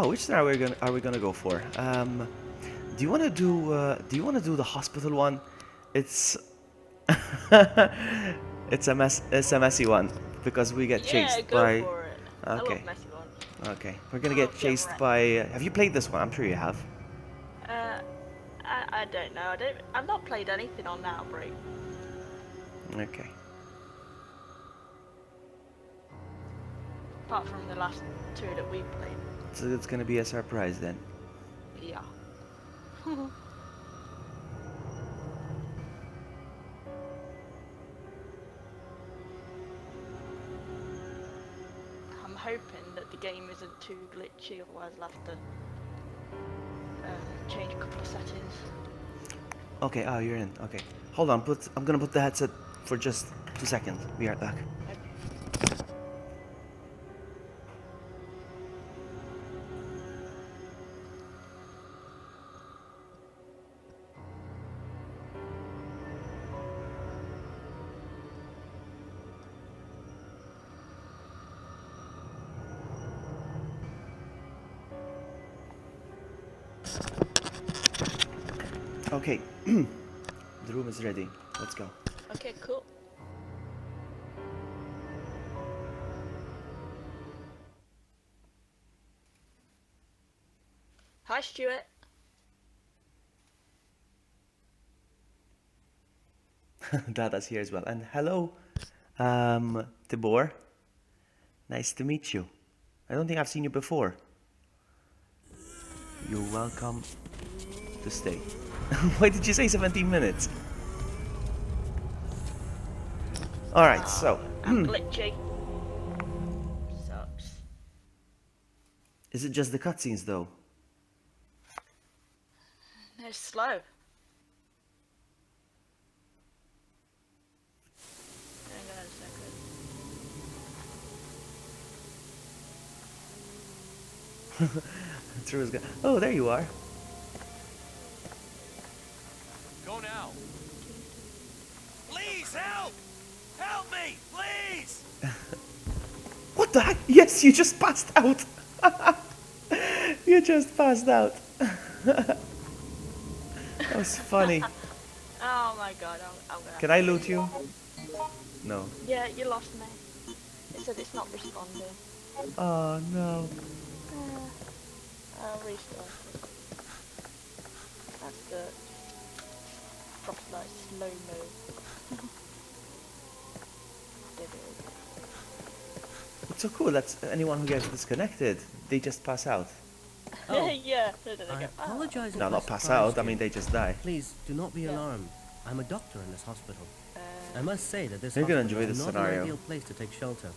Oh, which scenario are we gonna go for? Do you wanna do the hospital one? It's it's a messy one because we get Yeah, chased go by. for it. I love Okay, messy ones. okay, we're gonna I get love getting chased wrecked. by. Have you played this one? I'm sure you have. Uh, I don't know. I've not played anything on Outbreak. Okay. Apart from the last two that we played. So it's gonna be a surprise then. Yeah. I'm hoping that the game isn't too glitchy, otherwise I'll have to change a couple of settings. Okay. Oh, you're in. Okay. Hold on. I'm gonna put the headset for just 2 seconds. Be right back. Okay. The room is ready. Let's go. Okay, cool. Hi, Stuart. Dada's here as well. And hello, Tibor. Nice to meet you. I don't think I've seen you before. You're welcome to stay. Why did you say 17 minutes? Alright, so. I'm glitchy. Sucks. Is it just the cutscenes though? It's slow. Hang on a second. True is good. Oh, there you are. Go now. Please help! Help me, please! What the heck? Yes, you just passed out. You just passed out. That was funny. Oh my god, I'm gonna. Can I loot you? No. Yeah, you lost me. It said it's not responding. Oh no. I'll restart it. That's good. Drops like slow-mo. It's so cool that anyone who gets disconnected, they just pass out. Oh, Yeah. I apologize if No, I not pass surprised out. I you. mean, they just die. Please do not be Yeah. alarmed. I'm a doctor in this hospital. I must say that this You're gonna hospital enjoy is this not scenario. an ideal place to take shelter.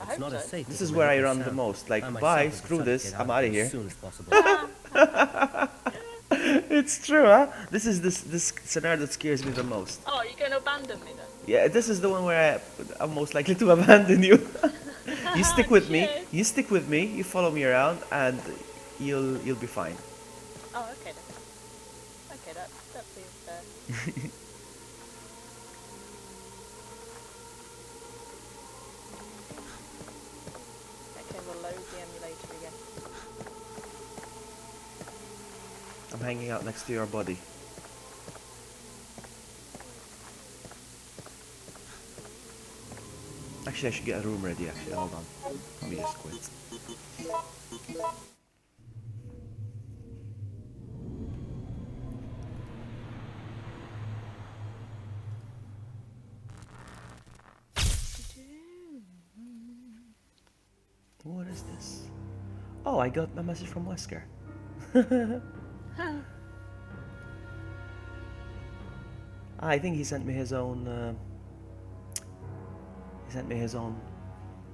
I It's hope not so. as safe This as is a where I medical run the sound. most. Like, I myself bye, have screw decided to this, get I'm out out of of here here. as soon as possible. It's true, huh? This is this scenario that scares me the most. Oh, you're gonna abandon me then? Yeah, this is the one where I'm most likely to abandon you. You stick with me. Cheers. You stick with me. You follow me around, and you'll be fine. Oh, okay then. Okay, that seems fair. Okay, we'll load the emulator again. I'm hanging out next to your body. Actually, I should get a room ready. Actually, hold on. Let me just quit. What is this? Oh, I got a message from Wesker. I think he sent me his own. He sent me his own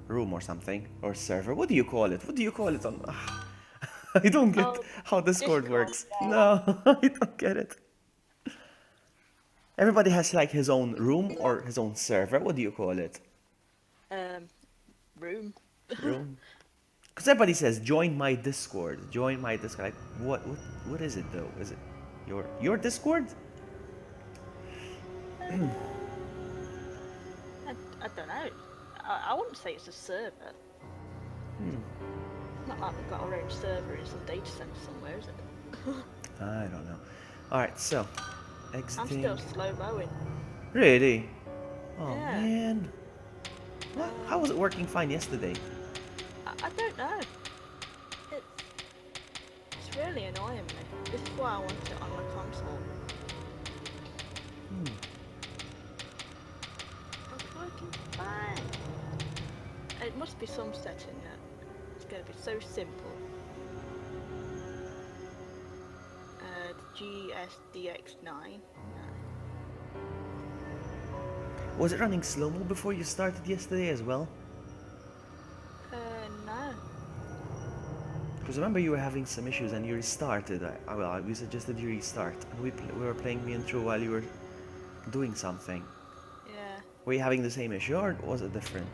room or something, or server. What do you call it? What do you call it on? I don't get Oh, how Discord Discord, works. yeah. No, I don't get it. Everybody has like his own room or his own server. What do you call it? Room. Room. Because everybody says join my Discord. Join my Discord. Like what is it though? Is it your Discord? I don't know. I wouldn't say it's a server. Not like we've got our own server in some data center somewhere, is it? I don't know. Alright, so I'm exiting. still slow mowing. Really? Oh Yeah. man. What? How was it working fine yesterday? I don't know. It's really annoying me. This is why I want it on the console. It's working fine. It must be some setting that it's going to be so simple. GSDX9. No. Was it running slow-mo before you started yesterday as well? No. Because remember you were having some issues and you restarted. We suggested you restart. And we were playing me and True while you were doing something. Yeah. Were you having the same issue or was it different?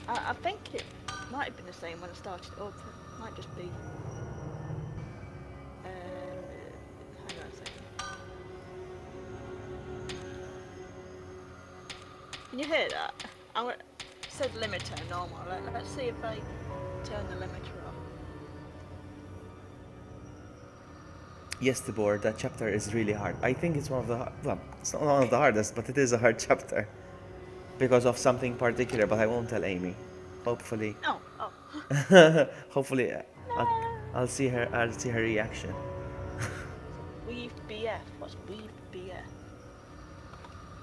I think it might have been the same when I started up. It might just be. Hang on a second. Can you hear that? It said limiter normal. Let's see if I turn the limiter off. Yes, Tibor, that chapter is really hard. I think it's one of the well, it's not one of the hardest, but it is a hard chapter because of something particular. But I won't tell Amy. Hopefully, Oh. No. hopefully, I'll see her. I'll see her reaction. Weave BF. What's Weave BF?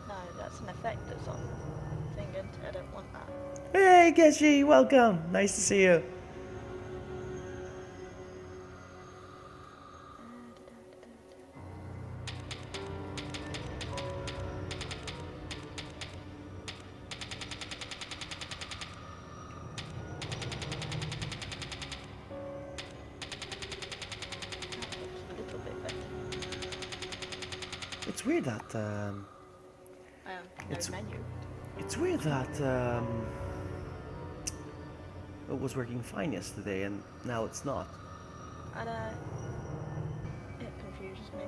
No, that's an effect that's on the thing, isn't it? I don't want that. Hey, Keshi, welcome. Nice to see you. It's weird that No menu. it's weird that it was working fine yesterday and now it's not. I know. It confuses me.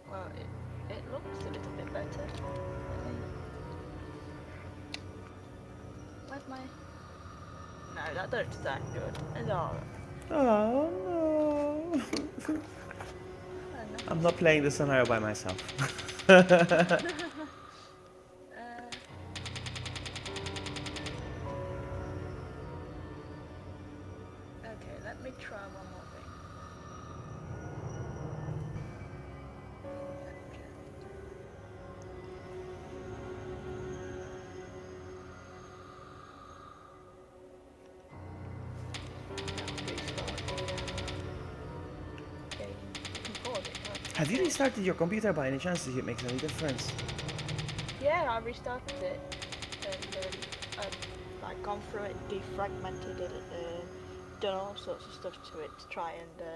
Right. Well, it looks a little bit better. Where's my... No, that don't sound good. No. Oh no. I'm not playing the scenario by myself. Okay, let me try one more thing. Have you restarted your computer by any chance? Did it make any difference? Yeah, I restarted it and I've like gone through it, defragmented it, done all sorts of stuff to it to try and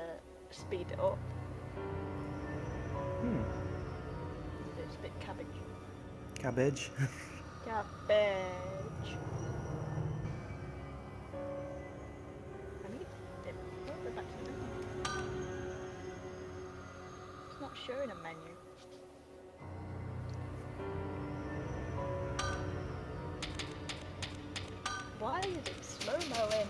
speed it up. It's a bit cabbage. Cabbage? Cabbage. I need it. Oh, go back to the menu. It's not showing a menu. Why is it slow-moing?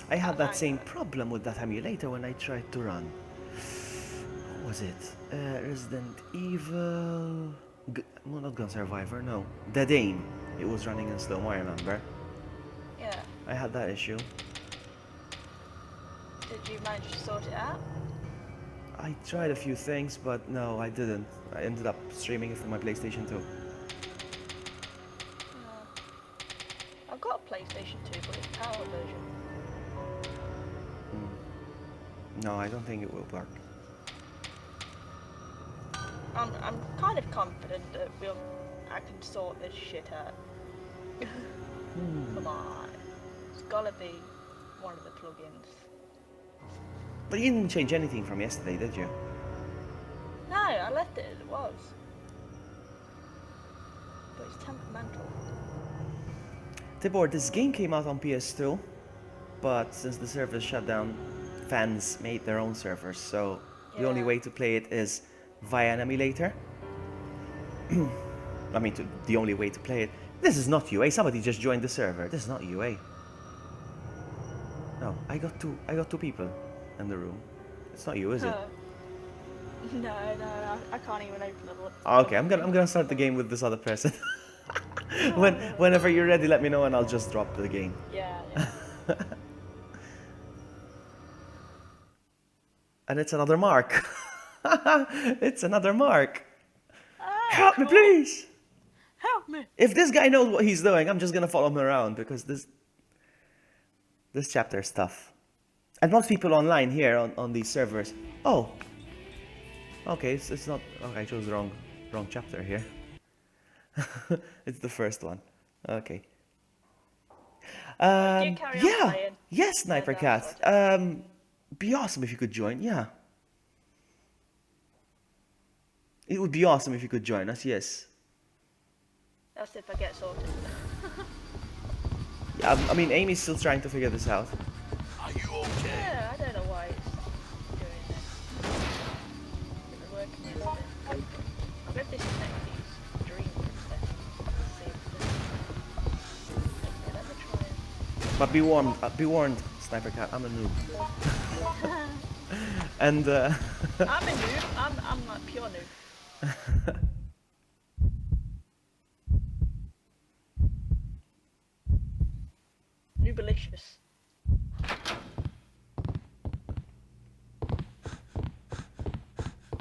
I had that same problem with that emulator when I tried to run. What was it? Resident Evil... well, not Gun Survivor, no. Dead Aim. It was running in slow-mo, I remember. Yeah. I had that issue. Did you manage to sort it out? I tried a few things, but no, I didn't. I ended up streaming it from my PlayStation 2. I've got a PlayStation 2, but it's power version. No, I don't think it will work. I'm kind of confident that I can sort this shit out. Come on. It's gotta be one of the plugins. But you didn't change anything from yesterday, did you? No, I left it as it was. But it's temperamental. Tibor, this game came out on PS2, but since the server shut down fans made their own servers, so the only Yeah. way to play it is via an emulator. I mean, the only way to play it. This is not UA. Somebody just joined the server. This is not UA. No, I got two people in the room. It's not you, is it? No, I can't even open the one. Okay, I'm gonna start the game with this other person. Whenever you're ready, let me know and I'll just drop the game. Yeah. And it's another mark. It's another mark. Ah, Help me, cool. please. Help me. If this guy knows what he's doing, I'm just gonna follow him around because this chapter is tough. And most people online here on these servers. Oh. Okay, it's not. Okay, I chose the wrong chapter here. It's the first one. Okay. Do you carry on Yeah. playing? Yes, SniperKat. Be awesome if you could join. Yeah. It would be awesome if you could join us. Yes. That's if I get sorted. Yeah, I mean, Amy's still trying to figure this out. Are you okay? Yeah, I don't know why it's doing this. It's working with it. I'm going to disconnect these dreams instead. See if okay, let me try it. But be warned, SniperKat. I'm a noob. And I'm a noob. I'm like pure noob. Noobalicious.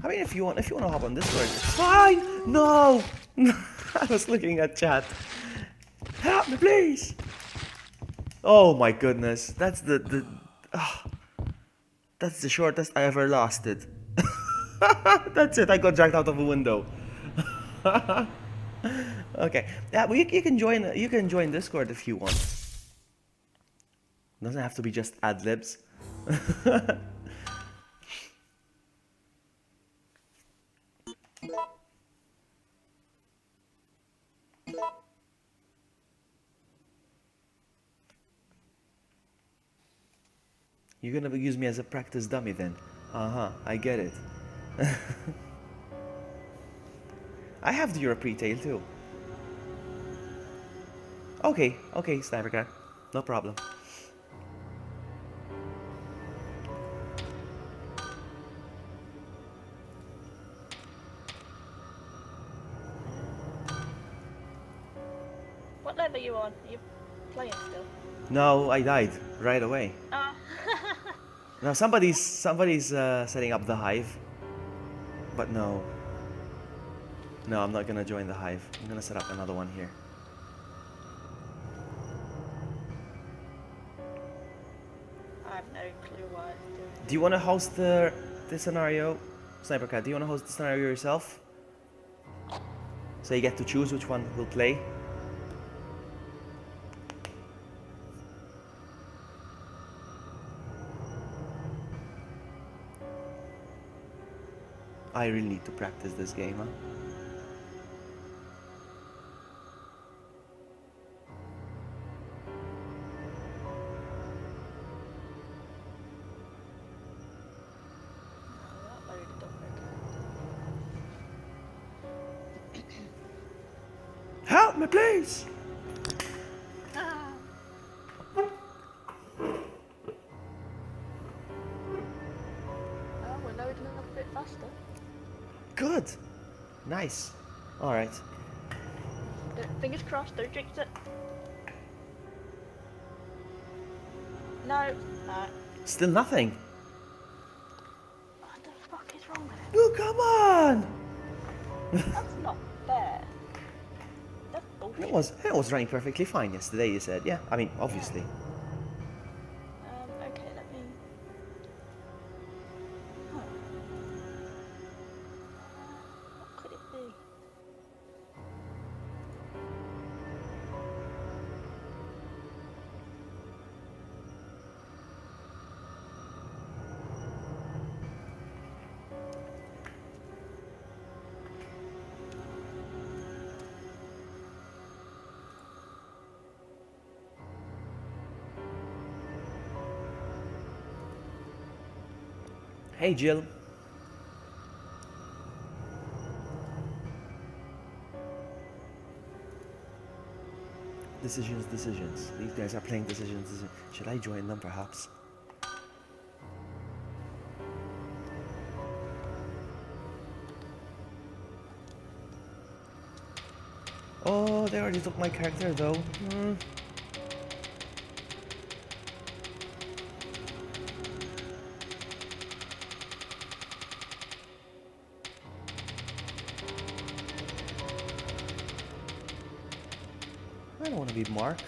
I mean, if you want to hop on Discord, it's fine. No, I was looking at chat. Help me, please. Oh my goodness, that's that's the shortest I ever lasted. That's it. I got dragged out of a window. Okay, yeah, well, you can join. You can join Discord if you want. Doesn't have to be just ad libs. You're gonna use me as a practice dummy then? I get it. I have the Europe retail too. Okay, SniperKat. No problem. What level are you on? Are you playing still? No, I died right away. Ah. Now somebody's setting up the hive, but no, I'm not gonna join the hive. I'm gonna set up another one here. I have no clue what it's doing. Do you want to host the scenario, SniperKat? Do you want to host the scenario yourself? So you get to choose which one will play. I really need to practice this game, huh? Oh, that loaded up okay. Help me, please! Ah. Oh, we're loading up a bit faster. Good. Nice. All right. Fingers crossed, don't jinx it. No. No. Still nothing. What the fuck is wrong with it? Oh, come on! That's not fair. That's bullshit. It was running perfectly fine yesterday, you said. Yeah, I mean, obviously. Okay, let me... Huh. What could it be? Hey Jill. Decisions, decisions. These guys are playing decisions. Should I join them perhaps? Oh, they already took my character though. I don't want to be Mark.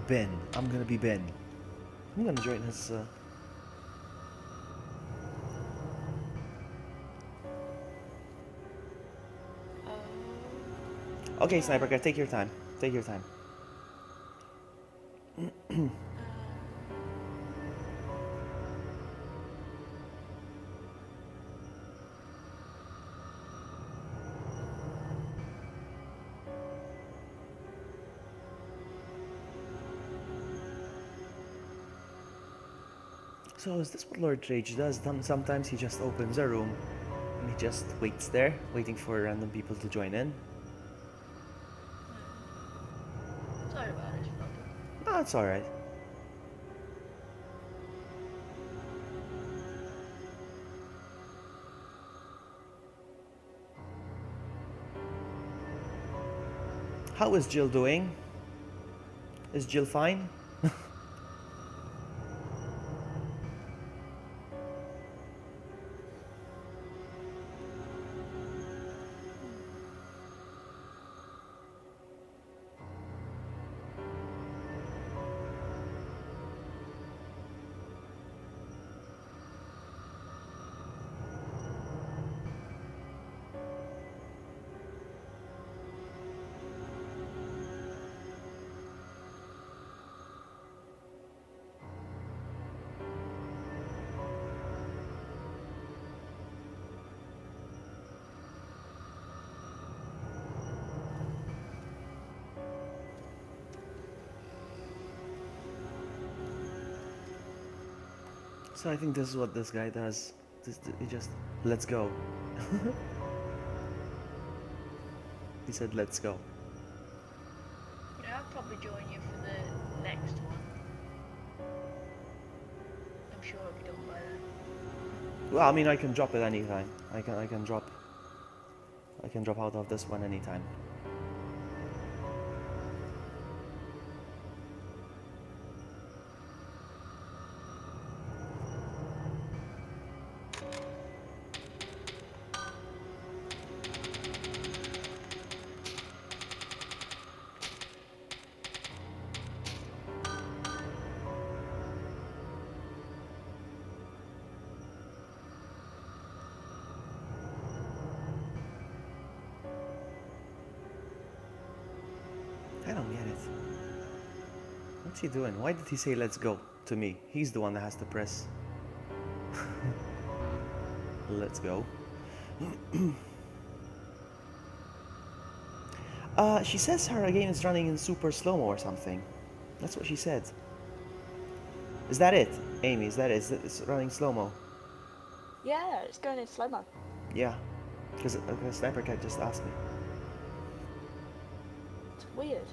Ben. I'm gonna be Ben. I'm gonna join his. Okay, SniperKat, take your time. Take your time. So is this what Lord Rage does? Sometimes he just opens a room and he just waits there, waiting for random people to join in. Sorry about it, Vloggy. No, it's alright. How is Jill doing? Is Jill fine? So I think this is what this guy does. He just, let's go. He said, let's go. Yeah, I'll probably join you for the next one. I'm sure it'll be done by then. Well, I mean, I can drop it anytime. I can drop out of this one anytime. I don't get it. What's he doing? Why did he say let's go to me? He's the one that has to press. Let's go. She says her game is running in super slow-mo or something. That's what she said. Is that it, Amy? Is that it? It's running slow-mo? Yeah, it's going in slow mo. Yeah. Because SniperKat just asked me. It's weird.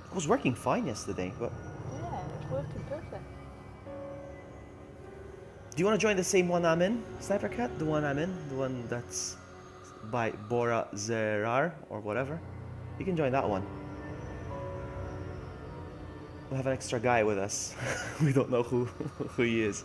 It was working fine yesterday, but... Yeah, it's working perfect. Do you want to join the same one I'm in, SniperKat? The one I'm in? The one that's by Bora Zerar or whatever? You can join that one. We'll have an extra guy with us. We don't know who he is.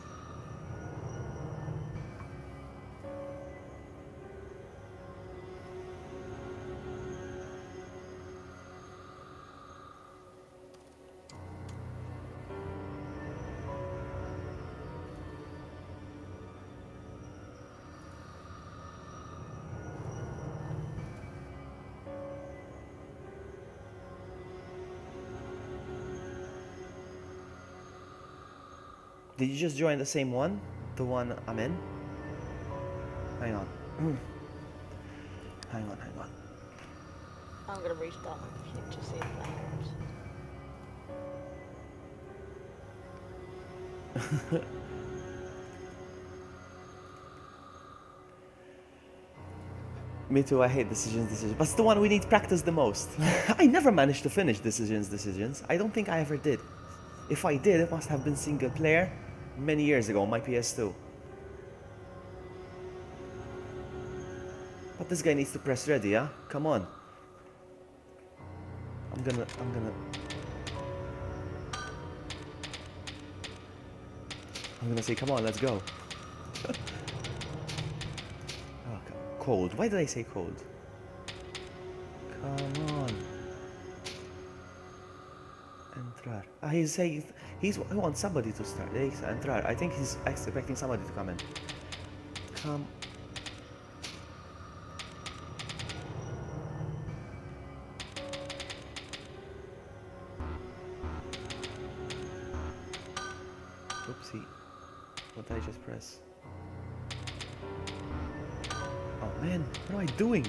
Did you just join the same one? The one I'm in? Hang on. Hang on. I'm gonna restart my machine to see if that helps. Me too, I hate decisions. But it's the one we need to practice the most. I never managed to finish decisions. I don't think I ever did. If I did, it must have been single player many years ago on my PS2. But this guy needs to press ready, yeah? Come on. I'm gonna... I'm gonna say, come on, let's go. Oh, cold. Why did I say cold? Come on. Entrar. Ah, he's saying... he wants somebody to start. Entrar. I think he's expecting somebody to come in. Come... Oopsie. What did I just press? Oh man, what am I doing?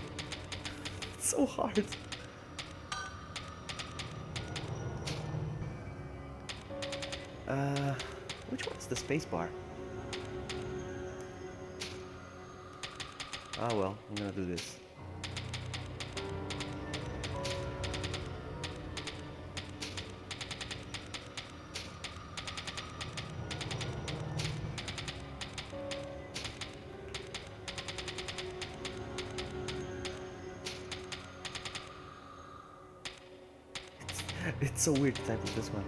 It's so hard. Which one's the space bar? Ah well, I'm gonna do this. It's so weird to type with this one.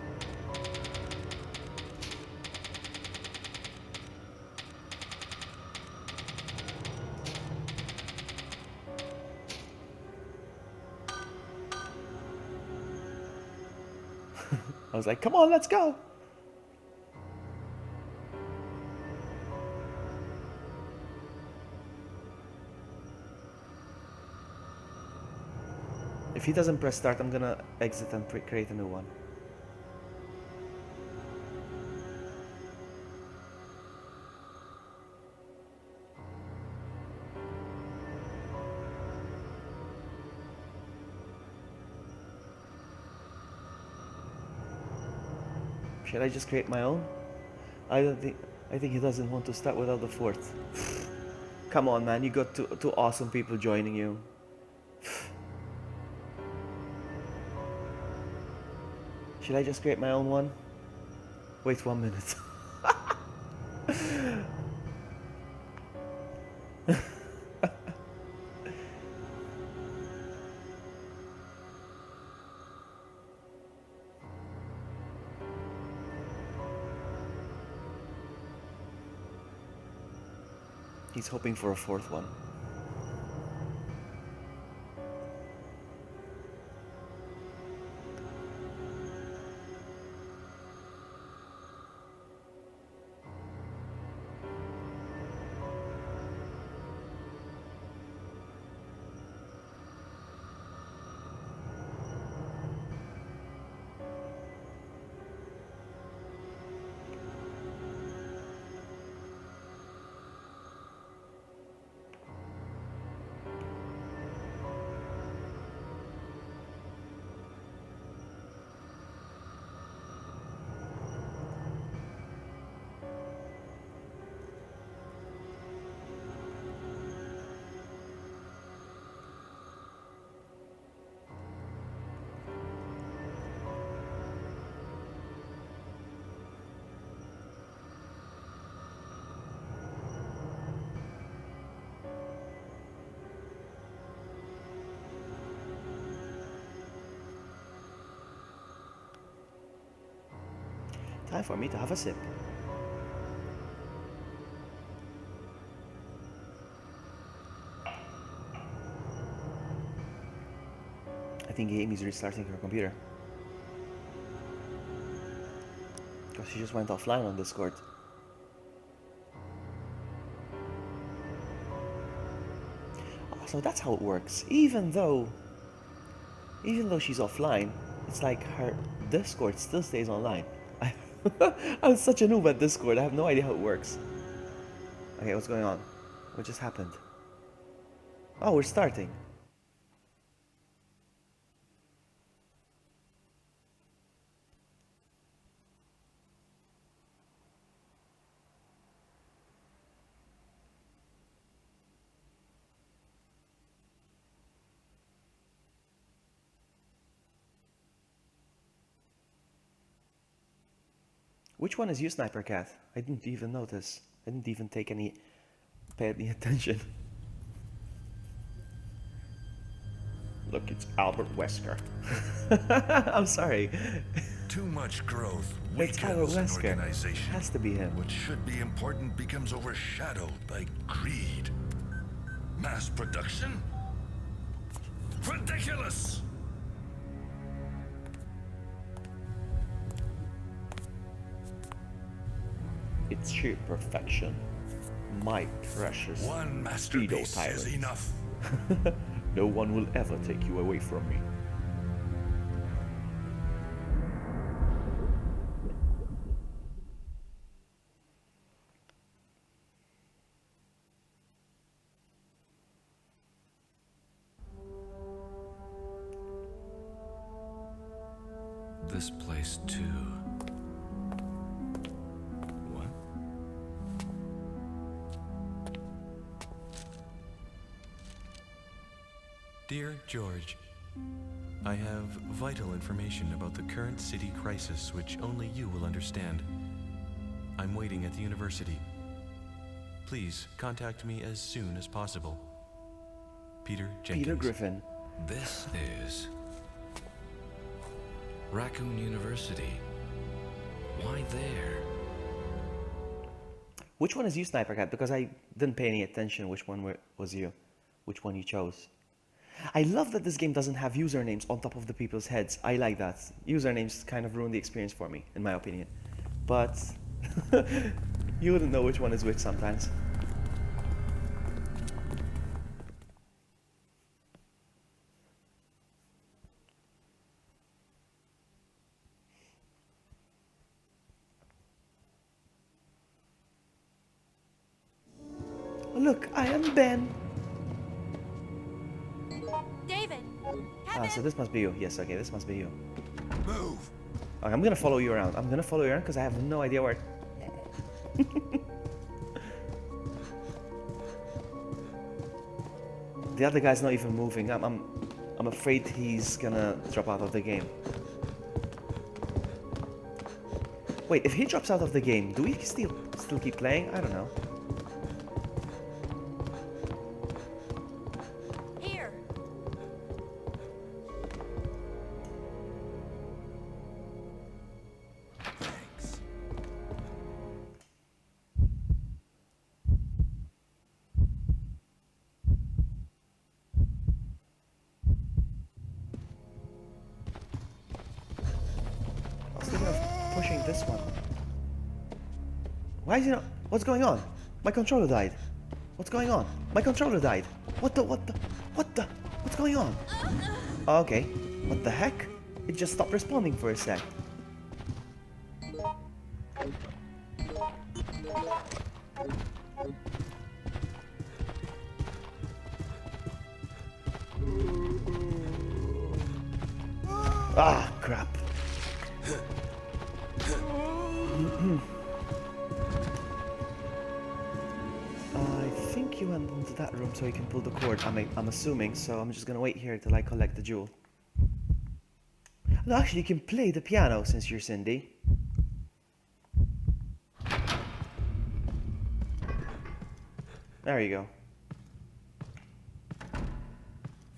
I was like, come on, let's go! If he doesn't press start, I'm gonna exit and create a new one. Should I just create my own? I think he doesn't want to start without the fourth. Come on, man, you got two awesome people joining you. Should I just create my own one? Wait 1 minute. He's hoping for a fourth one. Time for me to have a sip. I think Amy's restarting her computer. Because she just went offline on Discord. Oh, so that's how it works. Even though she's offline, it's like her Discord still stays online. I'm such a noob at Discord, I have no idea how it works. Okay, what's going on? What just happened? Oh, we're starting. Which one is you, Sniper Cat? I didn't even notice. I didn't even pay any attention. Look, it's Albert Wesker. I'm sorry. Too much growth It's Albert weakens an Wesker. organization. Has to be him. What should be important becomes overshadowed by greed. Mass production? Ridiculous! It's sheer perfection. My precious One speedo masterpiece tyrant. is enough. No one will ever take you away from me. This place too. What? Dear George, I have vital information about the current city crisis which only you will understand. I'm waiting at the university. Please contact me as soon as possible. Peter Jenkins. Peter Griffin. This is Raccoon University. Why there? Which one is you, Sniper Cat? Because I didn't pay any attention which one was you. Which one you chose. I love that this game doesn't have usernames on top of the people's heads. I like that. Usernames kind of ruin the experience for me, in my opinion. But you wouldn't know which one is which sometimes. Oh, look, I am Ben. David! Ah, so this must be you. Yes, okay, this must be you. Move! Okay, I'm gonna follow you around. I'm gonna follow you around because I have no idea where. The other guy's not even moving. I'm afraid he's gonna drop out of the game. Wait, if he drops out of the game, do we still keep playing? I don't know. Here! Thanks. I was thinking of pushing this one. Why is he not? What's going on? My controller died. What's going on? My controller died. What's going on? Okay. What the heck? It just stopped responding for a sec. Ah, crap. I think you went into that room so you can pull the cord. I'm assuming, so I'm just gonna wait here till I collect the jewel. No, actually, you can play the piano since you're Cindy. There you go.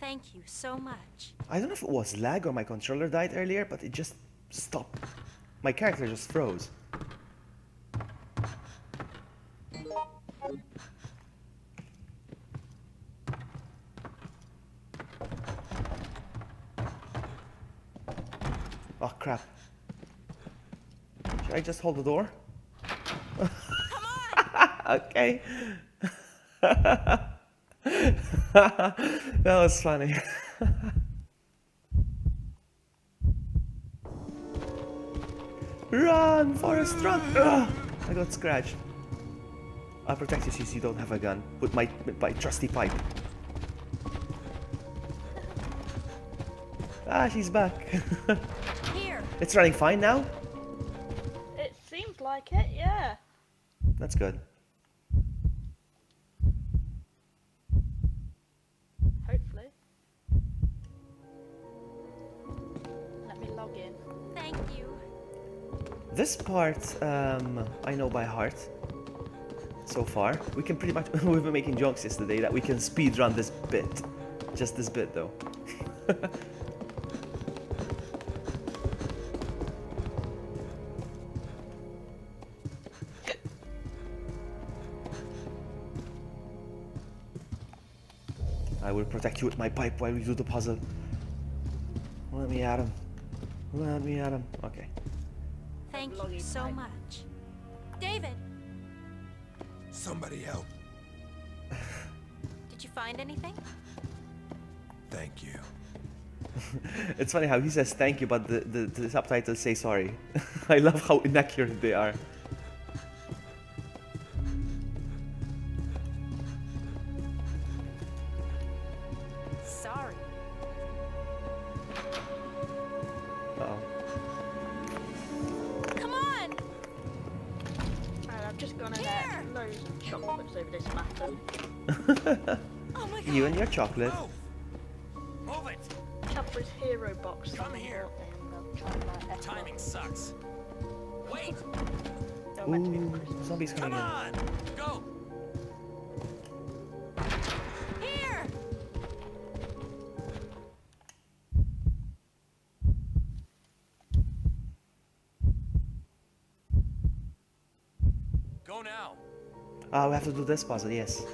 Thank you so much. I don't know if it was lag or my controller died earlier, but it just stopped. My character just froze. Oh crap. Should I just hold the door? Come on! Okay. That was funny. Run, Forrest, run! Ugh, I got scratched. I'll protect you since you don't have a gun with my trusty pipe. Ah, she's back. Here. It's running fine now? It seems like it, yeah. That's good. Hopefully. Let me log in. Thank you. This part, I know by heart. So far, we can pretty much. We've been making jokes yesterday that we can speed run this bit, just this bit though. I will protect you with my pipe while we do the puzzle. Let me at him. Let me at him. Okay. Thank you so much. David, Somebody help. did you find anything? Thank you. It's funny how he says thank you, but the subtitles say sorry. I love how inaccurate they are. Sorry. Uh-oh. Come on. Right, I've just gone and Here. loads of chocolates over this matter. Oh my god. You and your chocolate. Move it! Chopper's hero box. Come here. Timing sucks. Wait! Ooh, zombies Come coming in. on! Go! Here. Go now! Ah, we have to do this puzzle, yes.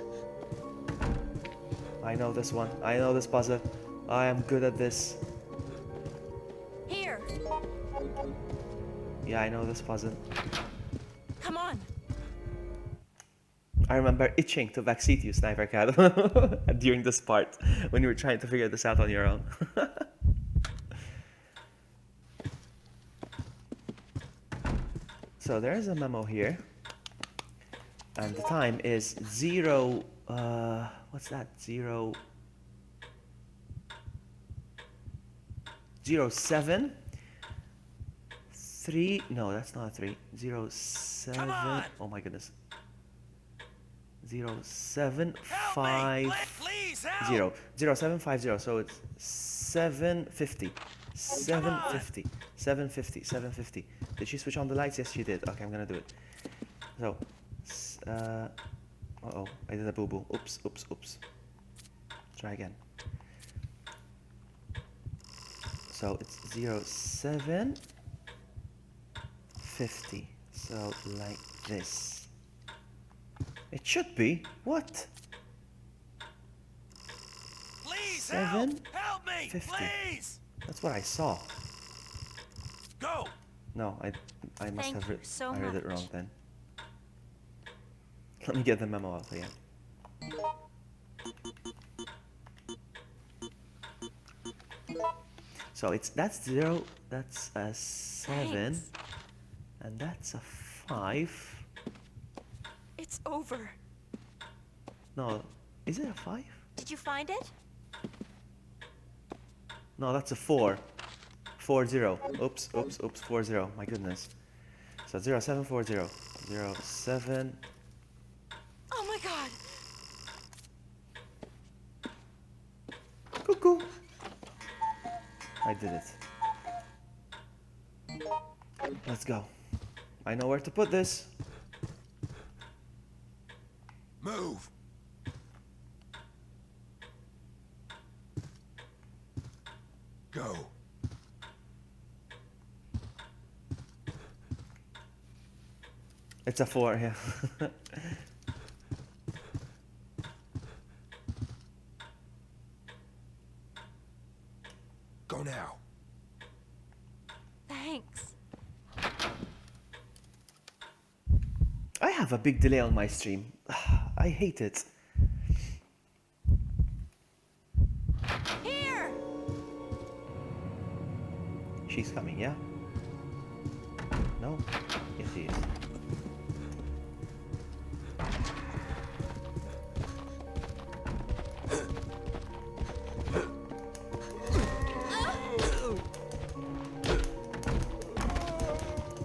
I know this one. I know this puzzle. I am good at this. Here. Yeah, I know this puzzle. Come on. I remember itching to backseat you, SniperKat, during this part, when you were trying to figure this out on your own. So there is a memo here. And the time is 0... what's that? 07 3. No, that's not a 3. 07. Come on! Oh my goodness. 07 Help 5 me! Please help! 0 0750. So it's 750. 750. 750. 750. Did she switch on the lights? Yes, she did. Okay, I'm gonna do it. So, uh-oh, I did a boo-boo. Oops, oops, oops. Try again. So it's 0750. So like this. It should be. What? Please 750. help! Help me! Please! That's what I saw. Go! No, I must Thank have you so I read it much. wrong then. Let me get the memo out again. So that's 0, that's a 7, Thanks. and that's a 5. It's over. No, is it a 5? Did you find it? No, that's a 4. 40. Oops, oops, oops, 40. My goodness. So 0740. 07. Oh my god. Cuckoo. I did it. Let's go. I know where to put this. Move! Go. It's a 4, yeah. Go now. Thanks. I have a big delay on my stream. I hate it. Here. She's coming, yeah? No? Yes, she is.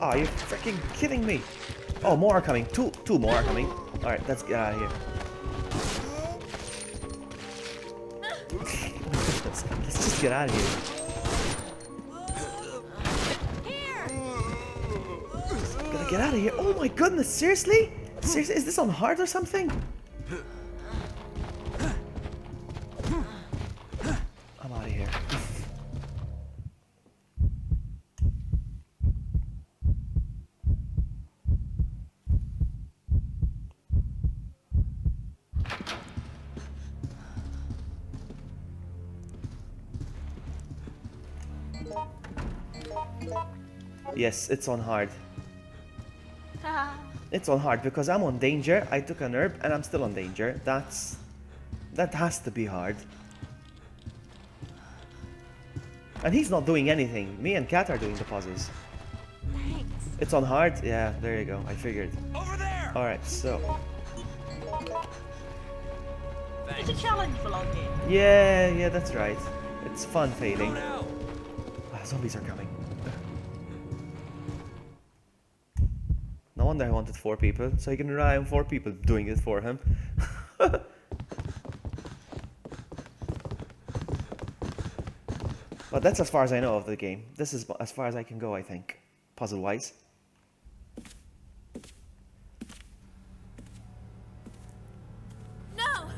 Oh, you're freaking kidding me. Oh, more are coming. Two more are coming. Alright, let's get out of here. let's just get out of here. Gotta get out of here. Oh my goodness, seriously? Seriously, is this on hard or something? I'm out of here. Yes, it's on hard. It's on hard because I'm on danger. I took an herb and I'm still on danger. That has to be hard. And he's not doing anything. Me and Kat are doing the puzzles. Thanks. It's on hard? Yeah, there you go. I figured. Over there. Alright, so. It's a challenge for Vloggy. Yeah, that's right. It's fun Go failing. now. Ah, zombies are coming. No wonder I wanted 4 people, so he can rely on 4 people doing it for him. But that's as far as I know of the game. This is as far as I can go, I think, puzzle-wise. No!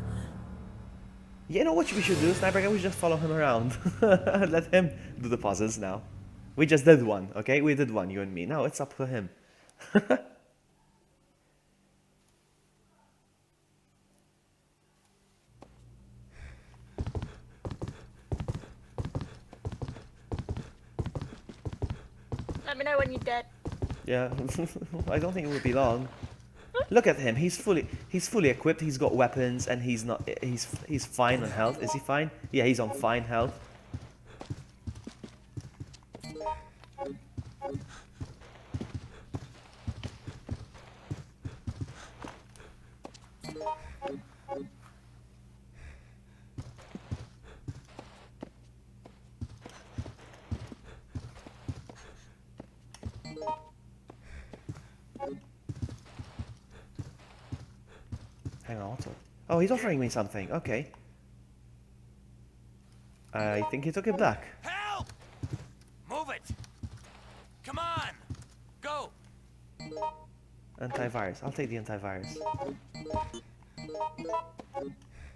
You know what we should do, SniperKat? We should just follow him around. Let him do the puzzles now. We just did one, okay? We did one, you and me. Now it's up to him. Let me know when you're dead. Yeah, I don't think it will be long. Look at him. He's fully equipped. He's got weapons, and he's fine on health. Is he fine? Yeah, he's on fine health. Hang on, what's up? Oh, he's offering me something. Okay. I think he took it back. Help! Move it. Come on. Go. Antivirus. I'll take the antivirus.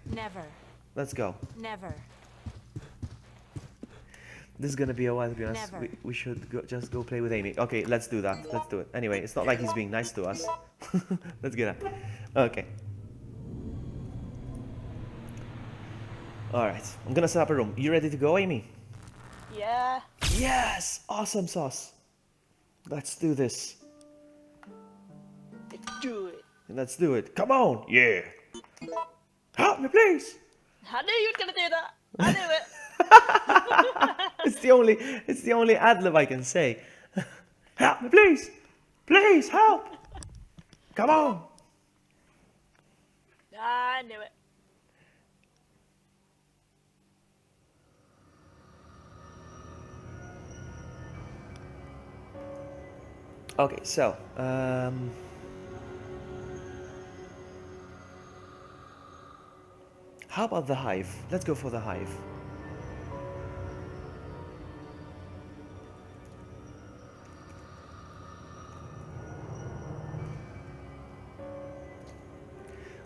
Never. Let's go. Never. This is gonna be a while, to be honest. Never. We should just go play with Amy. Okay, let's do that. Let's do it. Anyway, it's not like he's being nice to us. Let's get up. Okay. Alright, I'm gonna set up a room. You ready to go, Amy? Yeah. Yes! Awesome sauce. Let's do this. Let's do it. Let's do it. Come on! Yeah! Help me, please! I knew you were gonna do that. I knew it. It's the only ad-lib I can say. Help me, please! Please, help! Come on! I knew it. Okay, so, how about the hive? Let's go for the hive.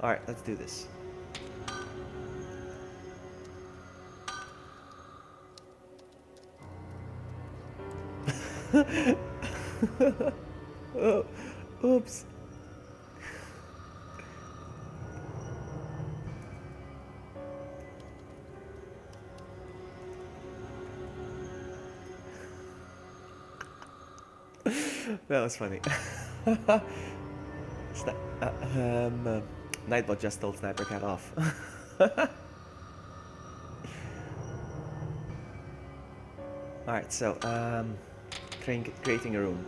Alright, let's do this. Oh, oops. That was funny. Nightbot just told SniperKat off. Alright, so, creating a room.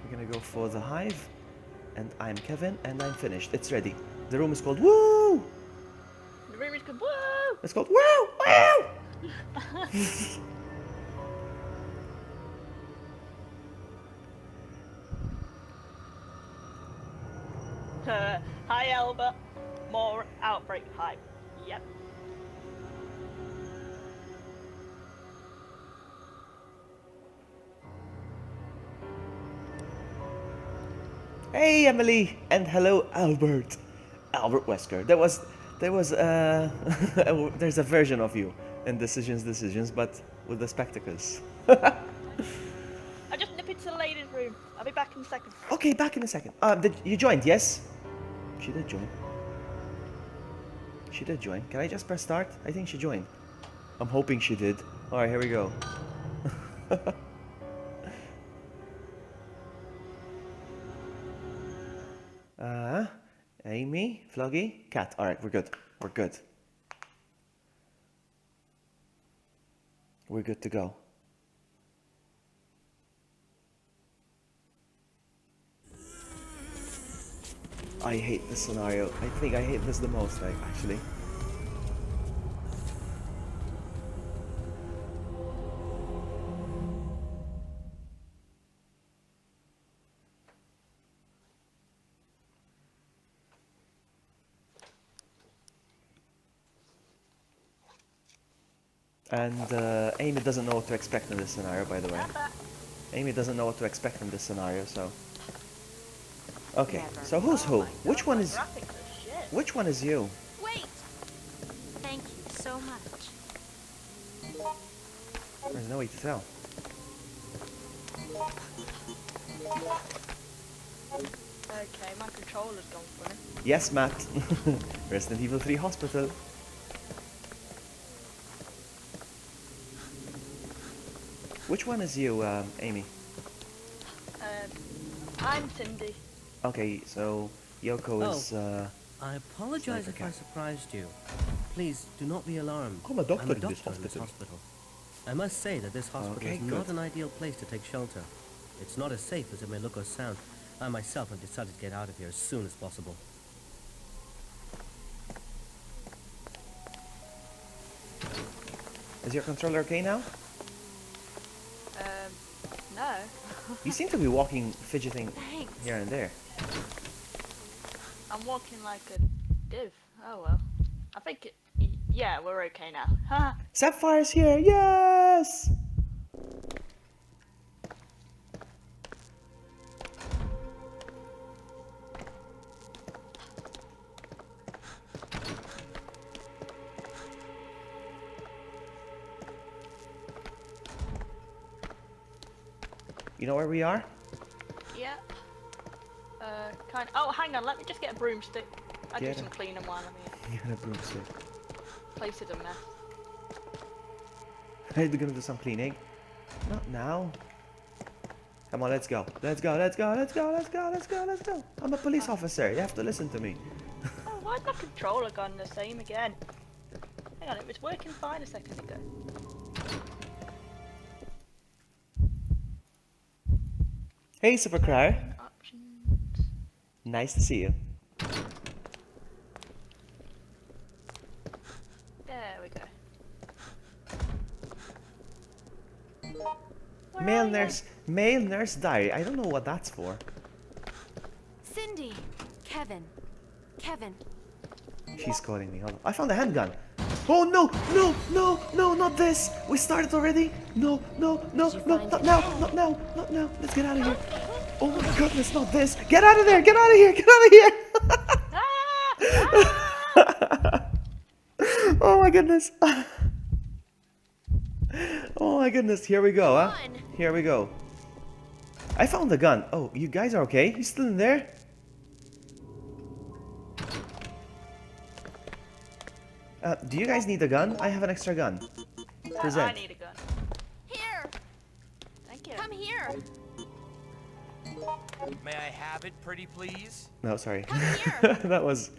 We're gonna I go for the hive, and I'm Kevin, and I'm finished. It's ready. The room is called Woo! The room is called Woo! It's called Woo! Woo! Hi, Albert. More outbreak hype. Yep. Hey, Emily, and hello, Albert. Albert Wesker. There's a version of you in Decisions, but with the spectacles. I just nip into the ladies' room. I'll be back in a second. Okay, back in a second. You joined, yes? She did join. She did join. Can I just press start? I think she joined. I'm hoping she did. Alright, here we go. Amy, Vloggy, Cat. Alright, we're good. We're good. We're good to go. I hate this scenario. I think I hate this the most, actually. And Amy doesn't know what to expect in this scenario, by the way. Amy doesn't know what to expect in this scenario, so... Okay, so who's who? Which one is... Which one is you? Wait! Thank you so much. There's no way to tell. Okay, my controller's gone funny. Yes, Matt. Resident Evil 3 Hospital. Which one is you, Amy? I'm Cindy. Okay, so Yoko is, I apologize if I surprised you. Please, do not be alarmed. I'm a doctor in in this this hospital. I must say that this hospital is not an ideal place to take shelter. It's not as safe as it may look or sound. I myself have decided to get out of here as soon as possible. Is your controller okay now? No. You seem to be walking, fidgeting Thanks. here and there. I'm walking like a div. Oh well. I think yeah, we're okay now. Sapphire's here, yes! You know where we are? Yeah. Oh, hang on. Let me just get a broomstick. I'll do Get some it. cleaning while I'm here. You're gonna broomstick. Place is a mess. Are you gonna do some cleaning? Not now. Come on, let's go. Let's go, let's go, let's go, let's go, let's go, let's go. I'm a police officer. You have to listen to me. Oh, why's my controller gone the same again? Hang on, it was working fine a second ago. Hey, Supercar. Options. Nice to see you. There we go. Male nurse diary. I don't know what that's for. Cindy! Kevin. She's calling me. Hold on. I found a handgun. Oh no, no, no, no, not this. We started already. No, no, no, no, not now, not now, not now. Let's get out of here. Oh my goodness, not this. Get out of there, get out of here, get out of here. Oh my goodness. Oh my goodness, here we go, huh? Here we go. I found the gun. Oh, you guys are okay? You still in there? Do you guys need a gun? I have an extra gun. Present. I need a gun. Here! Thank you. Come here! May I have it, pretty please? No, sorry. Come here! That was...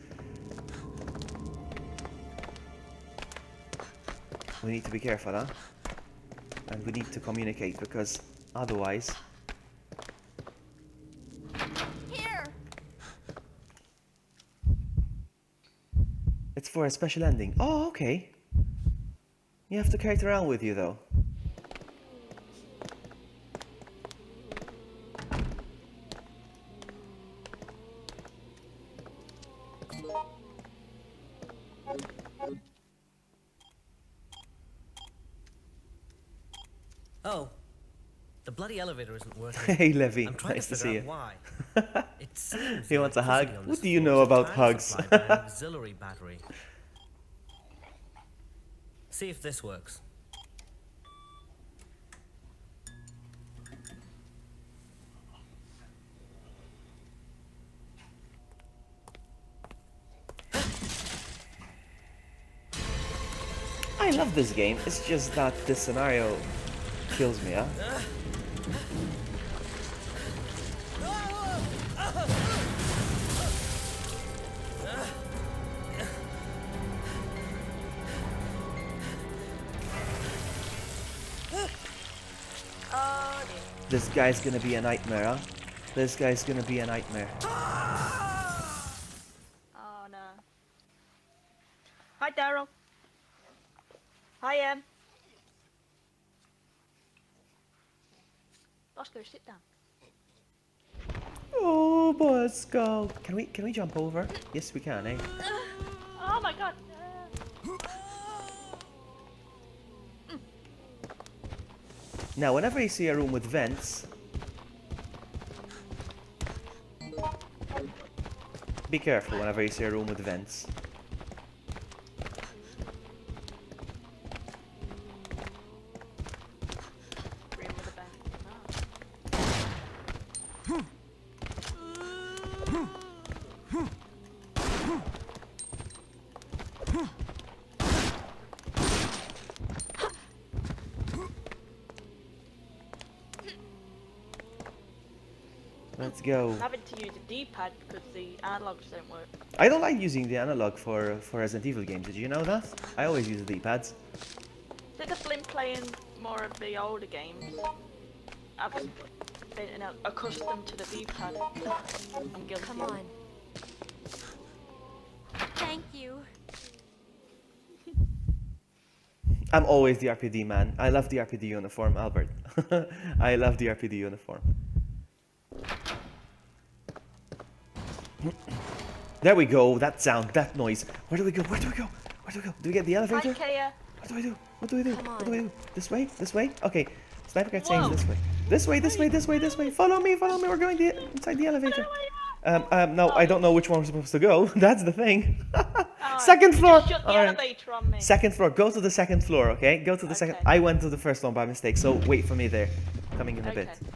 We need to be careful, huh? And we need to communicate because otherwise... for a special ending. Oh, okay. You have to carry it around with you, though. Oh, the bloody elevator isn't working. Hey, Levy. I'm trying Nice to to see figure you. out why. It seems He the wants a hug. electricity on What this do you floor know is about entirely hugs? supplied by an auxiliary battery. See if this works. I love this game. It's just that this scenario kills me, huh? Oh dear. This guy's gonna be a nightmare, huh? This guy's gonna be a nightmare. Oh no. Hi Daryl. Hi Bosco, sit down. Oh, Bosco. Can we jump over? Yes, we can, eh? Oh my god. Now, whenever you see a room with vents, be careful whenever you see a room with vents. Room with a bed. Let's go. I'm having to use a D-pad because the analogs don't work. I don't like using the analog for Resident Evil games. Did you know that? I always use the D-pads. Since I've been playing more of the older games, I've been accustomed to the D-pad. I'm guilty. Come on. Thank you. I'm always the RPD man. I love the RPD uniform, Albert. I love the RPD uniform. There we go. That sound, that noise. Where do we go? Where do we go? Where do we go? Do we get the elevator? Hi Kaya. What do I do? What do I do? Come What do I on. do? This way? This way? Okay. SniperKatSix Whoa. this way. This way, this way, this way, this way. Follow me, follow me. We're going inside the elevator. No, I don't know which one we're supposed to go. That's the thing. Second floor. Just shut the Alright. elevator on me. Second floor. Go to the second floor, okay? Go to the second. Okay. I went to the first one by mistake, so wait for me there. Coming in a bit. Okay.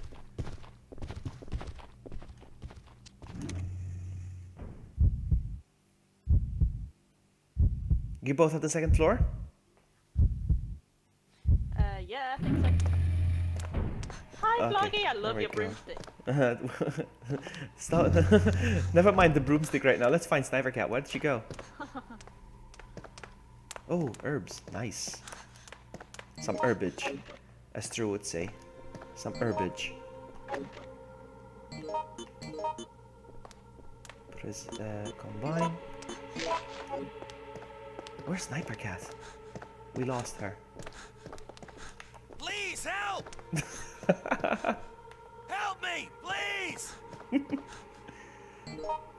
You both at the second floor? Yeah, I think so. Hi, Okay, Vloggy. I there love we your go. broomstick. Stop. Never mind the broomstick right now. Let's find SniperKat. Where did she go? Oh, herbs. Nice. Some herbage, as Drew would say. Some herbage. Press combine. Where's SniperKat? We lost her. Please help! Help me, please!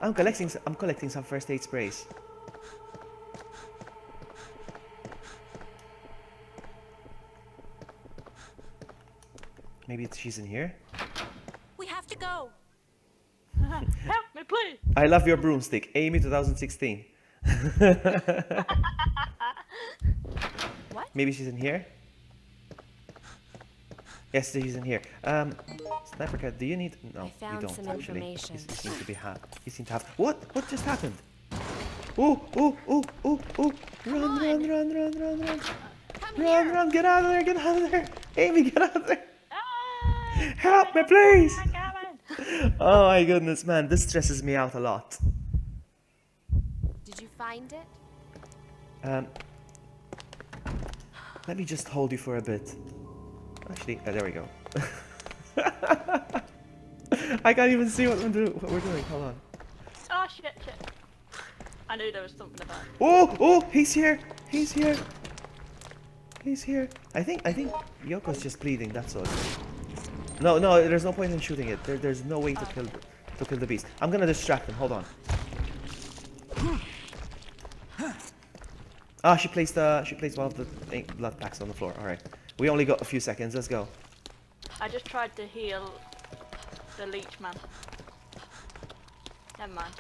I'm collecting some first aid sprays. Maybe she's in here. We have to go. Help me, please. I love your broomstick, Amy 2016. What? Maybe she's in here. Yes, she's in here. SniperKat, do you need? No, I you found don't some actually. information. You seem to be You seem to have. What? What just happened? Oh! Oh! Oh! Oh! Oh! Run! on. Run! Run! Run! Run! Run! Come Run! here. Run! Get out of there! Get out of there! Amy, get out of there! Ah, Help me, please! I'm coming. Oh my goodness, man, this stresses me out a lot. Did you find it? Let me just hold you for a bit. Actually, there we go. I can't even see what we're doing. Hold on. Oh shit, shit. I knew there was something about it. Oh, he's here. He's here. He's here. I think Yoko's just bleeding. That's all. No, there's no point in shooting it. There's no way to kill the beast. I'm gonna distract him. Hold on. Ah, she placed one of the blood packs on the floor. All right. We only got a few seconds. Let's go. I just tried to heal the leech man. Never mind.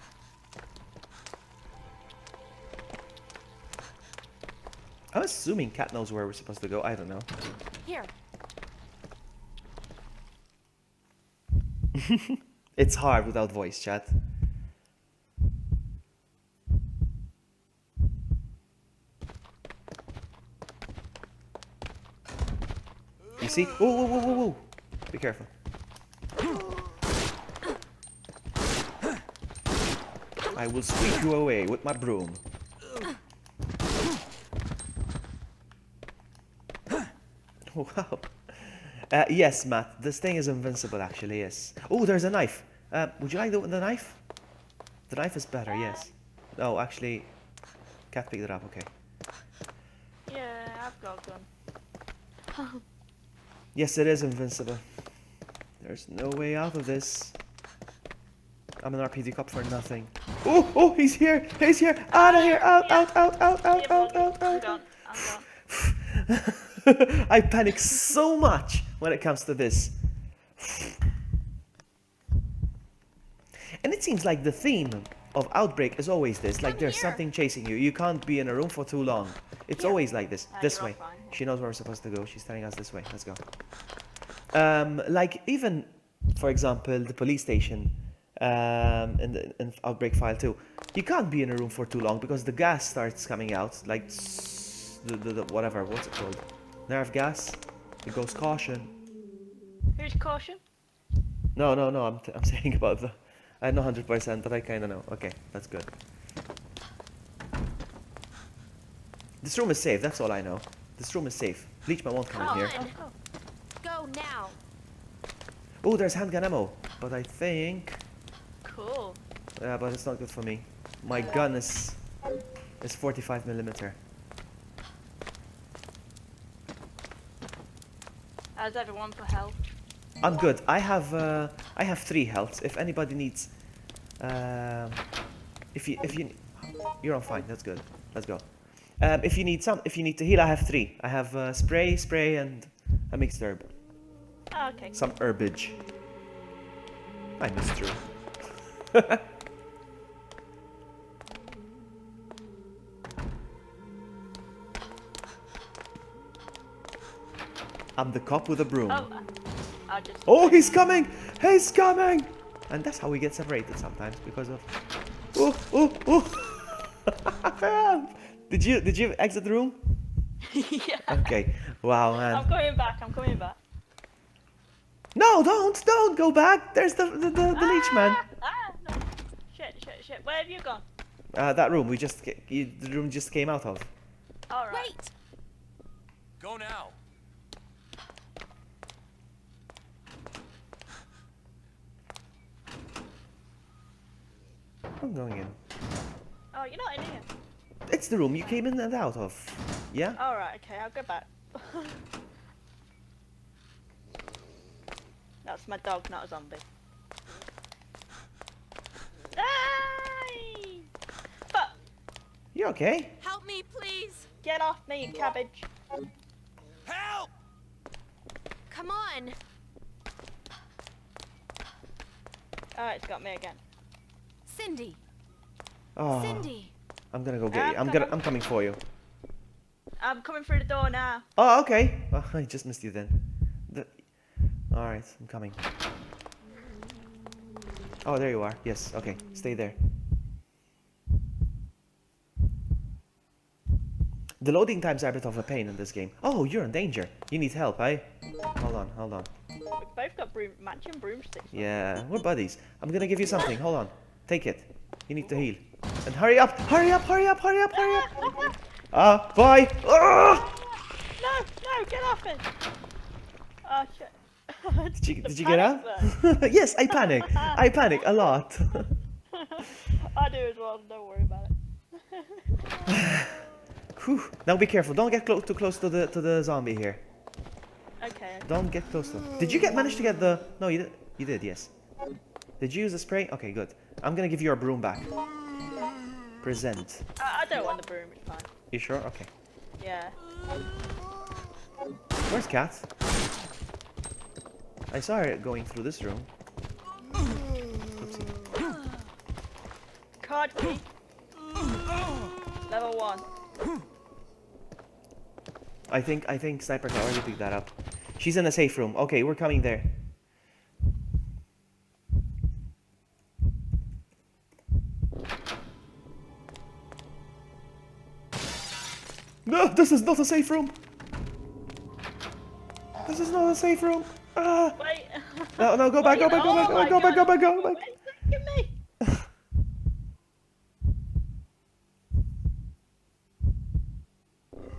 I'm assuming Cat knows where we're supposed to go. I don't know. Here. It's hard without voice chat. You see? Whoa. Be careful. I will sweep you away with my broom. Wow. Yes, Matt. This thing is invincible, actually, yes. Oh, there's a knife. Would you like the knife? The knife is better, yes. Oh, actually, Cat picked it up, okay. Yeah, I've got a gun. Yes, it is invincible. There's no way out of this. I'm an RPD cop for nothing. Oh, he's here! He's here! Out of here! Out! I'm gone. I panic so much when it comes to this. And it seems like the theme of Outbreak is always this, like there's something chasing you. You can't be in a room for too long. It's always like this. This way. She knows where we're supposed to go. She's telling us this way. Let's go. Like even, for example, the police station in Outbreak File 2. You can't be in a room for too long because the gas starts coming out, like the whatever, what's it called? Nerve gas. It goes caution. Who's caution? No, I'm saying about the... I'm not 100%, but I kind of know. Okay, that's good. This room is safe, that's all I know. This room is safe. Bleachman won't come in here. Go now. Oh, there's handgun ammo. But I think... Cool. Yeah, but it's not good for me. My gun is 45mm. How's everyone for health? I'm good. I have 3 healths. If anybody needs, if you, you're on fine. That's good. Let's go. If you need to heal, I have 3. I have spray, and a mixed herb. Oh, okay. Some herbage. I missed you. I'm the cop with a broom. Oh, he's coming! He's coming! And that's how we get separated sometimes, because of... Oh! Did you exit the room? Yeah. Okay. Wow, man. I'm coming back. No, don't go back! There's the leech man. No. Shit. Where have you gone? That room the room just came out of. Alright. Wait! Go now. I'm going in. Oh, you're not in here. It's the room you came in and out of. Yeah? Alright, okay, I'll go back. That's my dog, not a zombie. Hey! But You okay? Help me, please! get off me, you cabbage. Help! Come on! Alright, it's got me again. Cindy! Oh, Cindy! I'm gonna go get you. I'm coming for you. I'm coming through the door now. Oh, okay. Oh, I just missed you then. Alright, I'm coming. Oh, there you are. Yes, okay. Stay there. The loading times are a bit of a pain in this game. Oh, you're in danger. You need help, eh? Hold on. We've both got matching broomsticks. Yeah, we're buddies. I'm gonna give you something. Hold on. Take it. You need to heal. And hurry up! Hurry up! Bye! No, get off it! Oh shit. Did you get out? Yes, I panic. I panic a lot. I do as well, don't worry about it. Whew. Now be careful. Don't get too close to the zombie here. Okay. Don't get close to him. Did you manage to get the... No, you did. You did, yes. Did you use the spray? Okay, good. I'm gonna give you your broom back. Present. I don't want the broom, it's fine. You sure? Okay. Yeah. Where's Cat? I saw her going through this room. Oopsie. Card key. Level 1. I think SniperKat already picked that up. She's in the safe room. Okay, we're coming there. No, this is not a safe room. This is not a safe room. Ah. Wait. No, no, go back, go back, go back, go back, go back, go back. Wait a second, me.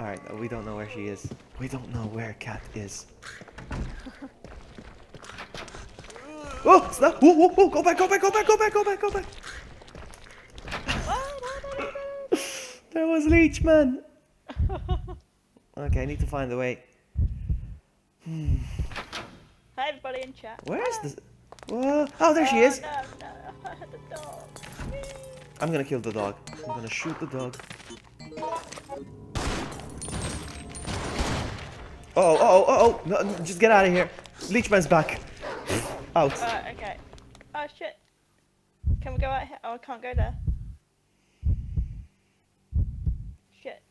Alright, we don't know where she is. We don't know where Cat is. Oh, snap! Whoa, whoa, whoa! Go back, go back, go back, go back, go back, go back! There was Leech, man! Okay, I need to find a way. Hey, everybody in chat. Where is this? Whoa. Oh, there she is! No, no, the dog. I'm gonna kill the dog. I'm gonna shoot the dog. Oh, no, just get out of here. Leechman's back. Out. Okay. Oh, shit. Can we go out here? Oh, I can't go there. Shit.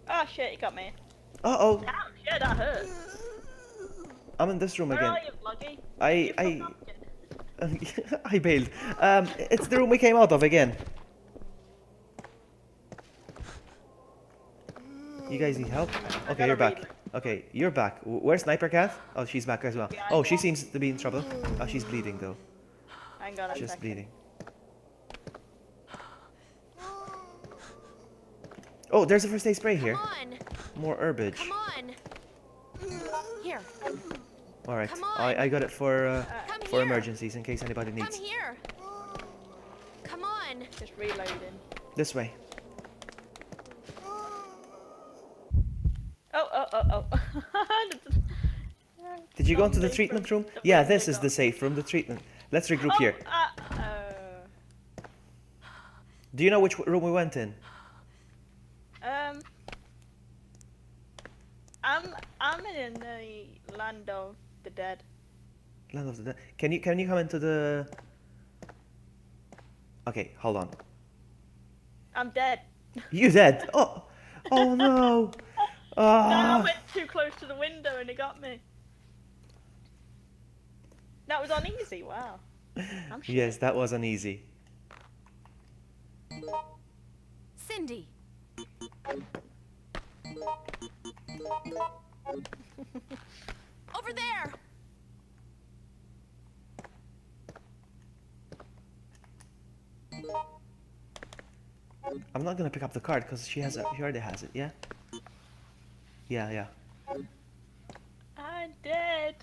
Oh, shit, he got me. Uh-oh. Ouch, yeah, that hurt. I'm in this room Where again. are you, Vloggy? I bailed. It's the room we came out of again. You guys need help? Okay, you're back. Okay, you're back. Where's SniperKat? Oh, she's back as well. Oh, she seems to be in trouble. Oh, she's bleeding though. Hang on a Just second. bleeding. Oh, there's a first aid spray here. Come on. More herbage. Come on. Here. All right, Come on. I got it for Come here. emergencies in case anybody Come needs. here. Come on. Just reloading. This way. Oh. Did you go into the treatment room? Yeah, this is the safe room, the treatment. Let's regroup here. Do you know which room we went in? I'm in the land of the dead. Land of the Dead. Can you come into the... Okay, hold on. I'm dead. You dead? Oh, oh no. No, I Ah. went too close to the window and it got me. That was on easy. Wow. I'm shit. Yes, that was uneasy. Cindy. Over there. I'm not gonna pick up the card because she already has it. Yeah. Yeah. I'm dead.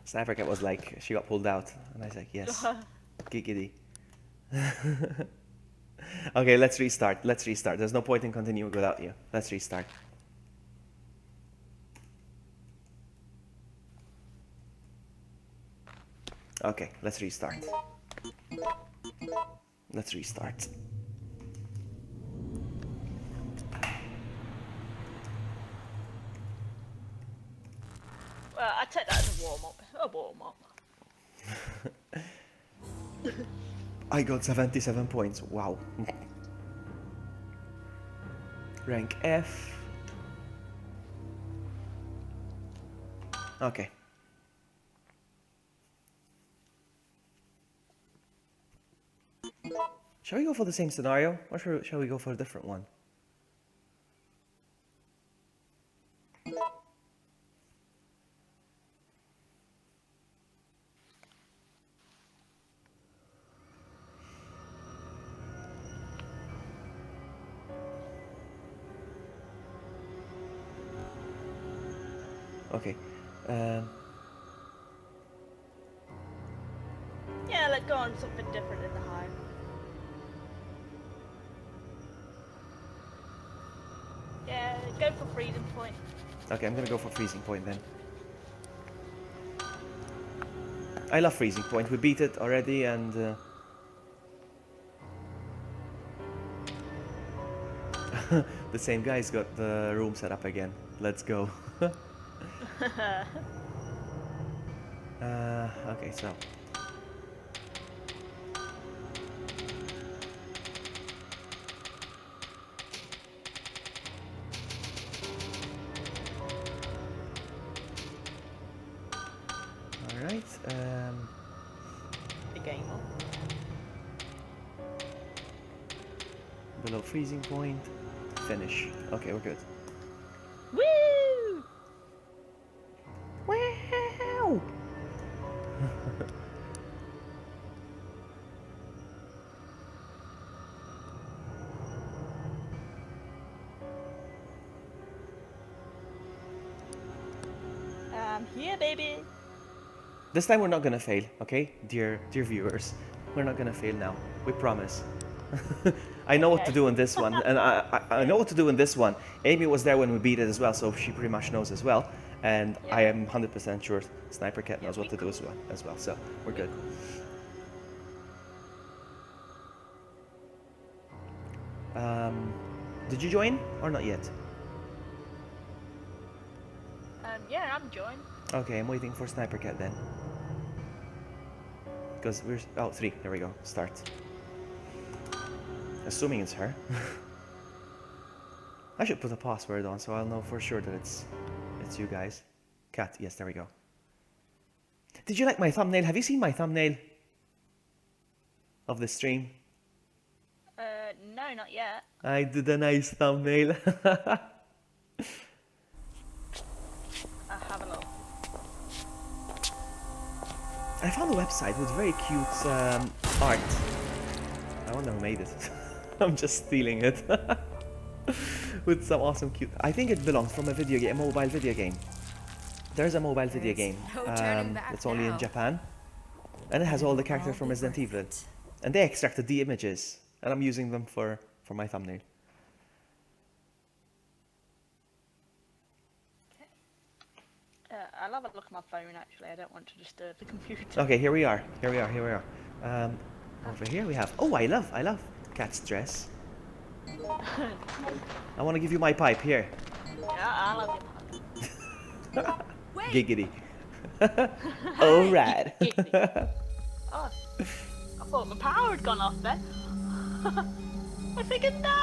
SniperKat was like, she got pulled out, and I was like, yes, giggity. Okay, let's restart. There's no point in continuing without you. Let's restart. Okay, let's restart. Well, I take that as a warm up. I got 77 points. Wow. Rank F. Okay. Shall we go for the same scenario, or shall we go for a different one? Okay. Yeah, let's go on something different in the hive. Yeah, go for freezing point. Okay, I'm gonna go for freezing point then. I love freezing point. We beat it already, and the same guy's got the room set up again. Let's go. Okay, so. Alright, The game on. below freezing point. Finish. Okay, we're good. Woo! Wow! Here, baby. This time we're not gonna fail, okay? Dear viewers. We're not gonna fail now. We promise. I know what to do in this one, and I know what to do in this one. Amy was there when we beat it as well, so she pretty much knows as well. And I am 100% sure SniperKat knows what to do as well. So we're good. Did you join or not yet? Yeah, I'm joined. Okay, I'm waiting for SniperKat then. Because we're... Oh, 3. There we go. Start. Assuming it's her. I should put a password on so I'll know for sure that it's you guys. Cat, yes, there we go. Did you like my thumbnail? Have you seen my thumbnail of the stream? No, not yet. I did a nice thumbnail. I'll have a look. I found a website with very cute art. I wonder who made it. I'm just stealing it. With some awesome cute... I think it belongs from a video game, a mobile video game. There's a mobile video game. It's only in Japan. And it has all the characters from Resident Evil. And they extracted the images. And I'm using them for my thumbnail. I'll have a look at my phone actually, I don't want to disturb the computer. Okay, here we are. Over here we have... Oh, I love Kat's dress. I want to give you my pipe, here. Yeah, I love your pipe. Giggity. Alright. Oh, I thought my power had gone off then. I figured no.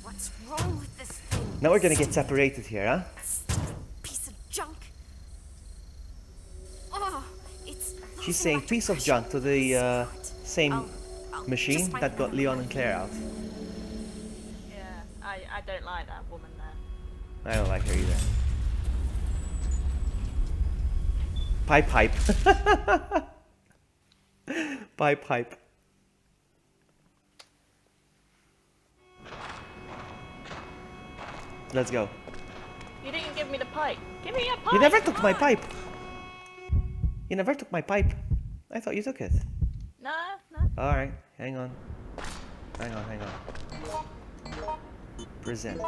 What's wrong with this thing? Now we're gonna get separated here, huh? Piece of junk. Oh, it's She's saying piece of junk to the same machine just that got Leon and Claire out. Yeah, I don't like that woman there. I don't like her either. Pipe. Pipe. Let's go. You didn't give me the pipe. Give me your pipe. You never took my pipe. You never took my pipe. I thought you took it. No. Alright, hang on. Present. I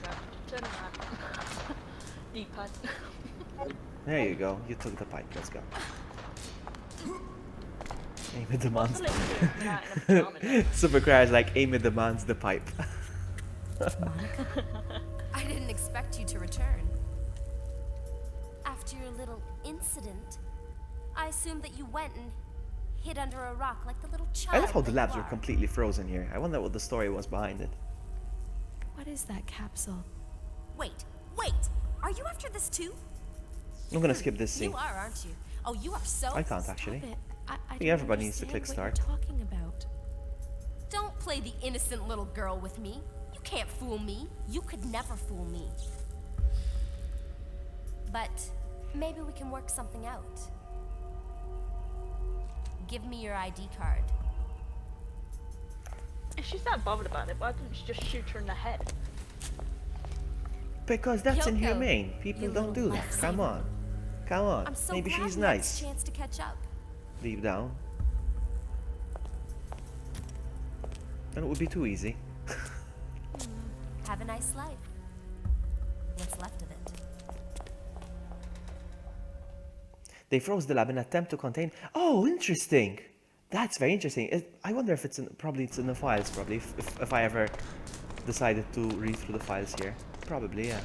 got to turn around. D-pad. There you go. You took the pipe. Let's go. Amy demands. Supercar is like Amy demands the pipe. I didn't expect you to return. After your little incident, I assumed that you went and hid under a rock like the little child. I love how the that labs you were are. completely frozen here. I wonder what the story was behind it. What is that capsule? Wait. Are you after this too? I'm gonna skip this scene. You are, aren't you? Oh, you are so. I can't actually. Stop it. I think don't everybody needs to click understand start. what you're talking about. Don't play the innocent little girl with me. You can't fool me. You could never fool me. But maybe we can work something out. Give me your ID card. If she's that bothered about it, why didn't she just shoot her in the head? Because that's Yoko, inhumane. People you don't do little that. Come on. Come on. I'm so Maybe glad she's we had nice. this chance to catch up. Deep down. And it would be too easy. Have a nice life. What's left of it. They froze the lab in an attempt to contain... Oh, interesting. That's very interesting. I wonder if it's in... Probably it's in the files, probably. If I ever decided to read through the files here. Probably, yeah.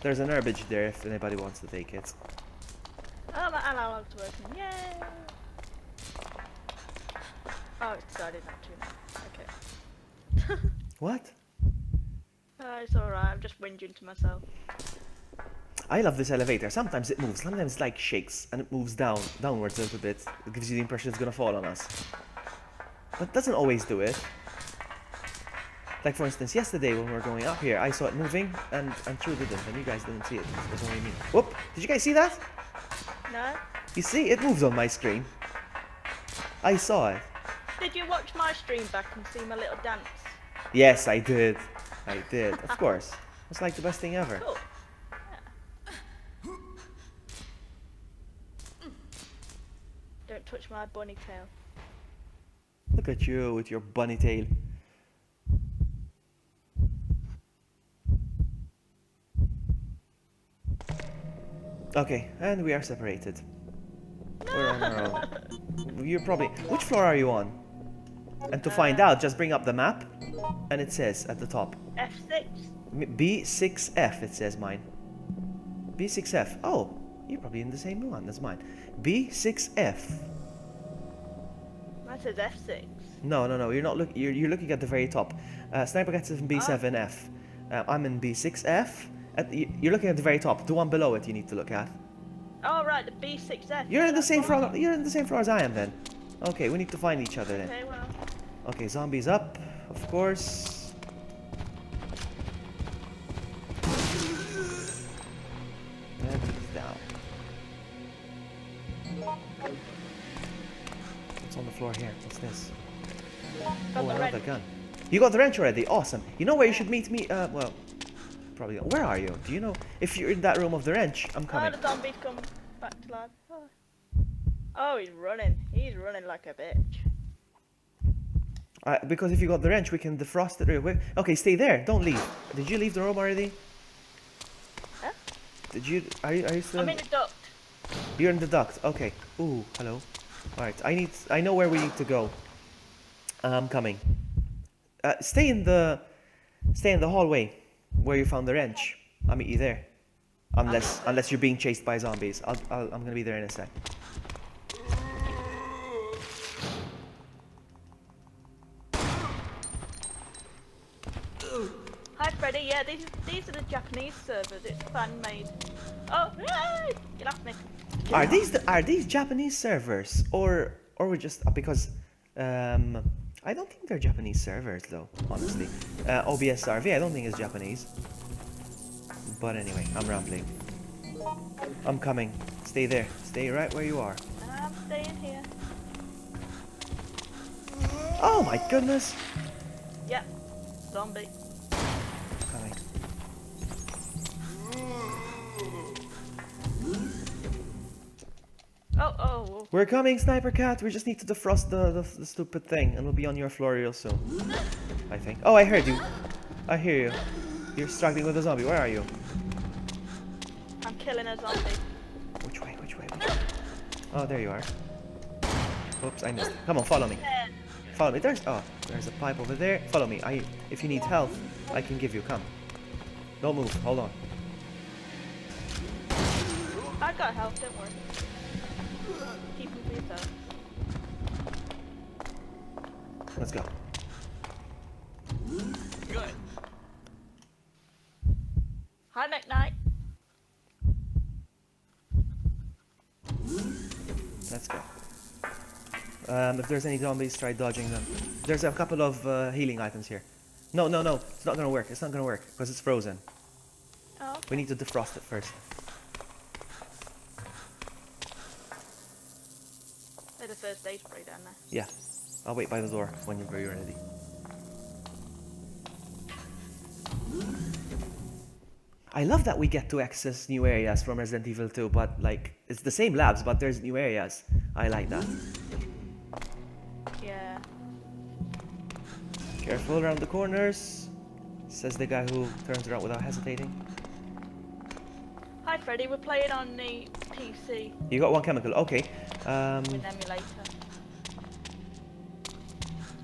There's an herbage there if anybody wants to take it. Oh, my analog's working. Yay! Oh, it started not to. Okay. What? It's alright, I'm just whinging to myself. I love this elevator. Sometimes it moves, sometimes it like shakes and it moves downwards a little bit. It gives you the impression it's gonna fall on us. But it doesn't always do it. Like for instance, yesterday when we were going up here, I saw it moving and True didn't, and you guys didn't see it. It was only me. Whoop! Did you guys see that? No? You see, it moves on my screen. I saw it. Did you watch my stream back and see my little dance? Yes, I did. I did, of course. It's like the best thing ever. Cool. Yeah. Don't touch my bunny tail. Look at you with your bunny tail. Okay, and we are separated. We're on our own. You're probably... Which floor are you on? And to find out, just bring up the map. And it says at the top. F6? B6F, it says mine. B6F. Oh, you're probably in the same one as mine. B6F. Mine says F6. No. You're not look. You're looking at the very top. SniperKatSix in B7F. I'm in B6F. You're looking at the very top. The one below it you need to look at. Oh right, the B6F. You're in the same floor. You're in the same floor as I am then. Okay, we need to find each other then. Okay, well. Okay, zombies up, of course. And he's down. What's on the floor here? What's this? Got Oh, the another wrench. gun. You got the wrench already. Awesome. You know where you should meet me? Well, probably. Where are you? Do you know? If you're in that room of the wrench, I'm coming. Oh, the zombies come back to life. Oh, he's running. He's running like a bitch. Because if you got the wrench, we can defrost it real quick. Okay, stay there. Don't leave. Did you leave the room already? Huh? Did you? Are you still? I'm in the duct. You're in the duct. Okay. Ooh, hello. All right. I know where we need to go. I'm coming. Stay in the hallway where you found the wrench. I'll meet you there. Unless you're being chased by zombies. I'm gonna be there in a sec. Hi Freddy, yeah, these are the Japanese servers, it's fan-made. Oh, yay! Get off me. Are these Japanese servers or we're just because I don't think they're Japanese servers though, honestly. OBSRV I don't think is Japanese. But anyway, I'm rambling. I'm coming. Stay there. Stay right where you are. I'm staying here. Oh my goodness! Yep, zombie. Coming. Oh. We're coming, Sniper Cat. We just need to defrost the stupid thing, and we'll be on your floor real soon. I think. Oh, I heard you. I hear you. You're struggling with a zombie. Where are you? I'm killing a zombie. Which way? Oh, there you are. Oops, I missed. Come on, follow me. Follow me. There's a pipe over there. Follow me. If you need health, I can give you. Come. Don't move. Hold on. I got health, don't worry. Keep them for yourself. Let's go. Good. Hi, McKnight. Let's go. If there's any zombies, try dodging them. There's a couple of healing items here. No. It's not gonna work. It's not gonna work because it's frozen. Oh. We need to defrost it first. There's a first aid spray down there. Yeah. I'll wait by the door when you're ready. I love that we get to access new areas from Resident Evil 2, but like, it's the same labs, but there's new areas. I like that. Yeah. Careful around the corners, says the guy who turns around without hesitating. Hi Freddy, we're playing on the PC You got one chemical, okay. with an emulator.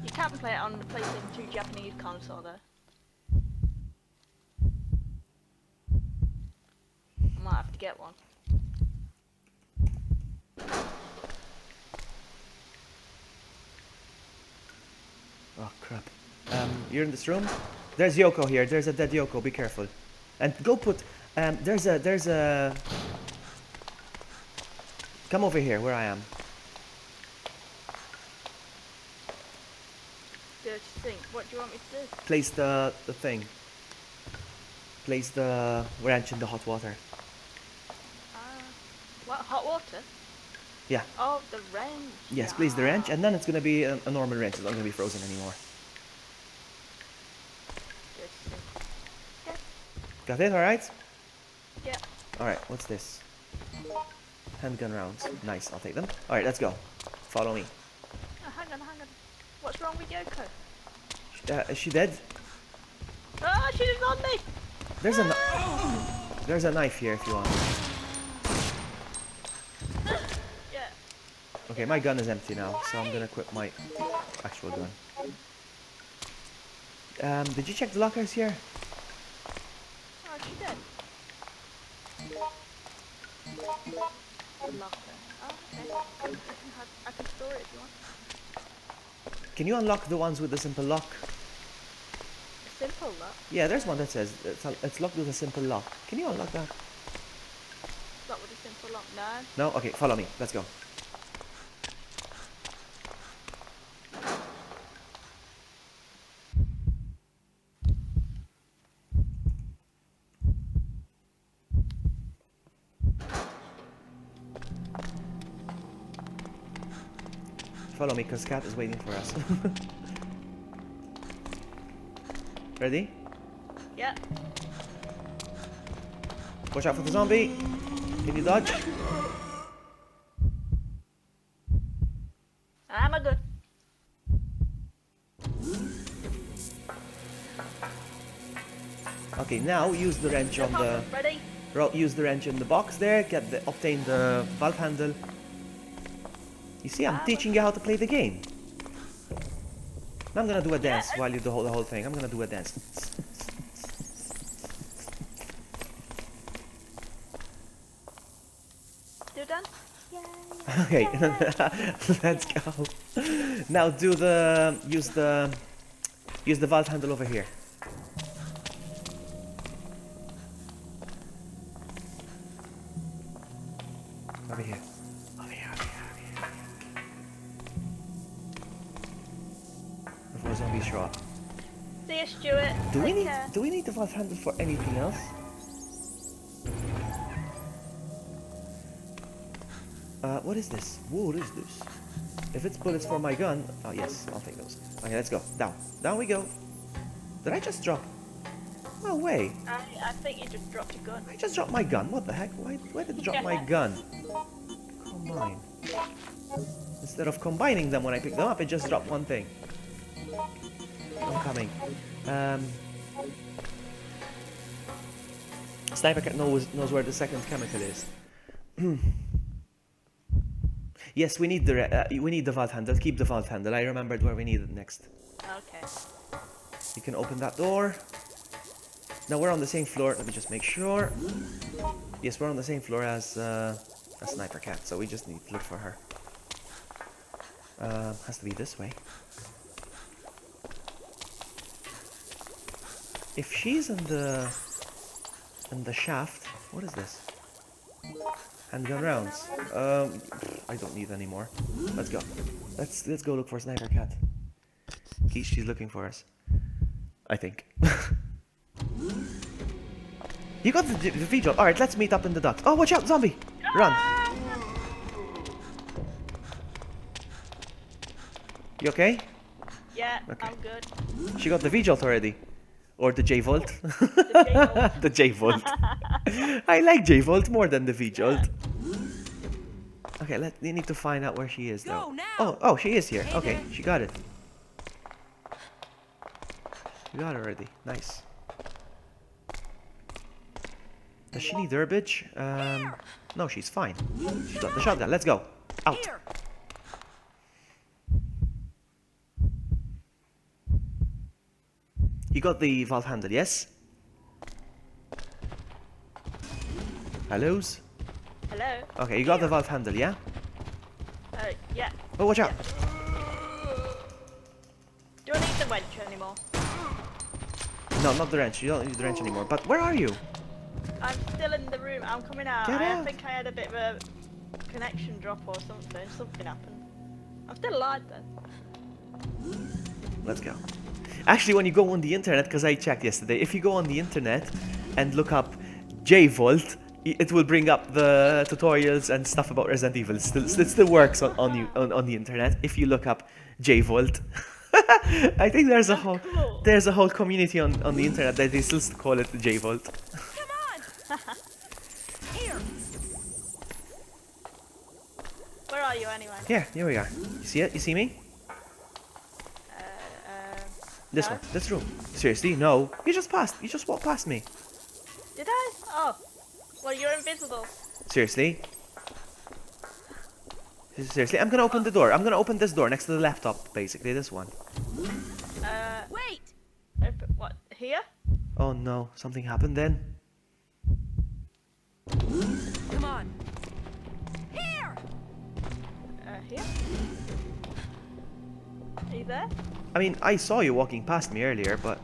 You can play it on the PlayStation 2 Japanese console though. I might have to get one. Oh crap. You're in this room? There's Yoko here, there's a dead Yoko, be careful. And go put, there's a... Come over here, where I am. Dirty sink. What do you want me to do? Place the thing. Place the wrench in the hot water. What, hot water? Yeah. Oh, the wrench. Yes, place the wrench, and then it's gonna be a normal wrench. It's not gonna be frozen anymore. Dirty sink. Okay. Got it? All right. Yeah. All right. What's this? Handgun rounds. Nice. I'll take them. All right. Let's go. Follow me. Oh, hang on. What's wrong with Yoko? Is she dead? Ah, she was on me. There's a knife here if you want. Yeah. Okay, my gun is empty now, so I'm gonna equip my actual gun. Did you check the lockers here? Oh, she dead. Locker. Oh, okay. I can store it if you want. Can you unlock the ones with the simple lock? A simple lock? Yeah, there's one that says it's locked with a simple lock. Can you unlock that? Lock with a simple lock? No. No? Okay, follow me. Let's go. Follow me, because Cat is waiting for us. Ready? Yeah. Watch out for the zombie. Can you dodge? I'm a good. Okay, now use the wrench on the... Ready? Use the wrench in the box there. Obtain the valve handle. You see, I'm teaching you how to play the game. Now I'm gonna do a dance while you do the whole thing. I'm gonna do a dance. You done? Okay, let's go. Now use the valve handle over here. Over here. Before zombies show up. See you, Stuart. Do we Take care. need the valve handle for anything else? What is this? What is this? If it's bullets for my gun, oh yes, I'll take those. Okay, let's go. Down we go. Did I just drop? No way. I think you just dropped your gun. I just dropped my gun. What the heck? Why did I drop my gun? Combine. Instead of combining them when I pick them up, it just dropped one thing. I'm coming. SniperKat knows where the second chemical is. Yes, we need the valve handle. Keep the valve handle. I remembered where we need it next. Okay. You can open that door. Now we're on the same floor. Let me just make sure. Yes, we're on the same floor as SniperKat, so we just need to look for her. Has to be this way. If she's in the shaft, what is this? Handgun rounds. I don't need any more. Let's go. Let's go look for SniperKat. She's looking for us. I think. You got the visual. All right, let's meet up in the docks. Oh, watch out, zombie! Run. You okay? Yeah, Okay. I'm good. She got the visual already. Or the J-Volt. The J-Volt. The J-Volt. I like J-Volt more than the V-Jolt. Okay, we need to find out where she is now. Oh, she is here. Okay, she got it. She got it already. Nice. Does she need herbage? No, she's fine. She's got the shotgun. Let's go. Out. You got the valve handle, yes? Hellos? Hello? Okay, you got the valve handle, yeah? Yeah. Oh, watch out. Do I need the wench anymore? No, not the wrench. You don't need the wrench anymore. But where are you? I'm still in the room. I'm coming out. Get I out. think I had a bit of a connection drop or something. Something happened. I'm still alive though. Let's go. Actually, when you go on the internet, because I checked yesterday, if you go on the internet and look up J-Volt, it will bring up the tutorials and stuff about Resident Evil. It still works on the internet if you look up J-Volt. I think there's a whole community on the internet that they still call it J-Volt. Come on! Here! Where are you anyway? Here we are. You see it? You see me? This one. This room. Seriously? No. You just walked past me. Did I? Oh. Well, you're invisible. Seriously? Seriously? I'm gonna open the door. I'm gonna open this door next to the laptop, basically. This one. Wait! What? Here? Oh no. Something happened then. Come on. Here! Here? Are you there? I mean, I saw you walking past me earlier, but...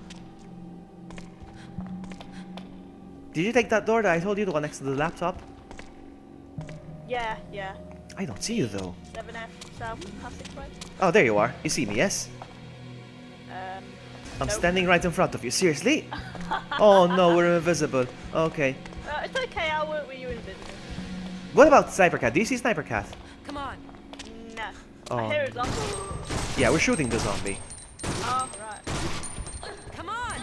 Did you take that door that I told you, the one next to the laptop? Yeah. I don't see you though. 7F South Passageway. Oh, there you are. You see me, yes? I'm nope. standing right in front of you. Seriously? Oh no, we're invisible. Okay. It's okay, I'll work with you invisible. What about SniperKat? Do you see SniperKat? Come on. No. Oh. I hear a zombie. Yeah, we're shooting the zombie. Oh, right. Come on!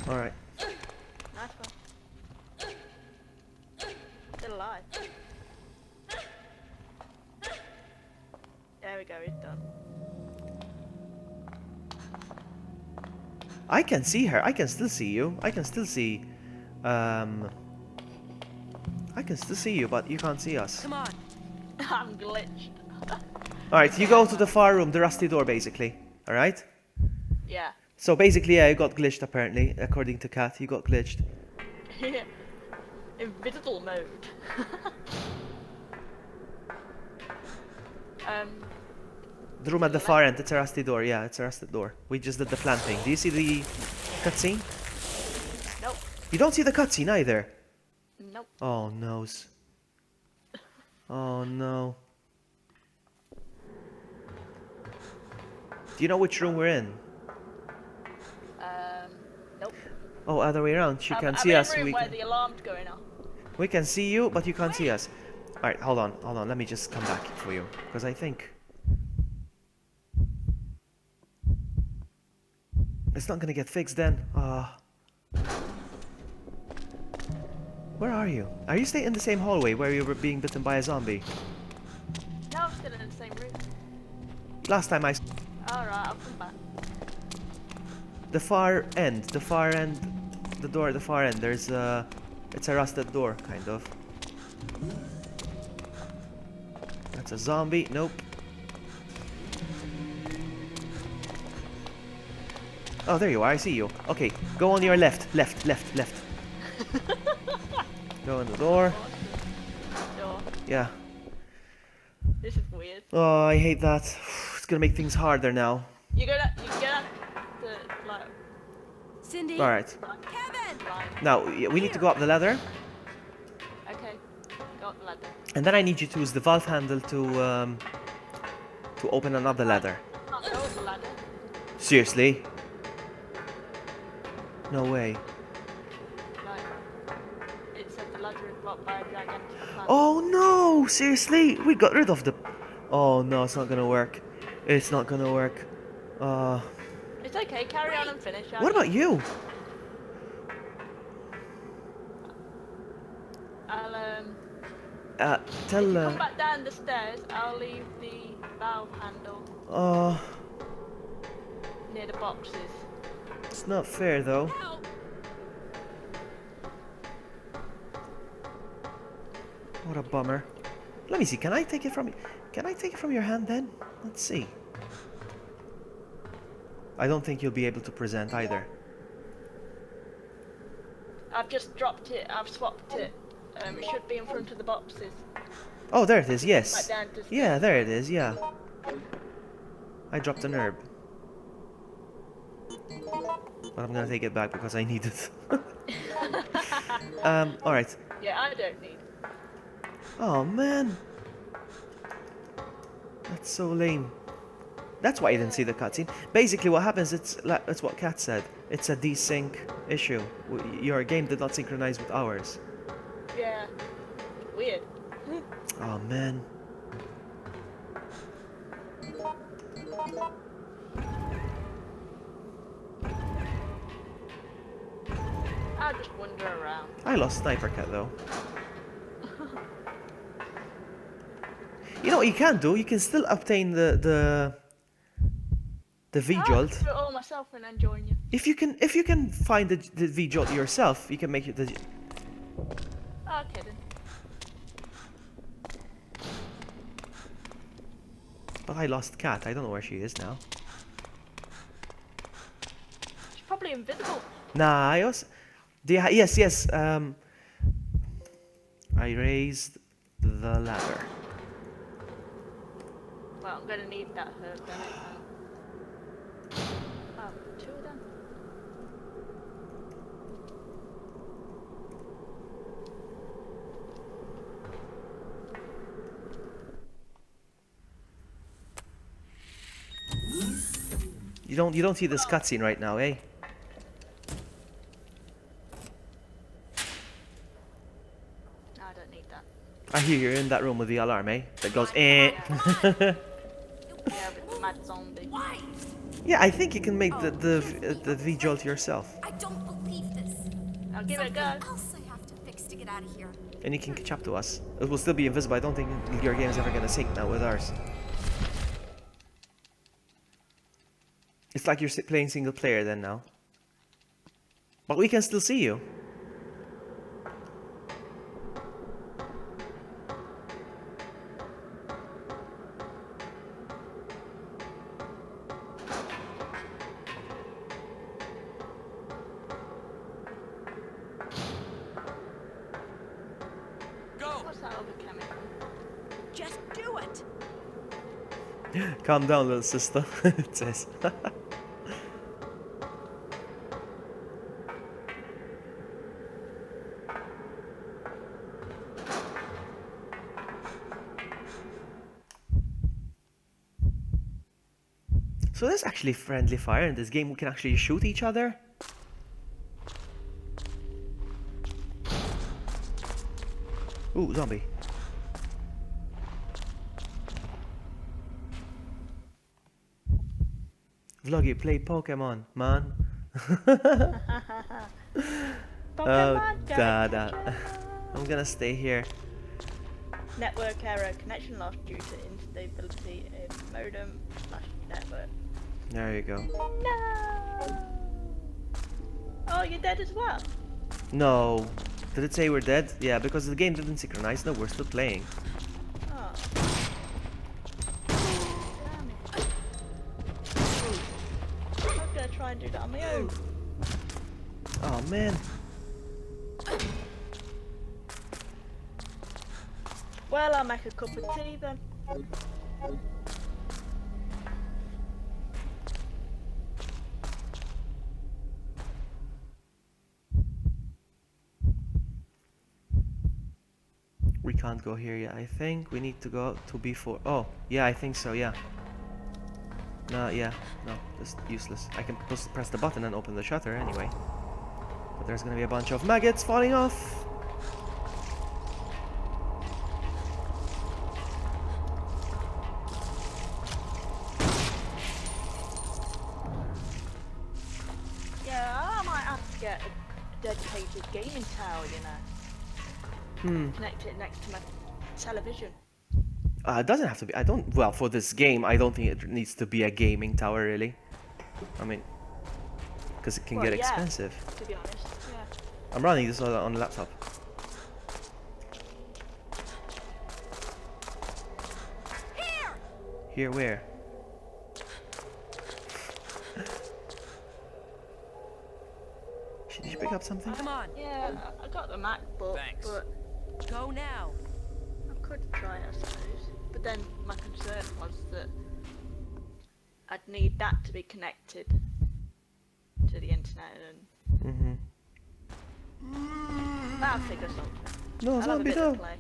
Alright. Nice one. Still alive. There we go, he's done. I can see her. I can still see you. I can still see... I can still see you, but you can't see us. Come on. I'm glitched. Alright, you go to the far room, the rusty door, basically. Alright? Yeah. So basically, yeah, you got glitched, apparently. According to Kat, you got glitched. Invisible mode. The room at the far end, it's a rusty door. Yeah, it's a rusted door. We just did the planting. Do you see the cutscene? Nope. You don't see the cutscene either? Nope. Oh, noes. Oh, no. Do you know which room we're in? Nope. Oh, other way around. She can I'm see in us. a room where the alarm's going off. We can see you, but you can't see us. Alright, hold on. Let me just come back for you. Because I think... it's not gonna get fixed then. Where are you? Are you staying in the same hallway where you were being bitten by a zombie? No, I'm still in the same room. Last time I... Alright, I'll come back. The far end, the door at the far end, there's a... it's a rusted door, kind of. That's a zombie. Nope. Oh, there you are. I see you. Okay, go on your left. Go in the door. Door. Yeah. This is weird. Oh, I hate that. It's gonna make things harder now. You gonna the like. Cindy. All right. Kevin. Now we need to go up the ladder, Okay. Go up the ladder. and then I need you to use the valve handle to open another ladder. Can't go up the ladder. Seriously? No way. Like, it said the ladder is blocked by a gigantic plant. Oh no! Seriously? We got rid of the Oh no, it's not gonna work. It's not gonna work. It's okay, carry on and finish. What about you? I'll if Tell you come back down the stairs, I'll leave the valve handle near the boxes. It's not fair though. Help! What a bummer. Let me see, can I take it from you? Can I take it from your hand then? Let's see. I don't think you'll be able to present either. I've just dropped it, I've swapped it. It should be in front of the boxes. Oh, there it is, yes. Right down to Yeah, there it is, yeah. I dropped an herb. But I'm gonna take it back because I need it. Alright. Yeah, I don't need. Oh man. That's so lame. That's why you didn't see the cutscene. Basically what happens, it's what Kat said. It's a desync issue. Your game did not synchronize with ours. Yeah. Weird. Oh man. I'll just wander around. I lost SniperKat though. You know what you can do? You can still obtain the V-Jolt. I'll do it all myself and then join you. If you can find the V-Jolt yourself, you can make it the... Okay then. But I lost Kat. I don't know where she is now. She's probably invisible. Nah, I also... yes. I raised the ladder. Well, I'm gonna need that herb then. Oh, 2 of them. You don't see this cutscene right now, eh? No, I don't need that. I hear you're in that room with the alarm, eh? That goes eh. Yeah, but the mad zombie. Yeah, I think you can make the V-Jolt yourself. I don't believe this. I'll give it a go. Something else I have to fix to get out of here. And you can catch up to us. It will still be invisible. I don't think your game is ever gonna sync now with ours. It's like you're playing single player then now. But we can still see you. What's that other chemical? Just do it. Calm down, little sister. It says. So there's actually friendly fire in this game. We can actually shoot each other. Ooh, zombie. Vloggy, play Pokemon, man. Pokemon Dada. I'm gonna stay here. Network error. Connection lost due to instability in modem/network. There you go. No. Oh, you're dead as well. No. Did it say we're dead? Yeah, because the game didn't synchronize. No, we're still playing. Oh. Damn it. I'm gonna try and do that on my own. Oh man. Well, I'll make a cup of tea then. We can't go here yet. I think we need to go to B4. Oh, yeah, I think so, yeah. No, yeah, no, just useless. I can press the button and open the shutter anyway. But there's gonna be a bunch of maggots falling off. gaming tower, you know. Connect it next to my television. It doesn't have to be. I don't. Well, for this game, I don't think it needs to be a gaming tower, really. I mean, because it can get expensive. To be honest, yeah. I'm running this on a laptop. Here where? Did you pick up something? Come on. Yeah, I got the MacBook, Thanks. but Go now. I could try it, I suppose. But then my concern was that I'd need that to be connected to the internet, and I'll figure something. No, I'll have a zombie, bit no. of play.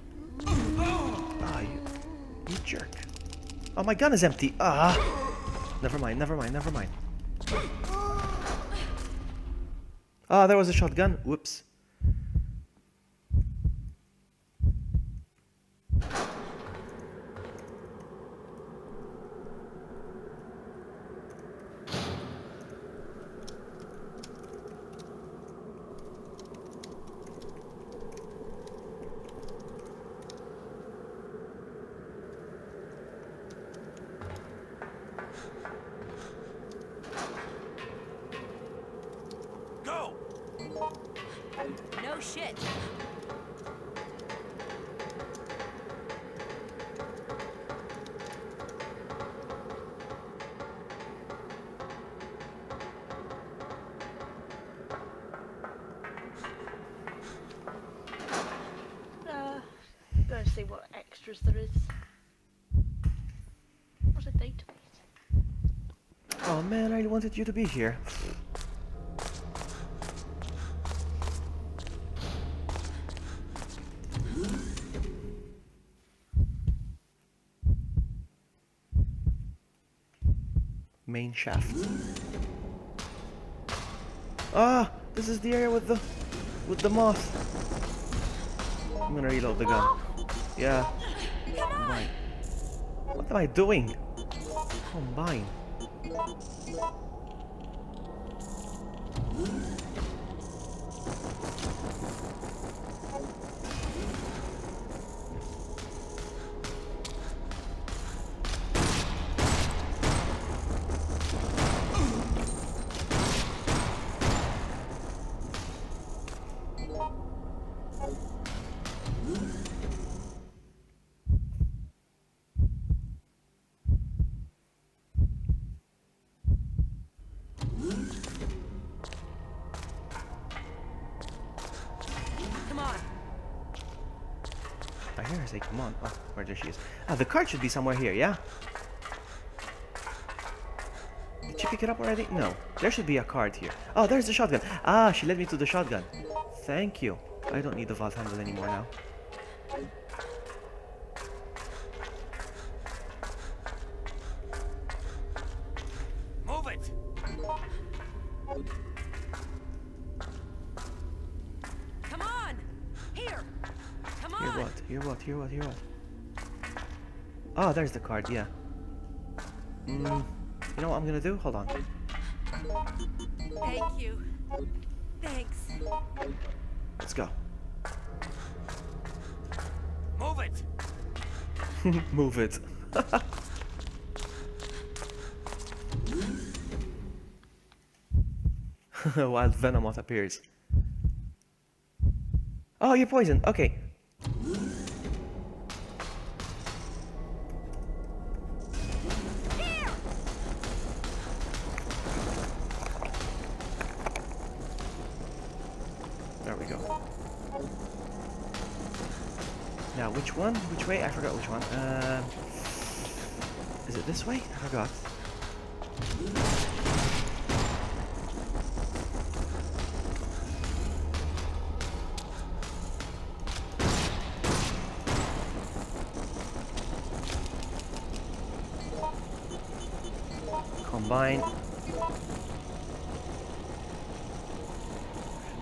Ah, you jerk. Oh, my gun is empty. Ah. Never mind, never mind, never mind. Ah, there was a shotgun. Whoops. Go! No shit. Go see what extras there is. What's a database? Oh man, I wanted you to be here. Main shaft. Ah, this is the area with the moth. I'm gonna reload the gun. Yeah. Combine. What am I doing? Combine. I hear her say, come on. Oh, where does she is? Ah, the card should be somewhere here, yeah? Did she pick it up already? No. There should be a card here. Oh, there's the shotgun. Ah, she led me to the shotgun. Thank you. I don't need the valve handle anymore now. Move it! Come on. Here. Come on. Here what? Here what? Here what? Here what? Oh, there's the card, yeah. You know what I'm gonna do? Hold on. Thank you. Thanks. Let's go. Move it! Move it. Wild Venomoth appears. Oh, you're poisoned. Okay. There we go. Now, which one? Which way? I forgot which one. Is it this way? I forgot. Combine.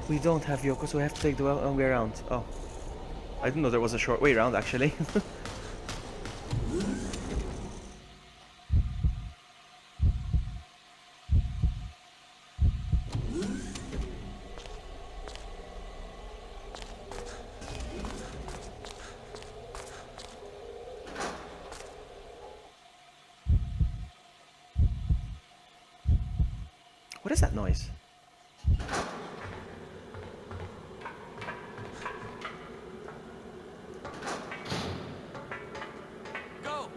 We don't have Yoko, so we have to take the long way around. Oh. I didn't know there was a short way around, actually. What is that noise? Go!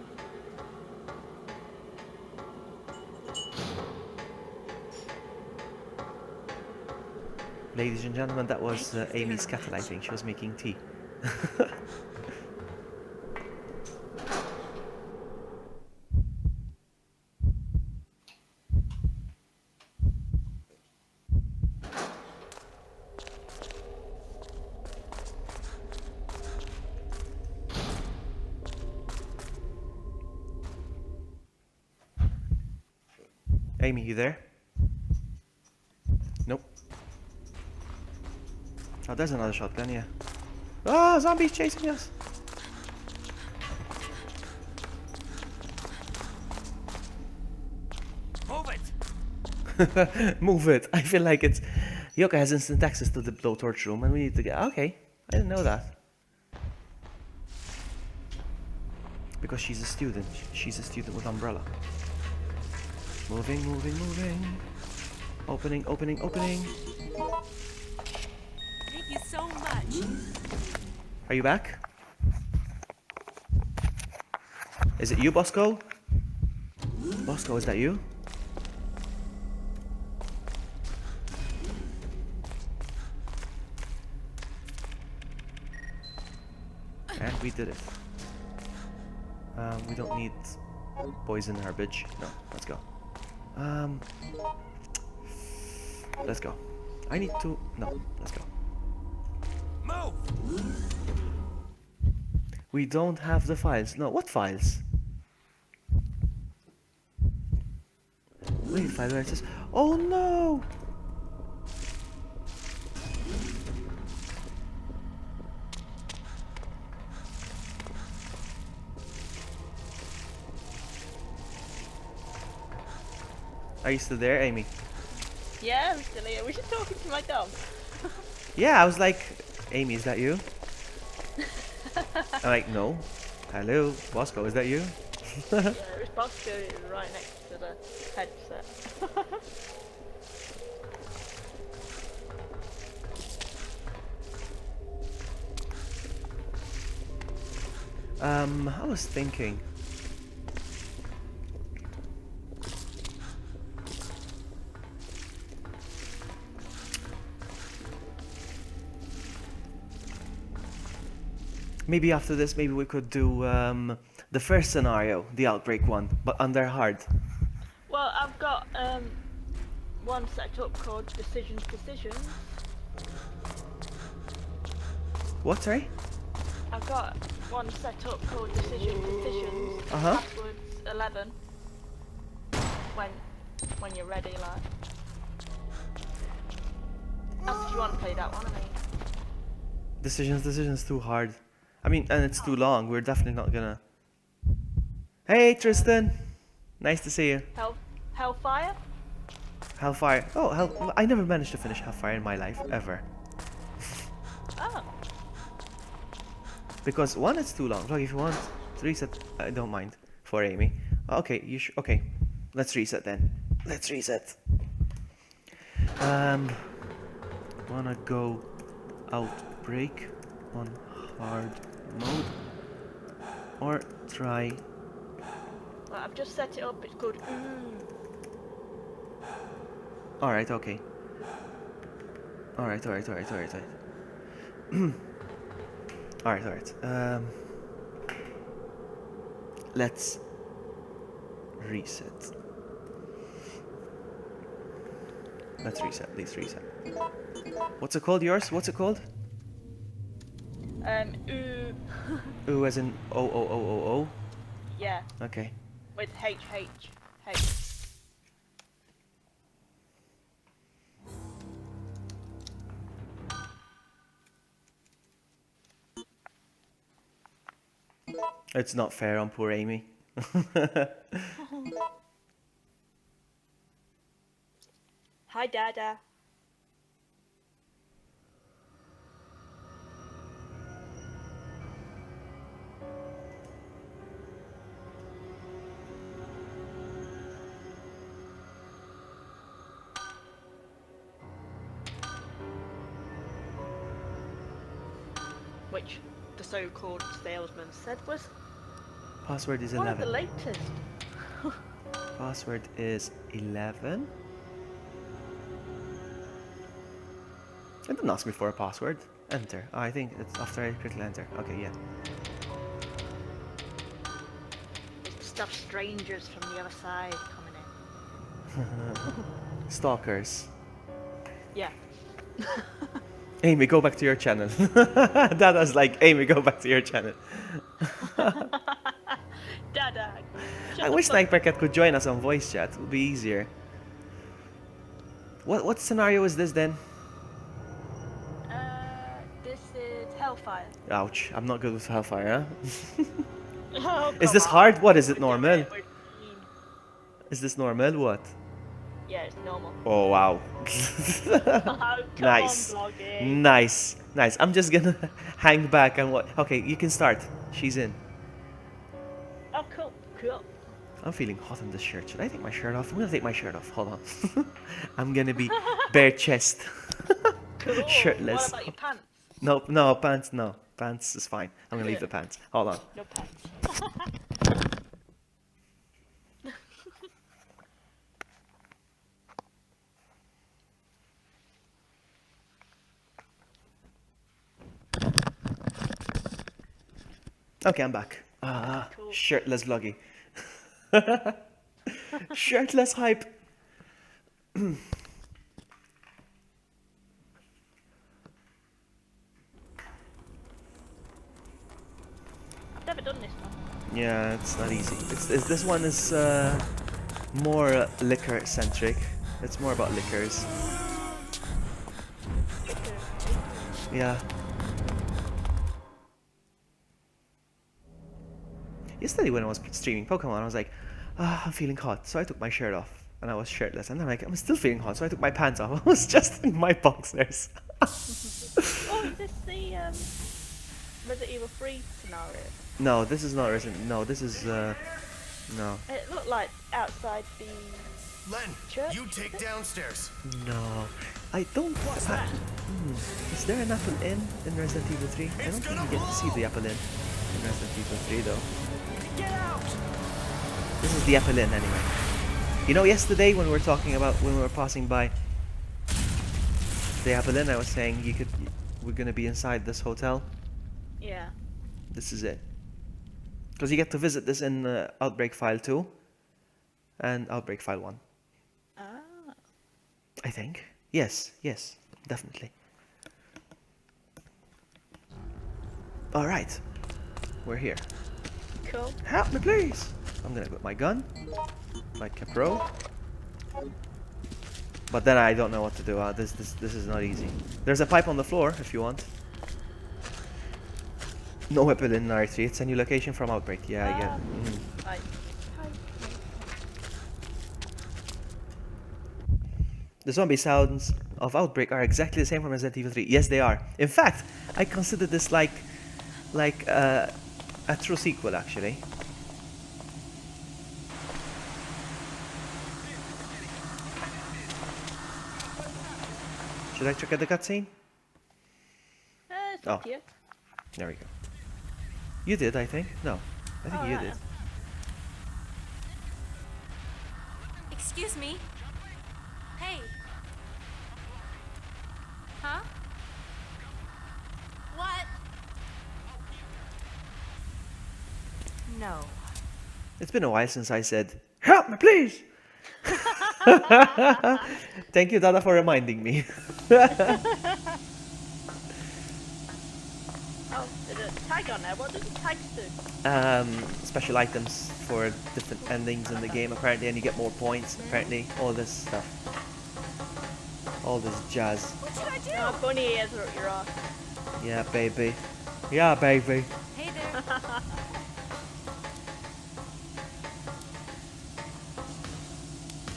Ladies and gentlemen, that was Amy's kettle, I think. She was making tea. Amy, you there? Nope. Oh, there's another shotgun, yeah. Ah, zombies chasing us! Move it! Move it! I feel like it's... Yoka has instant access to the blowtorch room and we need to get... Okay, I didn't know that. Because she's a student. She's a student with umbrella. Moving, moving, moving. Opening, opening, opening. Thank you so much. Are you back? Is it you, Bosco? Bosco, is that you? And we did it. We don't need poison garbage. No, let's go. Let's go. I need to... No, let's go. Move! We don't have the files. No, what files? Wait, file where it says... Oh no! Are you still there, Amy? Yeah, I'm still here. Was you talking to my dog? Yeah, I was like, Amy, is that you? I'm like, no. Hello, Bosco, is that you? Yeah, it was Bosco right next to the headset. I was thinking. Maybe after this, maybe we could do the first scenario, the outbreak one, but under hard. Well, I've got one set up called Decisions. What, sorry? I've got one set up called Decisions. Uh-huh. Password's 11. When you're ready, like. Ask if you want to play that one, I mean. Decisions too hard. I mean, and it's too long. We're definitely not gonna... Hey, Tristan! Nice to see you. Hellfire? Hellfire. Oh, Hell... I never managed to finish Hellfire in my life, ever. Oh. Because, one, it's too long. Like, if you want to reset, I don't mind. For Amy. Okay, okay. Let's reset then. Let's reset. Wanna go outbreak on hard mode? Or try... Well, I've just set it up, it's called Alright, okay. Alright. Alright. Let's reset. Let's reset. What's it called, yours? What's it called? ooh. Ooh, as in O. Yeah. Okay. With H. It's not fair on poor Amy. Hi, Dada. which the so-called salesman said was Password is one of 11. the latest. Password is 11. It didn't ask me for a password. Enter. Oh, I think it's after I click enter. Okay, yeah. Stuff strangers from the other side coming in. Stalkers. Yeah. Amy, go back to your channel. Dada's like, Amy, go back to your channel. Dada. I wish SniperKat could join us on voice chat. It would be easier. What scenario is this then? This is Hellfire. Ouch, I'm not good with Hellfire, huh? Oh, Is come this on. hard? What is it, We're doing normal? it, we're team. Is this normal? What? Yeah, it's normal. Oh, wow. Oh, come Nice. on, Vloggy. Nice. Nice. I'm just gonna hang back and what? Okay, you can start. She's in. Oh, cool. Cool. I'm feeling hot in this shirt. Should I take my shirt off? I'm gonna take my shirt off. Hold on. I'm gonna be bare chest. Cool. Shirtless. What about your pants? No, no, pants, no. Pants is fine. I'm gonna leave the pants. Hold on. No pants. Okay, I'm back. Cool. Shirtless vloggy. Shirtless hype. I've never done this one. Yeah, it's not easy. This one is more liquor centric. It's more about liquors. Yeah. Yesterday when I was streaming Pokemon, I was like, I'm feeling hot, so I took my shirt off and I was shirtless. And then I'm still feeling hot, so I took my pants off. I was just in my boxers. Oh, is this the Resident Evil 3 scenario? No, this is not Resident. No, this is no. It looked like outside the Len, church. you take downstairs. No, I don't. What's that? Is there an Apple Inn in Resident Evil 3? I don't think you get to see the Apple Inn in Resident Evil 3 though. Get out! This is the Apple Inn anyway. You know, yesterday when we were talking about when we were passing by the Apple Inn, I was saying we're gonna be inside this hotel. Yeah. This is it. Because you get to visit this in Outbreak File 2 and Outbreak File 1. Ah. I think. Yes, definitely. Alright. We're here. Cool. Help me, please! I'm gonna put my gun. My Capro. But then I don't know what to do. This is not easy. There's a pipe on the floor if you want. No weapon in R3. It's a new location from Outbreak. Yeah, I get it. Right. The zombie sounds of Outbreak are exactly the same from Resident Evil 3. Yes, they are. In fact, I consider this like a true sequel, actually. Should I check out the cutscene? It's up to you. There we go. You did, I think. No, I think you did. Excuse me. Hey. Huh? What? No. It's been a while since I said, "Help me, please." Thank you, Dada, for reminding me. Oh, there's a tag on there. What does the tags do? Special items for different endings in the game, apparently, and you get more points, apparently. All this stuff. All this jazz. What should I do? Oh, bunny ears are up your ass. Yeah, baby. Yeah, baby. Hey there.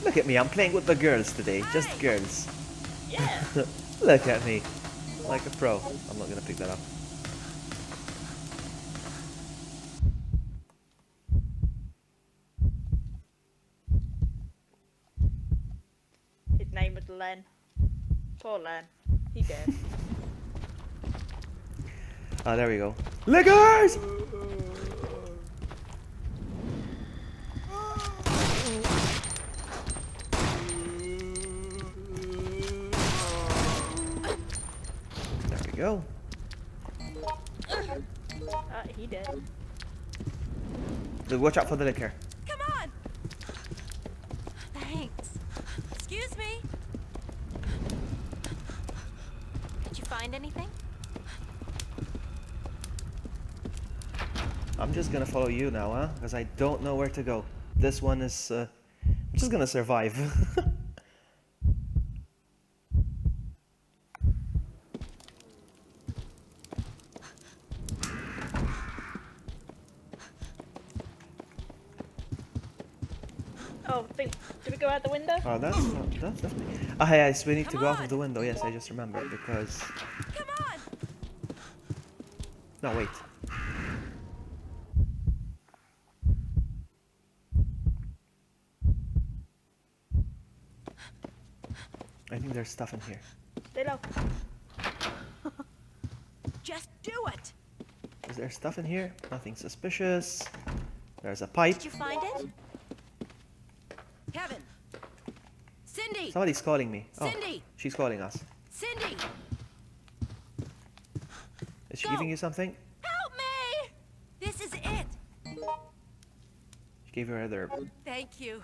Look at me, I'm playing with the girls today. Just Hi. girls. Yeah. Look at me. Like a pro. I'm not gonna pick that up. His name was Len. Poor Len. He dead. Ah, there we go. Lickers! There we go. He did. Look, watch out for the liquor. Come on! Thanks. Excuse me? Did you find anything? I'm just gonna follow you now, huh? Because I don't know where to go. This one is... I'm just gonna survive. Oh, did we go out the window? Oh, that's definitely... Ah, yes, we need to go out of the window. Yes, I just remembered because... Come on! No, wait. I think there's stuff in here. Stay low. Just do it! Is there stuff in here? Nothing suspicious. There's a pipe. Did you find it? Kevin! Cindy! Somebody's calling me. Oh, Cindy! she's calling us. Cindy! Is she Go. giving you something? Help me! This is it! She gave her other... Thank you.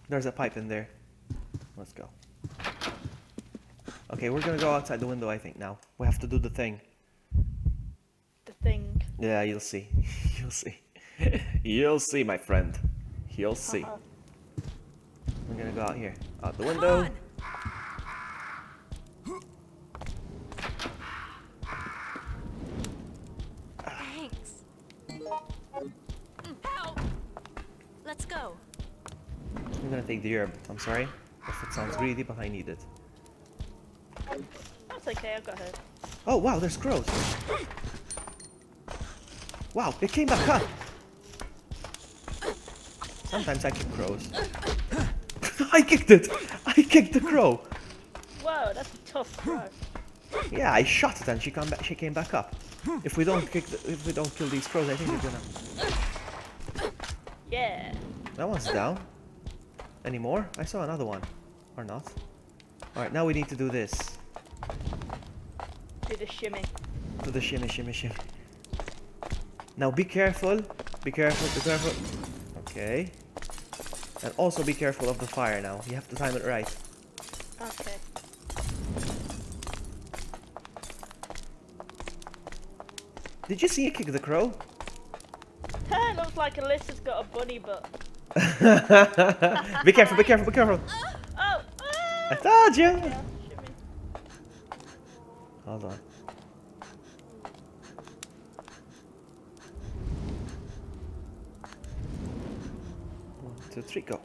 There's a pipe in there. Let's go. Okay, we're gonna go outside the window, I think, now. We have to do the thing. The thing. Yeah, you'll see. You'll see. You'll see, my friend. You'll see. We're gonna go out here. Out the window. Thanks. Help! Let's go. I'm gonna take the herb. I'm sorry if it sounds greedy, but I need it. That's okay, I've got her. Oh, wow, there's crows. Wow, it came back up. Sometimes I kick crows. I kicked it! I kicked the crow! Whoa, that's a tough crow. Yeah, I shot it and she came back up. If we don't kill these crows, I think we're gonna... Yeah. That one's down. Any more? I saw another one. Or not. Alright, now we need to do this. Do the shimmy. Do the shimmy, shimmy, shimmy. Now be careful. Be careful, be careful. Okay. And also be careful of the fire now. You have to time it right. Okay. Did you see you kick the crow? It looks like Alyssa's got a bunny butt. Be careful, be careful, be careful. Oh! I told you. Yeah, shimmy. Hold on. 1, 2, 3, go.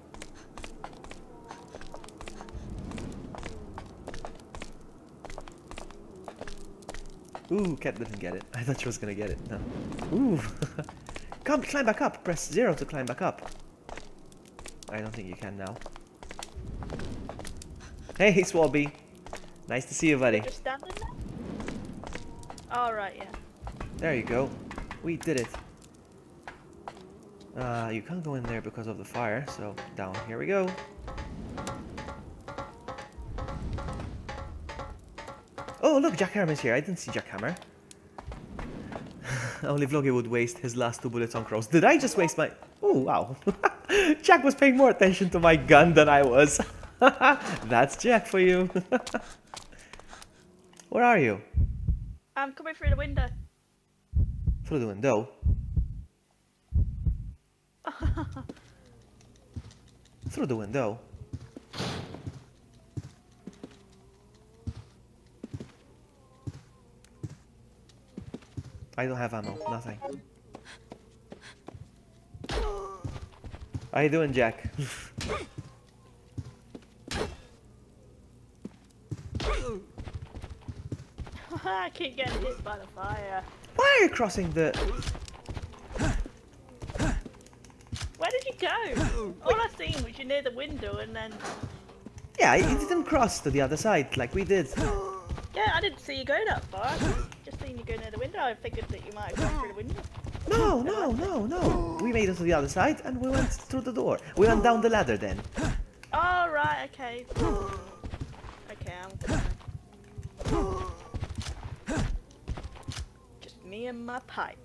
Ooh, cat didn't get it. I thought she was gonna get it. No. Ooh. Come, climb back up. Press 0 to climb back up. I don't think you can now. Hey, Swabby. Nice to see you, buddy. Just standing there? Alright, yeah. There you go. We did it. You can't go in there because of the fire, so down. Here we go. Oh, look, Jackhammer is here. I didn't see Jackhammer. Only Vloggy would waste his last 2 bullets on crows. Did I just waste my... Oh, wow. Jack was paying more attention to my gun than I was. That's Jack for you. Where are you? I'm coming through the window. Through the window? Through the window? I don't have ammo, nothing. How you doing, Jack? I keep getting hit by the fire. Why are you crossing the... Where did you go? All I seen was you near the window and then... Yeah, he didn't cross to the other side like we did. Yeah, I didn't see you go that far. Just seen you go near the window. I figured that you might have gone through the window. No. We made it to the other side and we went through the door. We went down the ladder then. Oh, right, okay. Okay, I'm coming. Just me and my pipe.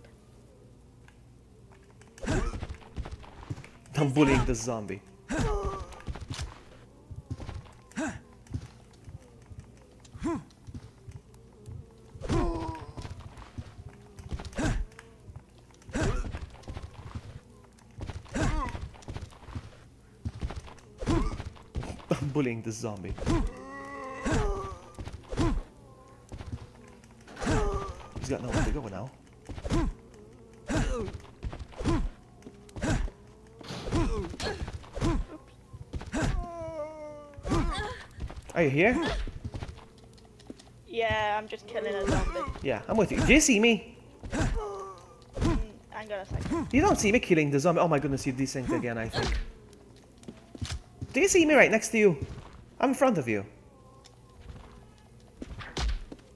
I'm bullying the zombie. I'm bullying the zombie. He's got nowhere to go now. Are you here? Yeah, I'm just killing a zombie. Yeah, I'm with you. Do you see me? Hang on a second. You don't see me killing the zombie. Oh my goodness, you desynced again, I think. Do you see me right next to you? I'm in front of you.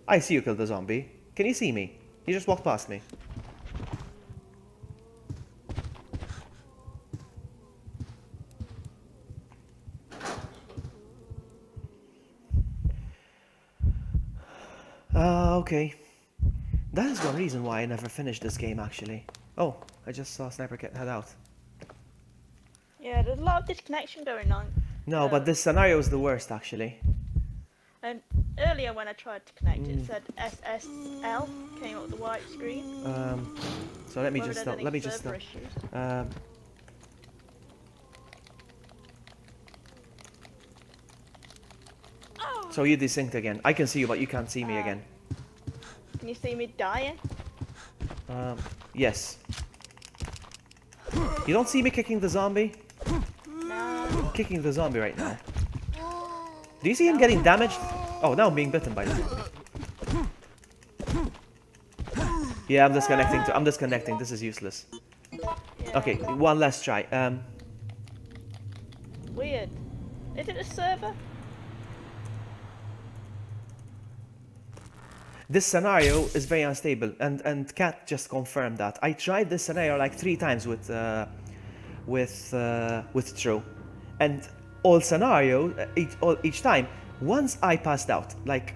I see you kill the zombie. Can you see me? You just walked past me. Okay. That is one reason why I never finished this game, actually. Oh, I just saw SniperKat head out. Yeah, there's a lot of disconnection going on. No, but this scenario is the worst, actually. Earlier when I tried to connect, it said SSL, came up with the white screen. So let me Whether just there's any let me just server issues. So you desynced again. I can see you, but you can't see me again. Can you see me dying? Yes. You don't see me kicking the zombie? No. I'm kicking the zombie right now. Do you see him getting damaged? Oh, now I'm being bitten by the zombie. Yeah, I'm disconnecting. I'm disconnecting. This is useless. Yeah. Okay, one last try. Weird. Is it a server? This scenario is very unstable, and Kat just confirmed that. I tried this scenario like 3 times with True, and all scenario each time. Once I passed out, like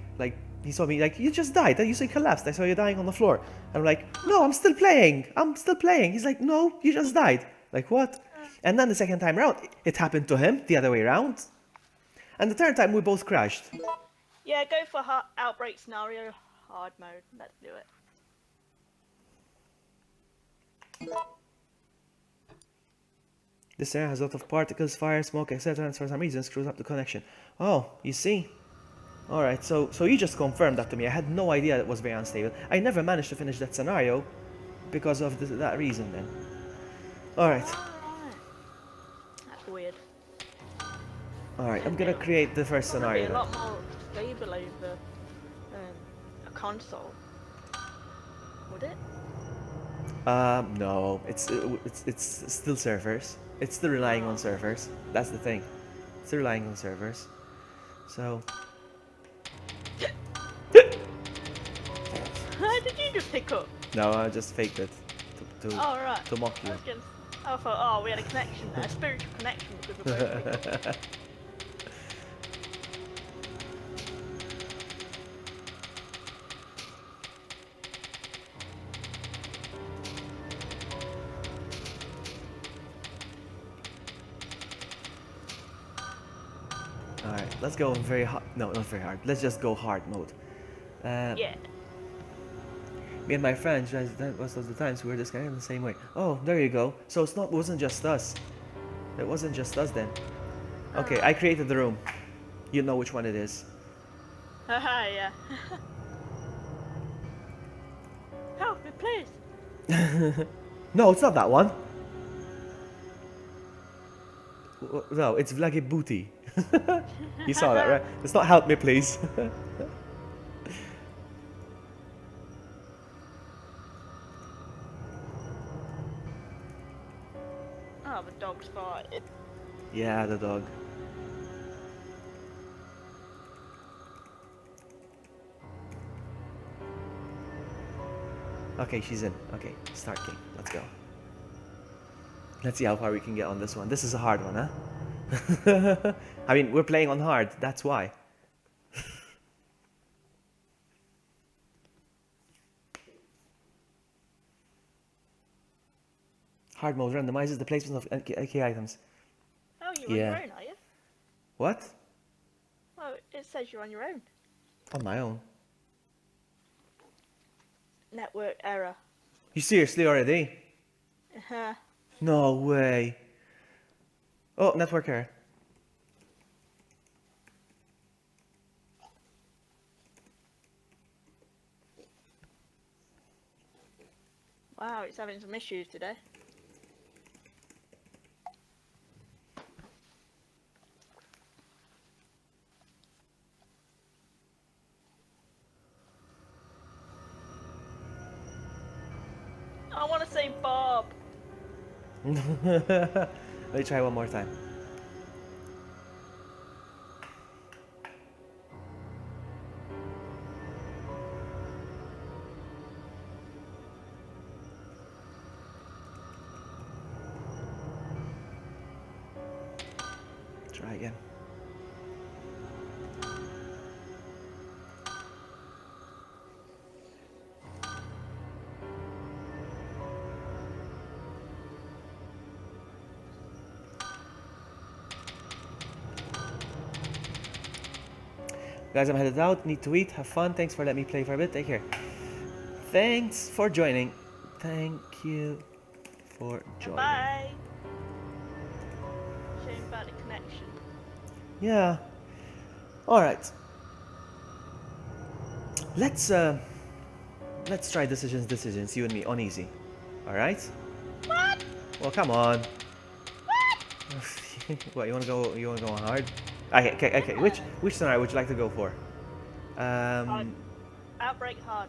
he saw me like, you just died, and you say collapsed. I saw you dying on the floor. I'm like, no, I'm still playing. He's like, no, you just died. Like what? And then the second time around, it happened to him the other way around, and the third time we both crashed. Yeah, go for outbreak scenario. Hard mode. Let's do it. This area has a lot of particles, fire, smoke, etc. and for some reason screws up the connection. Oh, you see? Alright, so you just confirmed that to me. I had no idea it was very unstable. I never managed to finish that scenario because of that reason then. Alright. That's weird. Alright, I'm gonna create the first scenario It'd be a then. lot more stable over a console. Would it? No. It's still servers. It's still relying on servers. That's the thing. It's still relying on servers. So... Did you just pick up? No, I just faked it. To mock you. I thought, oh, we had a connection there. A spiritual connection because we're both picked up. Alright, let's go in very hard. No, not very hard. Let's just go hard mode. Yeah. Me and my friends, most of the times we were disconnected in the same way. Oh, there you go. So it wasn't just us. It wasn't just us then. Okay, I created the room. You know which one it is. Haha, yeah. Help me, please. No, it's not that one. No, it's VloggyBuddy. You saw that, right? It's not help me, please. Oh, the dog's farted. Yeah, the dog. Okay, she's in. Okay, start game. Let's go. Let's see how far we can get on this one. This is a hard one, huh? I mean, we're playing on hard. That's why. Hard mode randomizes the placement of AK items. Oh, you're on your own, are you? What? Oh, it says you're on your own. On my own. Network error. You seriously already? Uh-huh. No way. Oh, network error. Wow, it's having some issues today. I want to say Bob. Let me try one more time. Try again. Guys, I'm headed out. Need to eat. Have fun. Thanks for letting me play for a bit. Take care. Thanks for joining. Thank you for joining. Bye. Shame about the connection. Yeah. All right. Let's try decisions. You and me on easy. All right. What? Well, come on. What? What, you wanna go? You wanna go on hard? Okay. Yeah. Which scenario would you like to go for? Outbreak hard.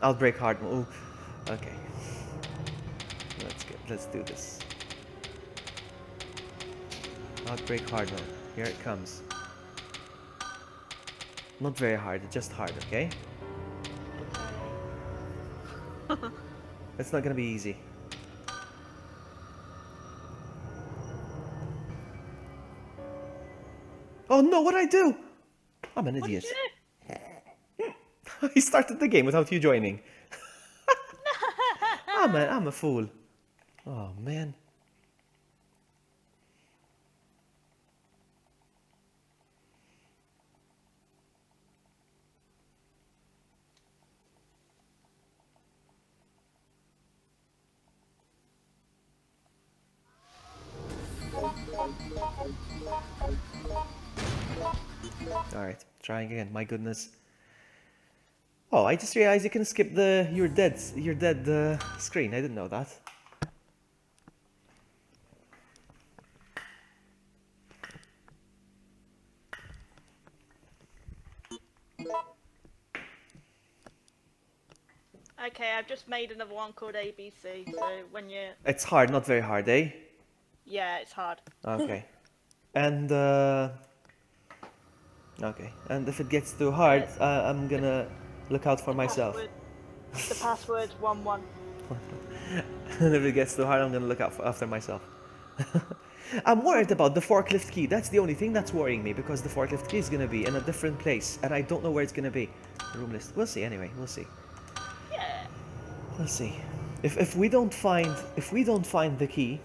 Outbreak hard. Ooh. Okay. Let's do this. Outbreak hard mode. Here it comes. Not very hard, just hard. Okay. It's not gonna be easy. Oh no, what'd I do? I'm an idiot. What did you do? He started the game without you joining. I'm a fool. Oh man. Alright, trying again, my goodness. Oh, I just realized you can skip the you're dead screen. I didn't know that. Okay, I've just made another one called ABC, so when you... It's hard, not very hard, eh? Yeah, it's hard. Okay. And okay, and if it gets too hard, I'm gonna look out for myself. The password's 11. And if it gets too hard, I'm gonna look out after myself. I'm worried about the forklift key. That's the only thing that's worrying me, because the forklift key is gonna be in a different place, and I don't know where it's gonna be. Room list. We'll see. Anyway, we'll see. Yeah. We'll see. If we don't find the key,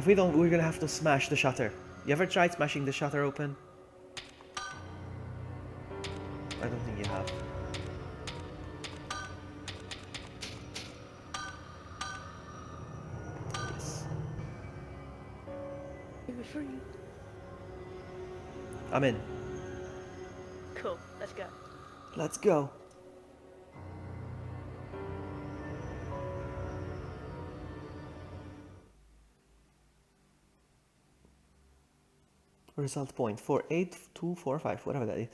we're gonna have to smash the shutter. You ever tried smashing the shutter open? I don't think you have. Yes. I'm in. Cool, let's go. Let's go. Result point 48245, whatever that is.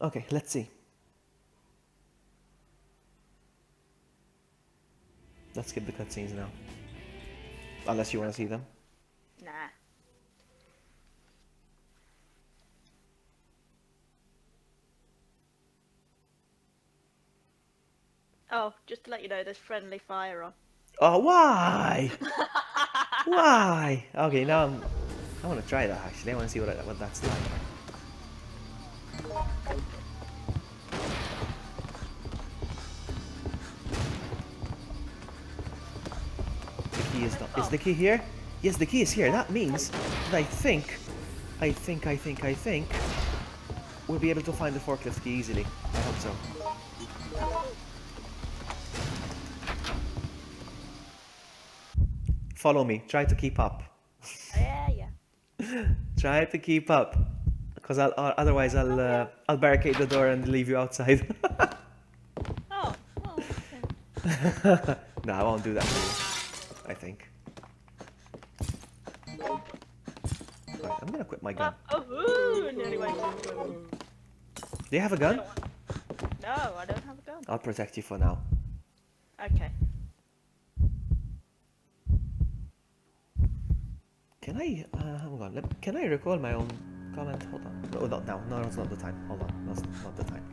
Okay, let's see. Let's skip the cutscenes now. Unless you want to see them. Nah. Oh, just to let you know, there's friendly fire on. Oh, why? Why? Okay, now I want to try that actually. I want to see what that's like. The key is not. Is the key here? Yes, the key is here. That means that I think we'll be able to find the forklift key easily. I hope so. Follow me. Try to keep up. Yeah. Try to keep up, because otherwise I'll barricade the door and leave you outside. Oh, No, I won't do that to you, I think. Right, I'm gonna quit my gun. ooh, nearly went. Do you have a gun? No, I don't have a gun. I'll protect you for now. Okay. Can I, hang on, can I recall my own comment? Hold on. No, not now. No, it's not the time. Hold on. That's not the time.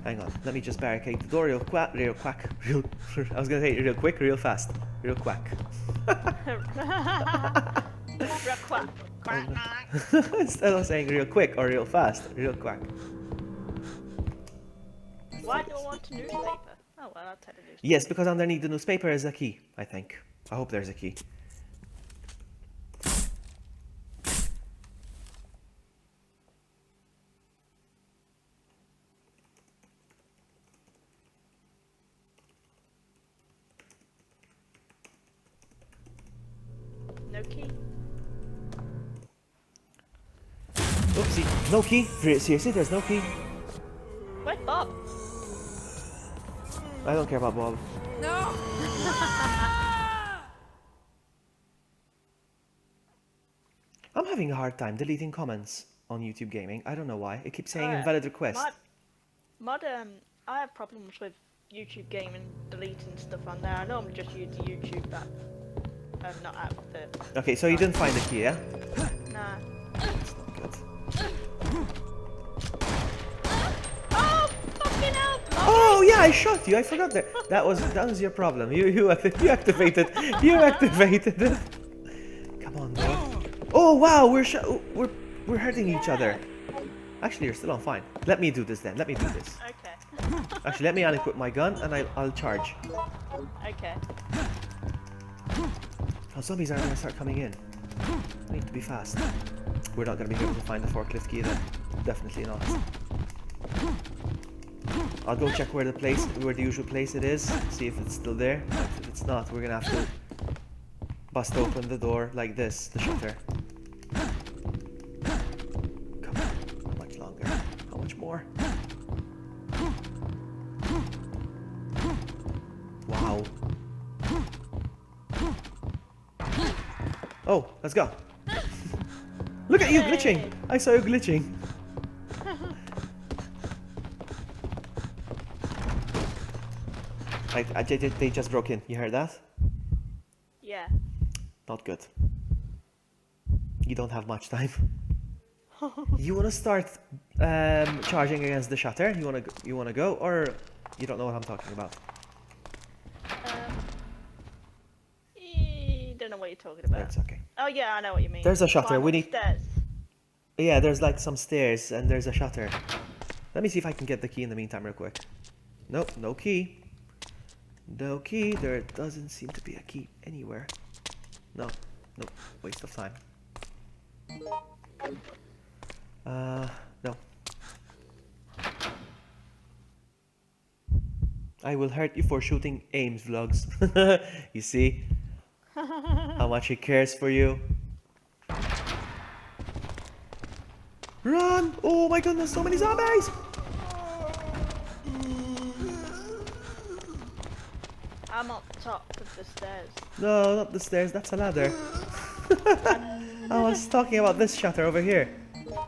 Hang on. Let me just barricade the door real quick. I was gonna say real quick, real fast. Real quack. Instead of saying real quick or real fast, real quack. Why do I want a newspaper? Oh, well, I'll take a newspaper. Yes, because underneath the newspaper is a key, I think. I hope there's a key. No key. Oopsie. No key? Seriously, there's no key? Where's Bob? I don't care about Bob. No! I'm having a hard time deleting comments on YouTube Gaming. I don't know why. It keeps saying invalid request. I have problems with YouTube Gaming deleting stuff on there. I normally just use the YouTube app. Not app, the... Okay, so you didn't find the key, yeah? Nah. That's not good. Oh, fucking hell! Oh yeah, I shot you. I forgot that. That was your problem. You activated it. Come on, bro. Oh wow, we're hurting each other. Actually, you're still on fine. Let me do this then. Let me do this. Okay. Actually, let me unequip my gun and I'll charge. Okay. Oh, zombies are gonna start coming in. I need to be fast. We're not gonna be able to find the forklift key then. Definitely not. I'll go check where the usual place it is. See if it's still there. But if it's not, we're gonna have to bust open the door like this, the shutter. Come on, how much longer? How much more? Wow. Oh, let's go. Look at you glitching. I saw you glitching. They just broke in. You heard that? Yeah. Not good. You don't have much time. You want to start charging against the shutter? You wanna go, or you don't know what I'm talking about? Don't know what you're talking about. It's okay. Oh yeah, I know what you mean. There's a shutter. Climb We up need. stairs. Yeah, there's like some stairs and there's a shutter. Let me see if I can get the key in the meantime, real quick. Nope, no key. No key. There doesn't seem to be a key anywhere. No, nope. Waste of time. No. I will hurt you for shooting aims vlogs. You see how much he cares for you. Run! Oh my goodness, so many zombies! I'm up top of the stairs. No, not the stairs, that's a ladder. I was talking about this shutter over here. No.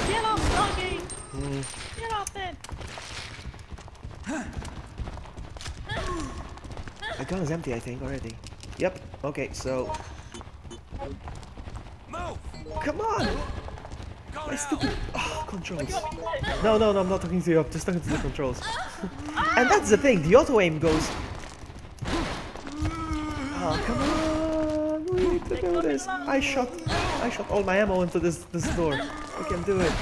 Get off, Vloggy! Get off it! My gun is empty, I think, already. Yep, okay, so... Move! Come on! Go My now! stupid controls. You want me to do? No, I'm not talking to you. I'm just talking to the controls. And that's the thing. The auto aim goes. Oh, come on! We need to do this. I shot all my ammo into this door. We can do it.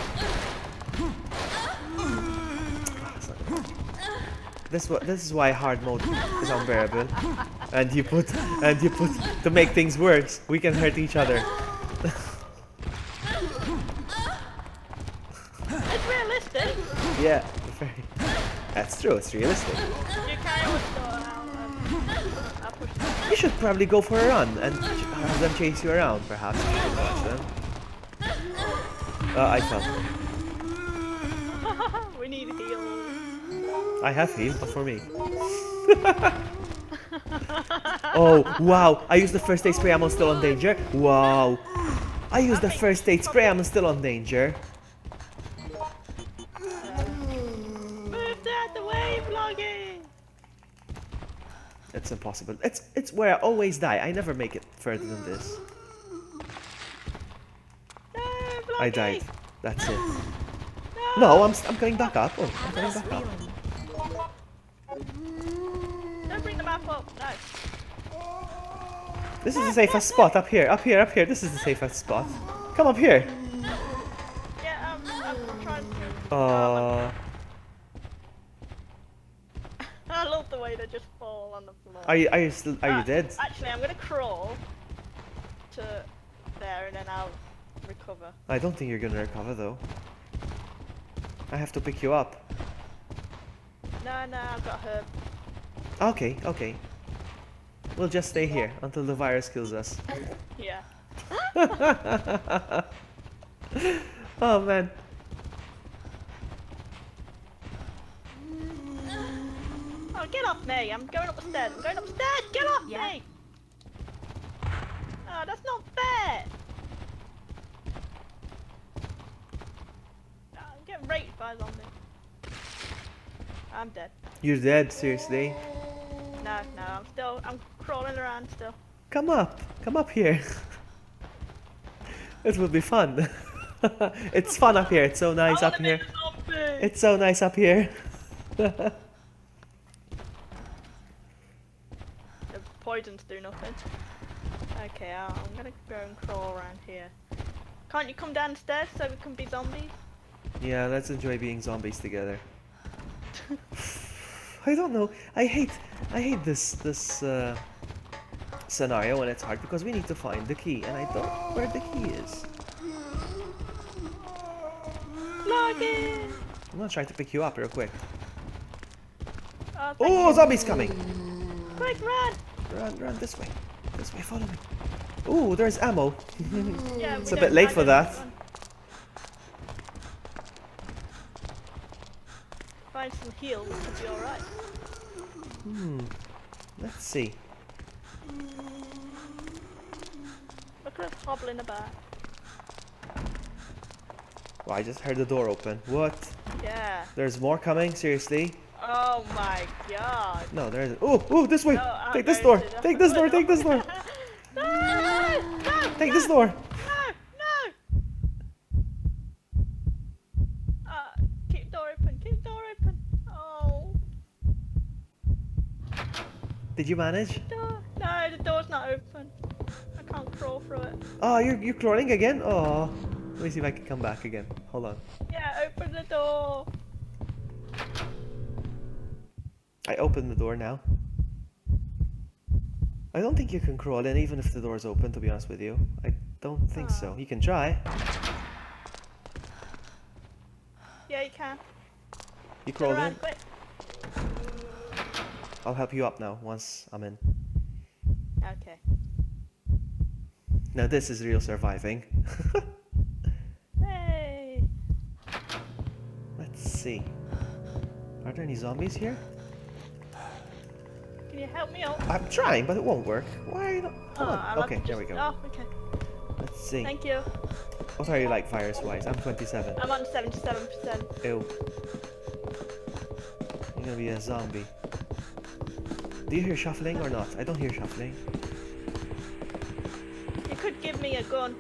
This is why hard mode is unbearable. And you put to make things worse. We can hurt each other. It's realistic. Yeah, very. That's true. It's realistic. You carry on the door out and I'll push it. You should probably go for a run and have them chase you around, perhaps. You should watch them. I fell. We need heal. I have heal, but for me. Oh, wow. I used the first aid spray, I'm still on danger. Wow. I used the first aid spray, I'm still on danger. Move that the way, vlogging. It's impossible. It's where I always die. I never make it further than this. No, I vlogging. died. That's it. No, I'm coming back up. Oh, I'm coming back up. Don't bring the map up. No. This is the safest spot. Up here. This is the safest spot. Come up here. Yeah, I'm trying to. I love the way they just fall on the floor. Are you dead? Actually, I'm gonna crawl to there and then I'll recover. I don't think you're gonna recover though. I have to pick you up. No, I've got herb. Okay. We'll just stay here until the virus kills us. Yeah. Oh man. Oh, get off me! I'm going up the stairs. Get off me! Oh, that's not fair. I'm getting raped by a zombie. I'm dead. You're dead, seriously. No, I'm crawling around still. Come up here. It will be fun. It's fun up here. It's so nice up here. It's so nice up here. The poisons do nothing. Okay, I'm gonna go and crawl around here. Can't you come downstairs so we can be zombies? Yeah, let's enjoy being zombies together. I don't know. I hate this scenario when it's hard because we need to find the key and I don't know where the key is. Login! I'm gonna try to pick you up real quick. Oh, Oh, zombies coming! quick, run! Run this way. This way, follow me. Ooh, there's ammo. Yeah, It's a bit late for that. Find some heal, which will be alright. Let's see. Look at us hobbling about. Oh, I just heard the door open. What? Yeah. There's more coming? Seriously? Oh my god. No, there isn't. Oh, this way! No, I'm Take this going door! to Take this door! Take this door! No! Take this door! No! Keep door open. Oh. Did you manage? Door. No, the door's not open. I can't crawl through it. Oh, you're crawling again? Oh. Let me see if I can come back again. Hold on. Yeah, open the door. I opened the door now. I don't think you can crawl in even if the door's open, to be honest with you. I don't think so. You can try. Yeah, you can. You Turn crawl around, in. quick. I'll help you up now once I'm in. Okay. Now this is real surviving. Hey. Let's see. Are there any zombies here? Can you help me out? I'm trying, but it won't work. Why are you not? Hold on. I'll Okay, there we go. Oh, okay. Let's see. Thank you. What are you like virus-wise? I'm 27. I'm on 77%. Ew. You're gonna be a zombie. Do you hear shuffling or not? I don't hear shuffling. You could give me a gun.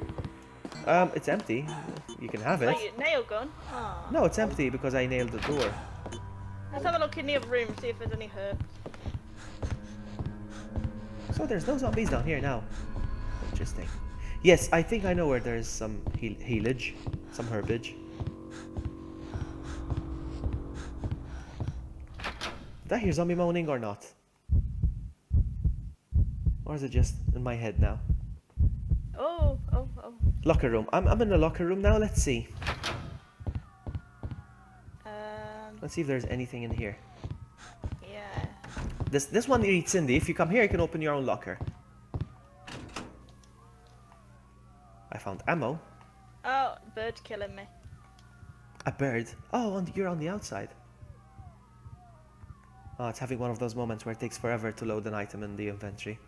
It's empty. You can have it. Like a nail gun. Oh. No, it's empty because I nailed the door. Let's have a look in the other room and see if there's any herbs. So there's no zombies down here now. Interesting. Yes, I think I know where there's some healage, some herbage. Did I hear zombie moaning or not? Or is it just in my head now? Oh. Locker room. I'm in the locker room now. Let's see. Let's see if there's anything in here. Yeah. This one reads Cindy. If you come here, you can open your own locker. I found ammo. Oh, bird's killing me. A bird. Oh, you're on the outside. Oh, it's having one of those moments where it takes forever to load an item in the inventory.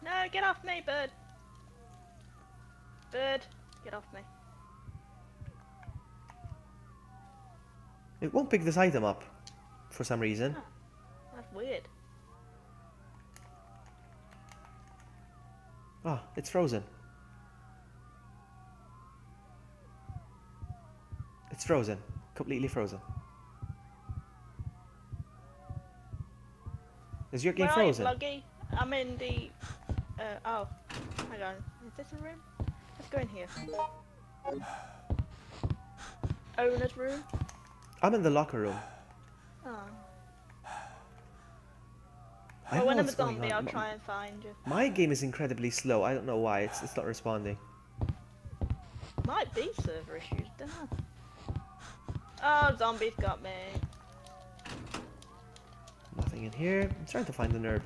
No, get off me, bird. Bird, get off me. It won't pick this item up for some reason. Oh, that's weird. Oh, it's frozen. It's frozen. Completely frozen. Is your game Where frozen? are you, Vloggy? I'm in the... oh, hang on. Is this a room? Let's go in here. Owner's room? I'm in the locker room. Oh. I Well, don't when know I'm a what's going zombie, on. I'll try and find you. My game is incredibly slow. I don't know why. It's not responding. Might be server issues, don't know. Oh, zombies got me. Nothing in here. I'm trying to find an herb.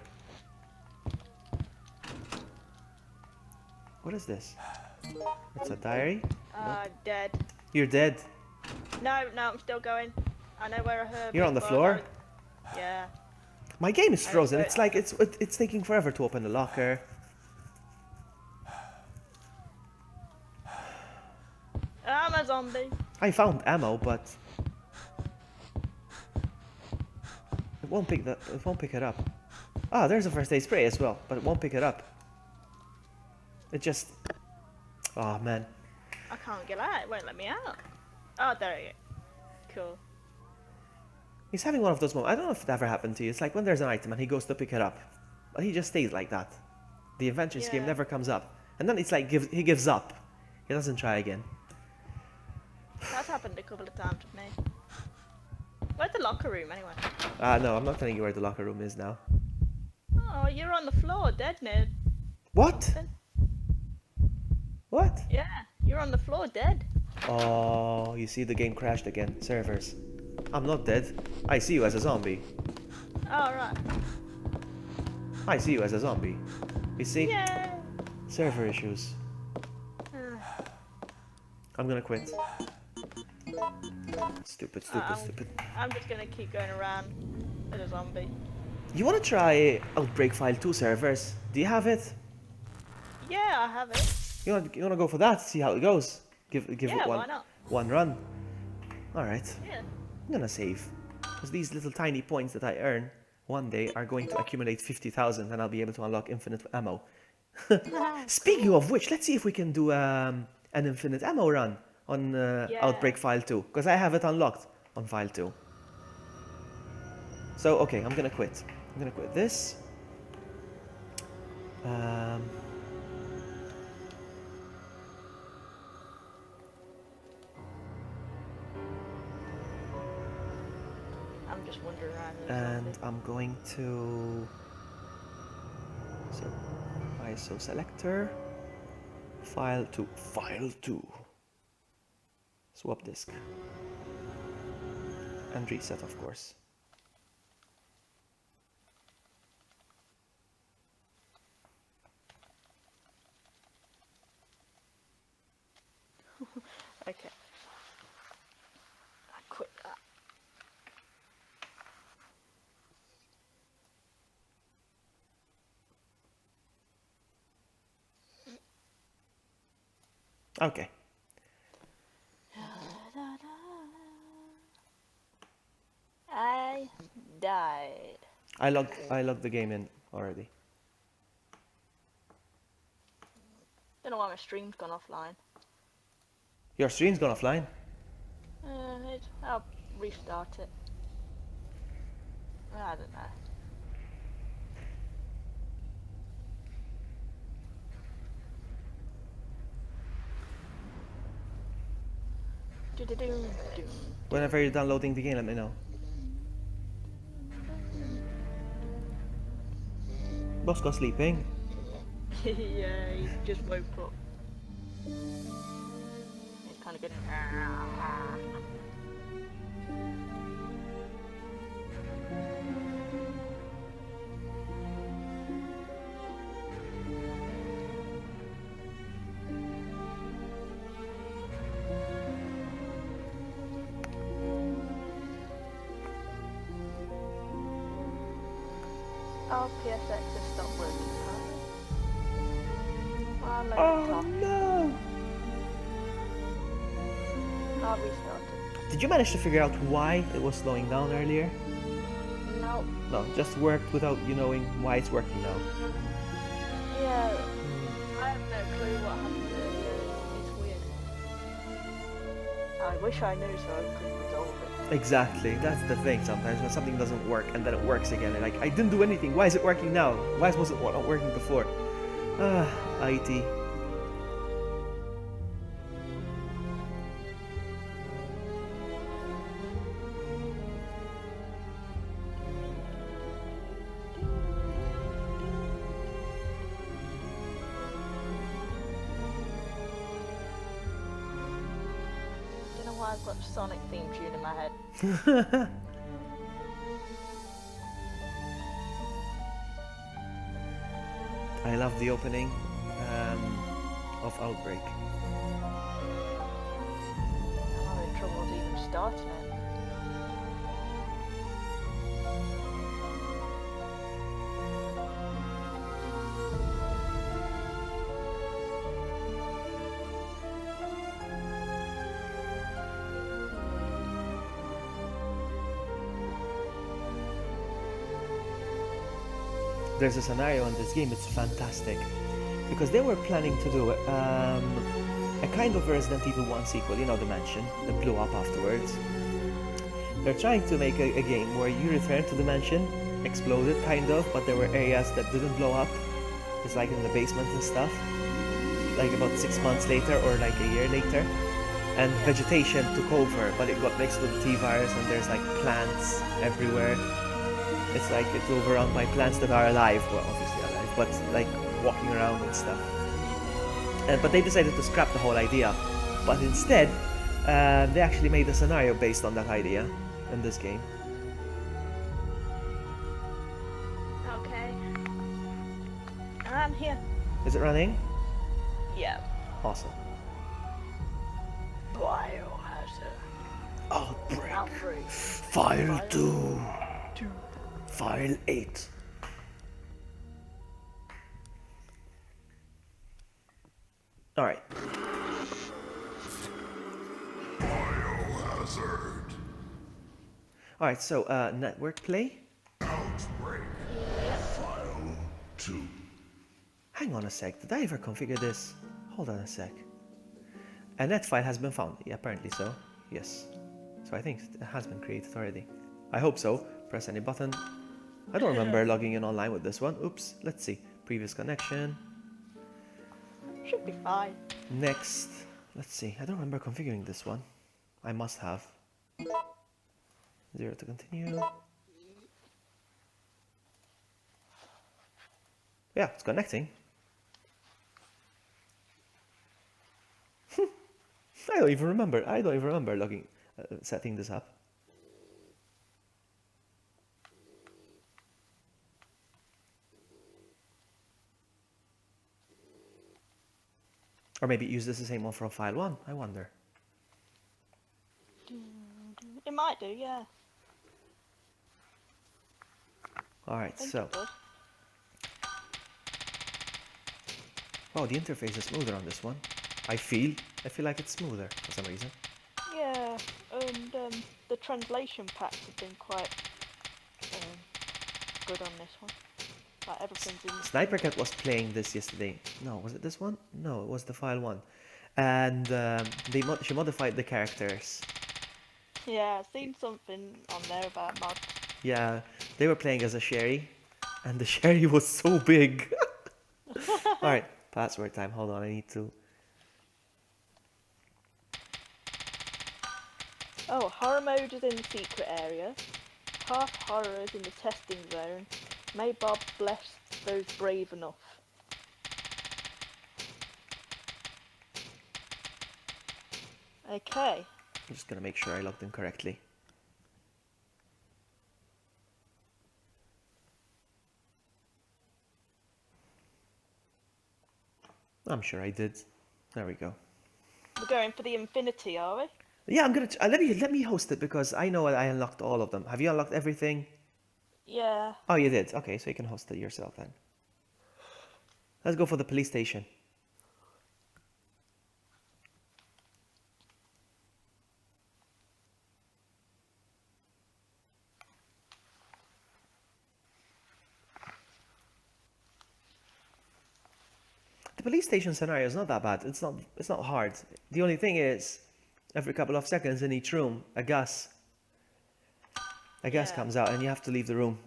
What is this? It's a diary? Dead. You're dead. No, I'm still going. I know where a herb You're is, on the but I floor? don't- Yeah. My game is I frozen. swear- It's like it's taking forever to open the locker. I'm a zombie. I found ammo, but it won't pick that. It won't pick it up. Ah, there's a first aid spray as well, but it won't pick it up. It just. Oh man. I can't get out. It won't let me out. Oh, there you go. Cool. He's having one of those moments. I don't know if it ever happened to you. It's like when there's an item and he goes to pick it up, but he just stays like that. The inventory scheme Yeah. never comes up, and then it's like he gives up. He doesn't try again. That's happened a couple of times with me. Where's the locker room anyway? No, I'm not telling you where the locker room is now. Oh, you're on the floor, dead, Ned. What? What? Yeah, you're on the floor, dead. Oh, you see, the game crashed again. Servers. I'm not dead. I see you as a zombie. Oh, right. I see you as a zombie. You see? Yeah. Server issues. I'm gonna quit. Stupid. I'm just gonna keep going around as a zombie. You wanna try Outbreak File 2 servers? Do you have it? Yeah, I have it. You wanna go for that? See how it goes. Give Yeah, it why not? one run. Alright. Yeah. I'm gonna save. Because these little tiny points that I earn one day are going to accumulate 50,000 and I'll be able to unlock infinite ammo. Speaking of which, let's see if we can do an infinite ammo run on Outbreak File 2. Because I have it unlocked on File 2. So, okay, I'm gonna quit. I'm gonna quit this. I'm just wandering around as a And zombie. I'm going to ISO selector file 2 swap disk and reset, of course. Okay. I quit that. Okay. I died. I logged the game in already. Don't know why my stream's gone offline. Your stream's gone offline? I'll restart it. I don't know. Whenever you're downloading the game, let me know. Bosco sleeping. Yeah, he just woke up. He's kind of good. Our PSX has stopped working. Oh no! I'll restart it. Did you manage to figure out why it was slowing down earlier? No. No, just worked without you knowing why it's working now. Yeah, I have no clue what happened earlier. It's weird. I wish I knew so I could resolve it. Exactly, that's the thing sometimes when something doesn't work and then it works again. Like, I didn't do anything, why is it working now? Why was it not working before? IT. I've got Sonic theme tune in my head. I love the opening of Outbreak. I'm having trouble even starting it. There's a scenario in this game, it's fantastic. Because they were planning to do a kind of Resident Evil 1 sequel, you know, the mansion that blew up afterwards. They're trying to make a game where you return to the mansion, exploded kind of, but there were areas that didn't blow up. It's like in the basement and stuff. Like about 6 months later or like a year later. And vegetation took over, but it got mixed with the T-virus and there's like plants everywhere. It's like it's overrun by plants that are alive, well obviously alive, but like walking around and stuff. But they decided to scrap the whole idea. But instead, they actually made a scenario based on that idea in this game. Okay. I'm here. Is it running? Yeah. Awesome. Biohazard. Outbreak. File 2. File 8. Alright. Biohazard. Alright, so network play. Outbreak. File 2. Hang on a sec, did I ever configure this? Hold on a sec. A net file has been found. Yeah, apparently so. Yes. So I think it has been created already. I hope so. Press any button. I don't remember logging in online with this one. Oops. Let's see. Previous connection. Should be fine. Next. Let's see. I don't remember configuring this one. I must have. 0 to continue. Yeah, it's connecting. I don't even remember logging, setting this up. Or maybe use this the same one from file 1, I wonder. It might do, yeah. Alright, so. Wow, the interface is smoother on this one. I feel like it's smoother for some reason. Yeah, and the translation packs have been quite good on this one. Like everything's in. SniperKat was playing this yesterday. No, was it this one? No, it was the file one. And she modified the characters. Yeah, I've seen something on there about mods. Yeah, they were playing as a Sherry, and the Sherry was so big. Alright, password time. Hold on, I need to... Oh, horror mode is in the secret area. Half horror is in the testing zone. May Bob bless those brave enough. Okay. I'm just gonna make sure I logged in correctly. I'm sure I did. There we go. We're going for the infinity, are we? Yeah, I'm gonna let me host it because I know I unlocked all of them. Have you unlocked everything? Yeah. Oh, you did. Okay, so you can host it yourself then. Let's go for the police station. The police station scenario is not that bad. It's not hard. The only thing is, every couple of seconds in each room, a gas comes out and you have to leave the room.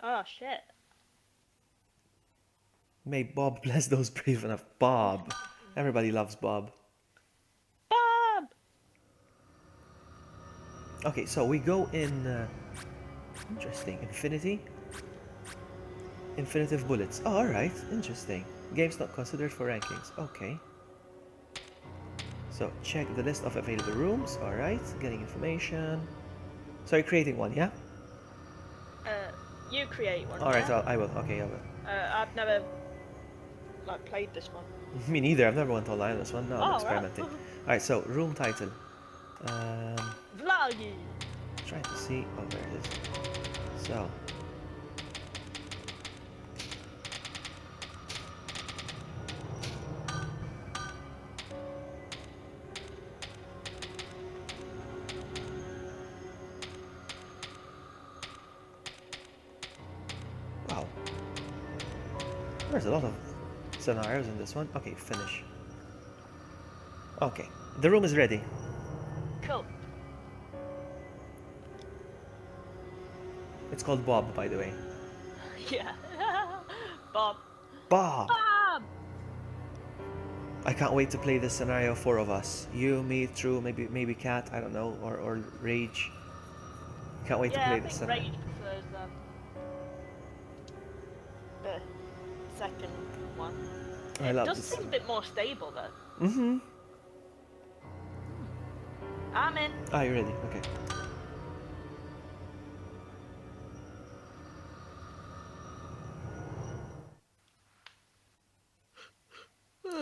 Oh shit. May Bob bless those brave enough. Bob. Everybody loves Bob. Bob! Okay, so we go in... interesting. Infinity. Infinitive bullets. Oh, alright. Interesting. Games not considered for rankings. Okay. So, check the list of available rooms. Alright. Getting information. So, you're creating one, yeah? You create one. Alright, yeah? I will. Okay, I will. I've never played this one. Me neither. I've never went online on this one. No, I'm Oh, experimenting. right. Alright, so room title. Vloggy! Trying to see. Oh, there it is. So. Wow. There's a lot of scenarios in this one. Okay, finish. Okay, the room is ready. Cool. It's called Bob, by the way. Yeah. Bob. Bob! Bob! I can't wait to play this scenario, 4 of us. You, me, True, maybe Cat, I don't know, or Rage. Can't wait to play this scenario. scenario. Rage prefers the second one. I It love does this. seem a bit more stable though. Mm-hmm. I'm in. Ah, you're ready, okay.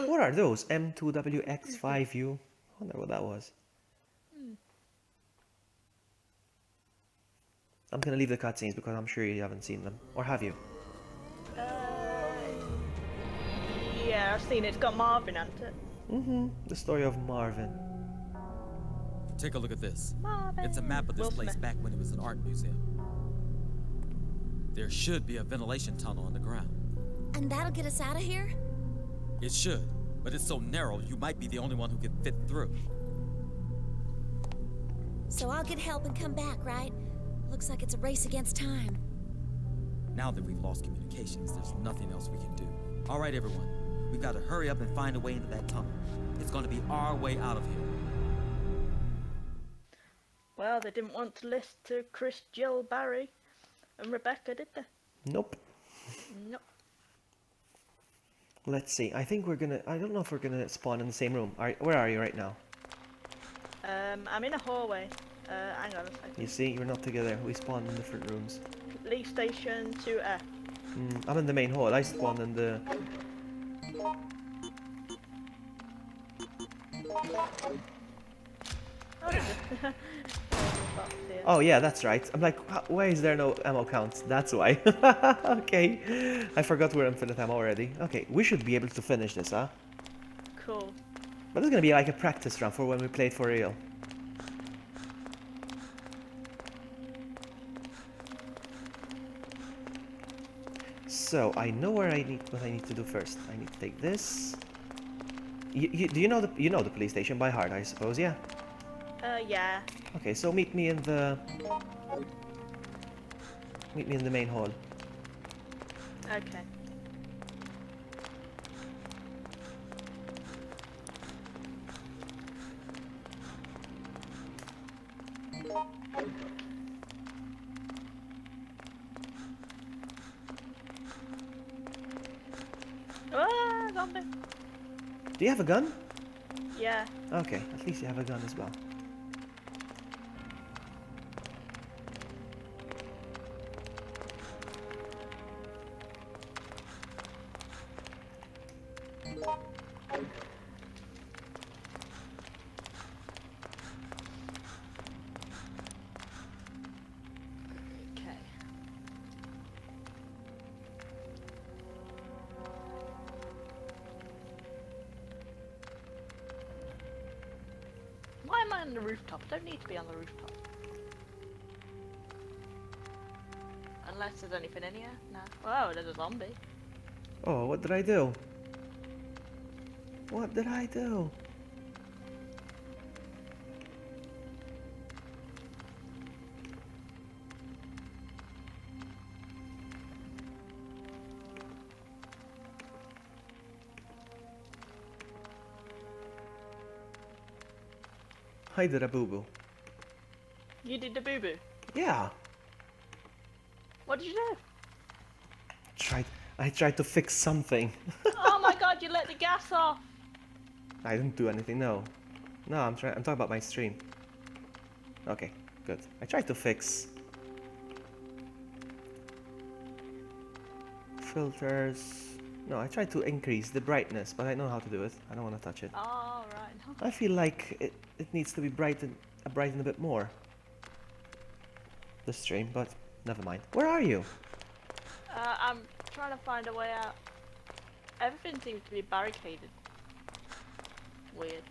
What are those? M2WX5U? I wonder what that was. I'm gonna leave the cutscenes because I'm sure you haven't seen them. Or have you? Yeah, I've seen it. It's got Marvin, hasn't it? Mm-hmm. The story of Marvin. Take a look at this. Marvin. It's a map of this Will place Smith. back when it was an art museum. There should be a ventilation tunnel underground. And that'll get us out of here? It should, but it's so narrow you might be the only one who can fit through. So I'll get help and come back, right? Looks like it's a race against time. Now that we've lost communications, there's nothing else we can do. All right, everyone. We've got to hurry up and find a way into that tunnel. It's going to be our way out of here. Well, they didn't want to listen to Chris, Jill, Barry, and Rebecca, did they? Nope. Nope. Let's see. I think we're gonna... I don't know if we're gonna spawn in the same room. Where are you right now? I'm in a hallway. Hang on a second. You see, you're not together. We spawned in different rooms. Police station 2F. I'm in the main hall. I spawned in the... Oh yeah, that's right. I'm like, why is there no ammo count? That's why. Okay. I forgot we're infinite ammo already. Okay, we should be able to finish this, huh? Cool. But this is gonna be like a practice run for when we play it for real. so I know what I need to do first. I need to take this. Do you know the police station by heart, I suppose, yeah? Yeah. Okay, so meet me in the main hall. Okay. Ah, zombie. Do you have a gun? Yeah. Okay, at least you have a gun as well. Okay. Why am I on the rooftop? I don't need to be on the rooftop. Unless there's anything in here? No. Oh, there's a zombie. Oh, what did I do? What did I do? I did a boo-boo. You did the boo-boo? Yeah. What did you do? I tried to fix something. Oh my god, you let the gas off! I didn't do anything, no. No, I'm talking about my stream. Okay, good. I tried to fix filters. No, I tried to increase the brightness, but I know how to do it. I don't want to touch it. Oh, right. I feel like it needs to be brightened a bit more. The stream, but never mind. Where are you? I'm trying to find a way out. Everything seems to be barricaded. Weird.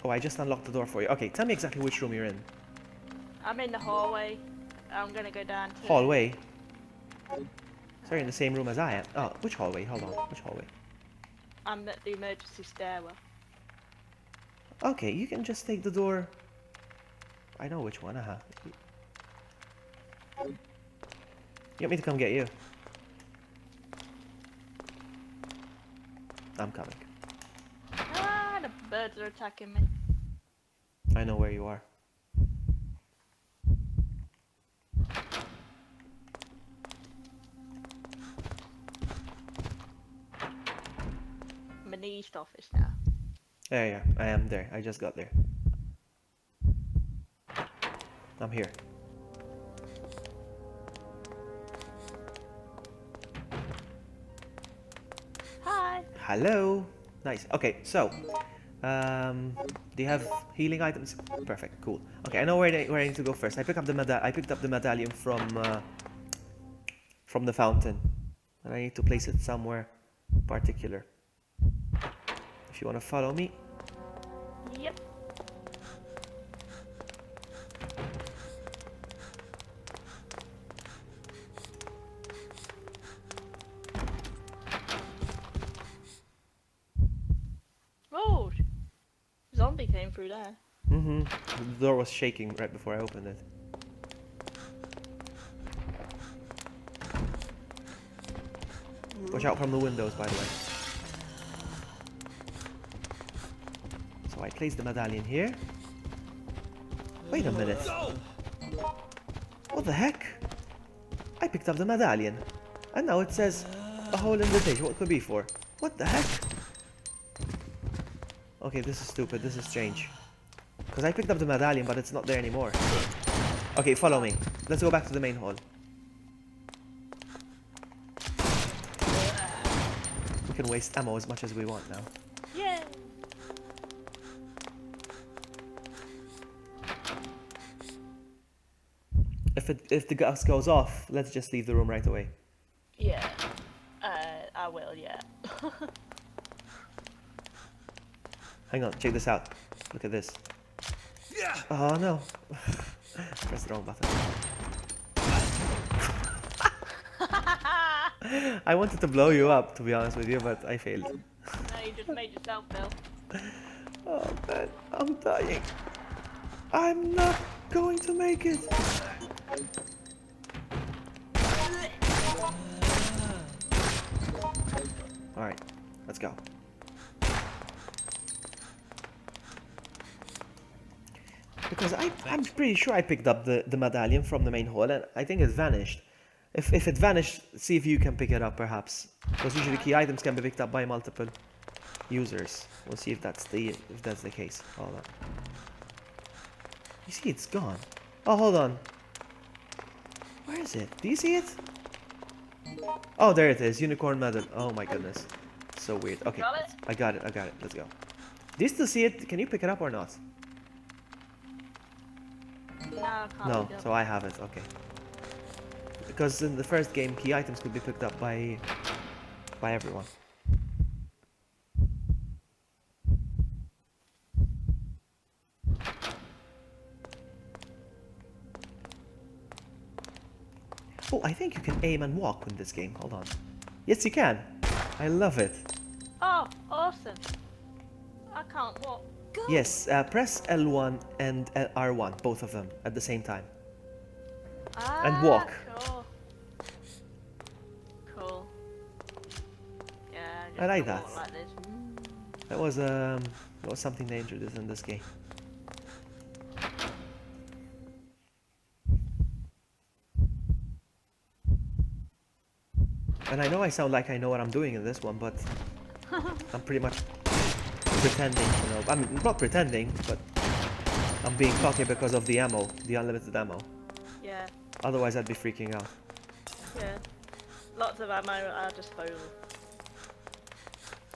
Oh, I just unlocked the door for you. Okay, tell me exactly which room you're in. I'm in the hallway. I'm gonna go down to... Hallway? So you're in the same room as I am. Oh, which hallway? Hold on. Which hallway? I'm at the emergency stairwell. Okay, you can just take the door. I know which one, You want me to come get you? I'm coming. Ah, the birds are attacking me. I know where you are. I'm in the east office now. Yeah, I am there. I just got there. I'm here. Hi. Hello. Nice. Okay, so do you have healing items? Perfect. Cool. Okay, I know where I need to go first. I picked up the medallion from the fountain, and I need to place it somewhere particular. If you want to follow me. Yep. Oh, zombie came through there. The door was shaking right before I opened it. Watch out from the windows, by the way. So I placed the medallion here. Wait a minute. What the heck? I picked up the medallion. And now it says a whole invitation. What could it be for? What the heck? Okay, this is stupid. This is strange. Because I picked up the medallion, but it's not there anymore. Okay, follow me. Let's go back to the main hall. We can waste ammo as much as we want now. Yeah. If the gas goes off, let's just leave the room right away. Yeah. I will, yeah. Hang on, check this out. Look at this. Oh no. Press the wrong button. I wanted to blow you up, to be honest with you, but I failed. No, you just made yourself, Bill. Oh man, I'm dying. I'm not going to make it. Alright, let's go. Because I'm pretty sure I picked up the medallion from the main hall and I think it vanished. If it vanished, see if you can pick it up perhaps. Because usually key items can be picked up by multiple users. We'll see if that's the case. Hold on. You see it's gone. Oh, hold on. Where is it? Do you see it? Oh, there it is. Unicorn medal. Oh my goodness. So weird. Okay. Got it? I got it. Let's go. Do you still see it? Can you pick it up or not? No, I can't. No, so I have it. Okay. Because in the first game, key items could be picked up by everyone. Oh, I think you can aim and walk in this game. Hold on. Yes, you can. I love it. Oh, awesome. I can't walk. Go. Yes, press L1 and R1, both of them at the same time. Ah, And walk. Cool. Cool. Yeah, I like just that. walk like this. That was something they introduced in this game. And I know I sound like I know what I'm doing in this one, but I'm pretty much pretending, you know. I mean, not pretending, but I'm being cocky because of the ammo, the unlimited ammo. Yeah, Otherwise, I'd be freaking out. yeah. Lots of ammo are disposal.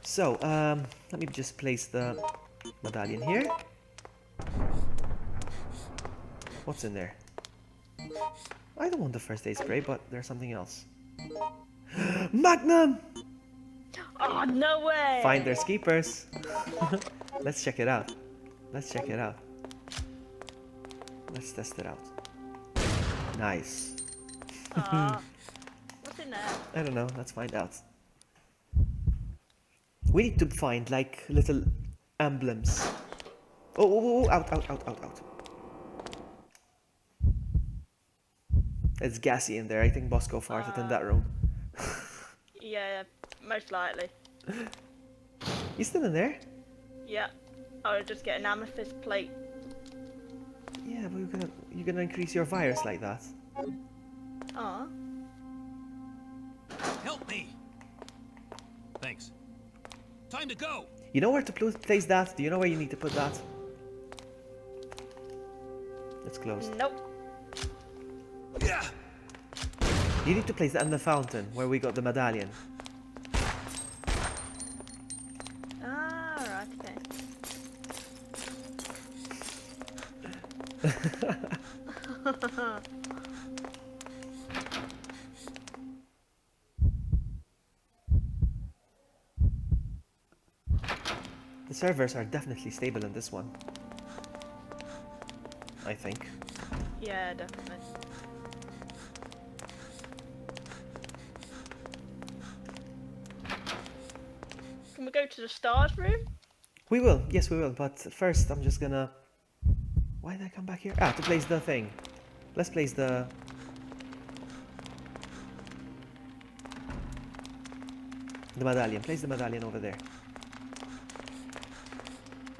So, let me just place the medallion here. What's in there? I don't want the first aid spray, but there's something else. Magnum! Oh, no way! Finders keepers. Let's check it out. Let's check it out. Let's test it out. Nice. What's in there? I don't know. Let's find out. We need to find like little emblems. Oh, out. It's gassy in there. I think Bosco farted in that room. Yeah, most likely. You still in there? Yeah. I would just get an amethyst plate. Yeah, but you're gonna increase your virus like that. Aw. Help me! Thanks. Time to go! You know where to place that? Do you know where you need to put that? It's closed. Nope. Yeah. You need to place that in the fountain where we got the medallion. Ah, right, okay. The servers are definitely stable in this one. I think. Yeah, definitely. Can we go to the stars room? We will, yes we will, but first I'm just gonna... Why did I come back here? Ah, to place the thing. Let's place the... The medallion. Place the medallion over there.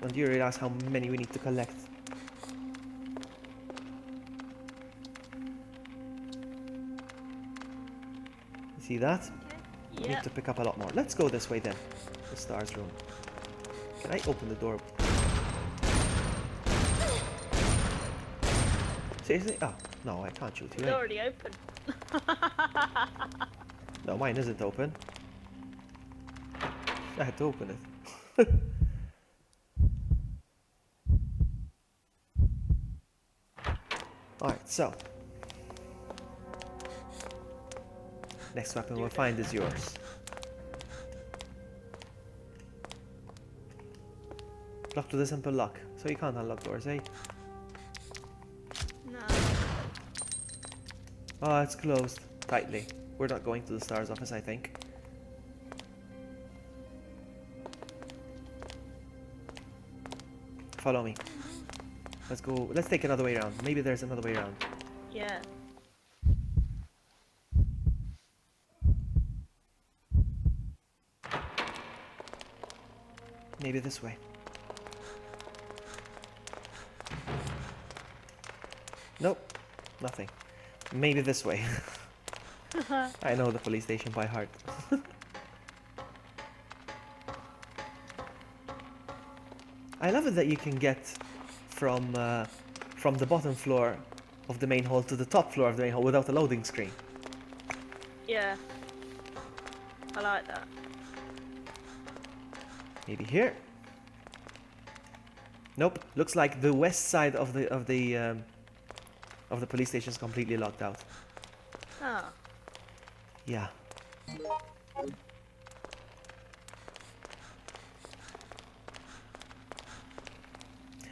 And you realize how many we need to collect. See that? We Yeah. need to pick up a lot more. Let's go this way then. The stars room. Can I open the door? Seriously? Oh, no, I can't shoot you. It's already open. No, mine isn't open. I had to open it. Alright, so. Next weapon we'll find is yours. Locked with a simple lock, so you can't unlock doors, eh? Oh, it's closed tightly. We're not going to the STARS office, I think. Follow me. Let's go. Let's take another way around. Maybe there's another way around. Yeah. Maybe this way. Nope. Nothing. Maybe this way. I know the police station by heart. I love it that you can get from the bottom floor of the main hall to the top floor of the main hall without a loading screen. Yeah. I like that. Maybe here. Nope. Looks like the west side of the police station is completely locked out. Ah. Yeah.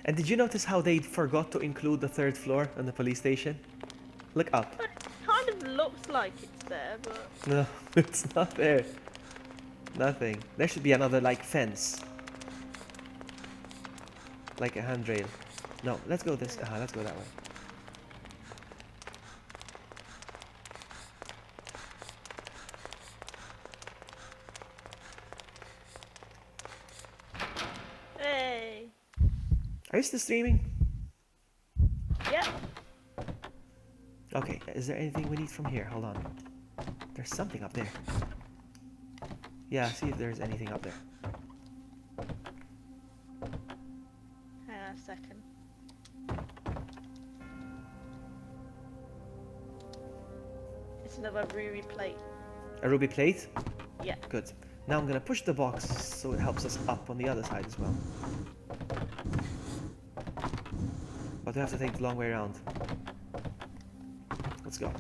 And did you notice how they forgot to include the third floor on the police station? Look up. It kind of looks like it's there, but... No, it's not there. Nothing. There should be another, like, fence. Like a handrail. No, let's go this. Let's go that way. Hey. Are you still streaming? Yeah. Okay, is there anything we need from here? Hold on. There's something up there. Yeah, see if there's anything up there. Hang on a second. It's another ruby plate. A ruby plate? Yeah. Good. Now I'm gonna push the box so it helps us up on the other side as well. But we have to take the long way around. Let's go.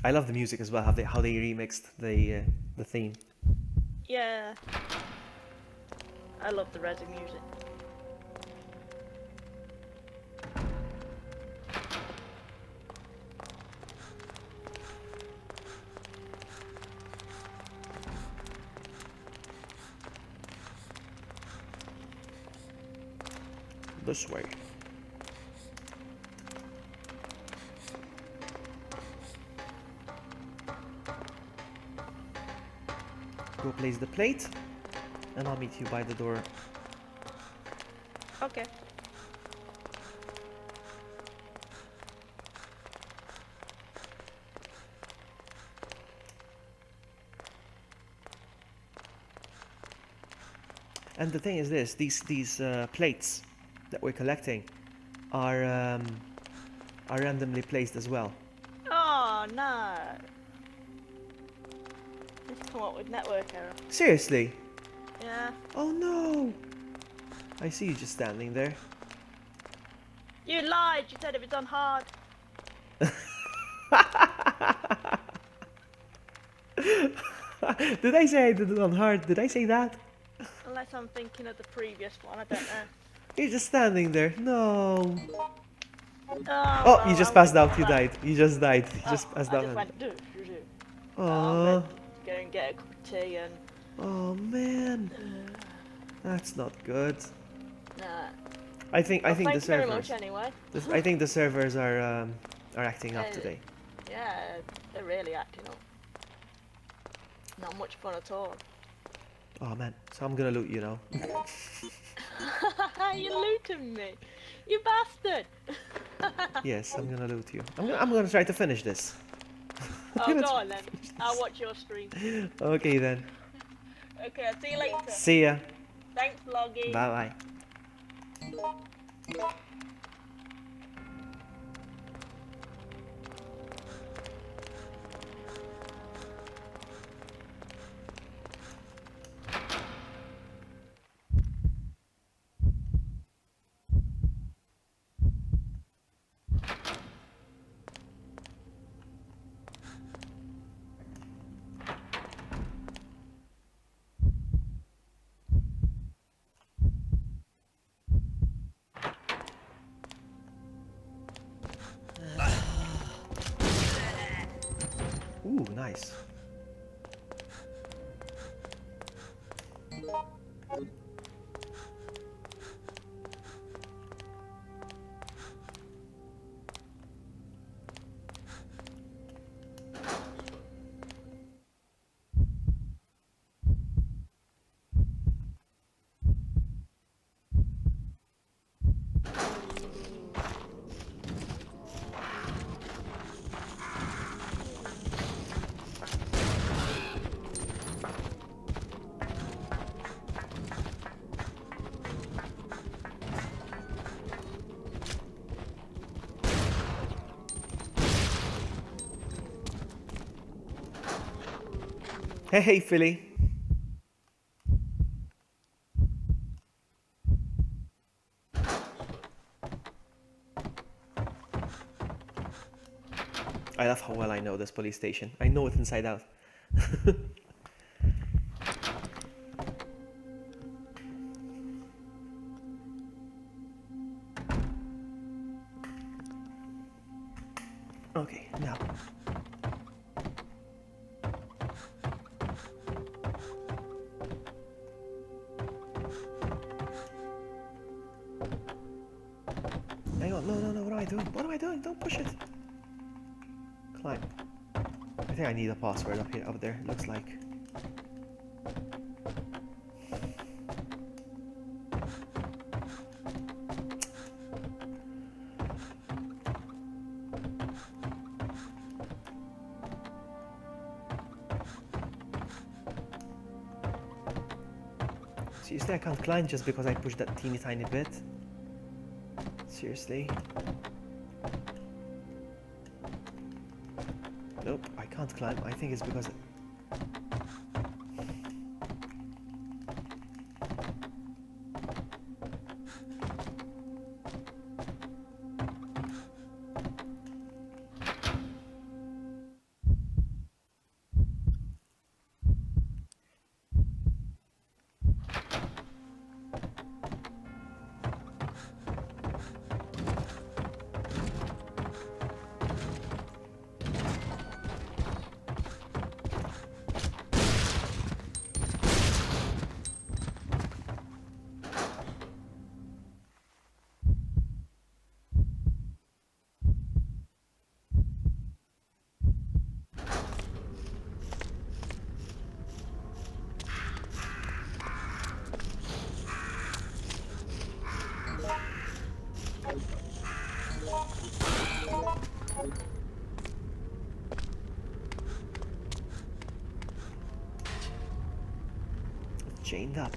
I love the music as well, how they remixed the theme. Yeah. I love the Resi music. This way. Go place the plate, and I'll meet you by the door. Okay. And the thing is this: these plates that we're collecting are randomly placed as well. Oh no! Let's come up with network error. Seriously? Yeah. Oh no! I see you just standing there. You lied. You said it was on hard. Did I say I did it on hard? Did I say that? Unless I'm thinking of the previous one. I don't know. You're just standing there. No. Oh, You just passed out. You died. You just died. You just passed out. I just went do. Oh. Go and get a cup of tea and. Oh man. That's not good. Nah. I think the Thanks very servers. much anyway. I think the servers are acting up today. Yeah, they're really acting up. Not much fun at all. Oh man, so I'm gonna loot you now. You're looting me, you bastard! Yes, I'm gonna loot you. I'm gonna try to finish this. Oh, go on then. I'll watch your stream. Okay then. Okay, I'll see you later. See ya. Thanks, Vloggy. Bye bye. Ooh, nice. Hey, hey, Philly. I love how well I know this police station. I know it inside out. Okay, now. Hang on, no, what am I doing? What am I doing? Don't push it. Climb. I think I need a password up here, up there, it looks like. Seriously, I can't climb just because I pushed that teeny tiny bit. Seriously. Nope, I can't climb. I think it's because... chained up.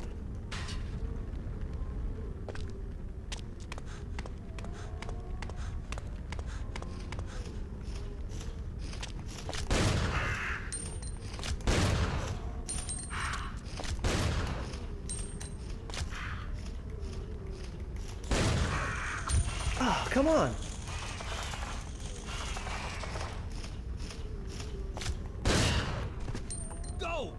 Oh, come on. Go!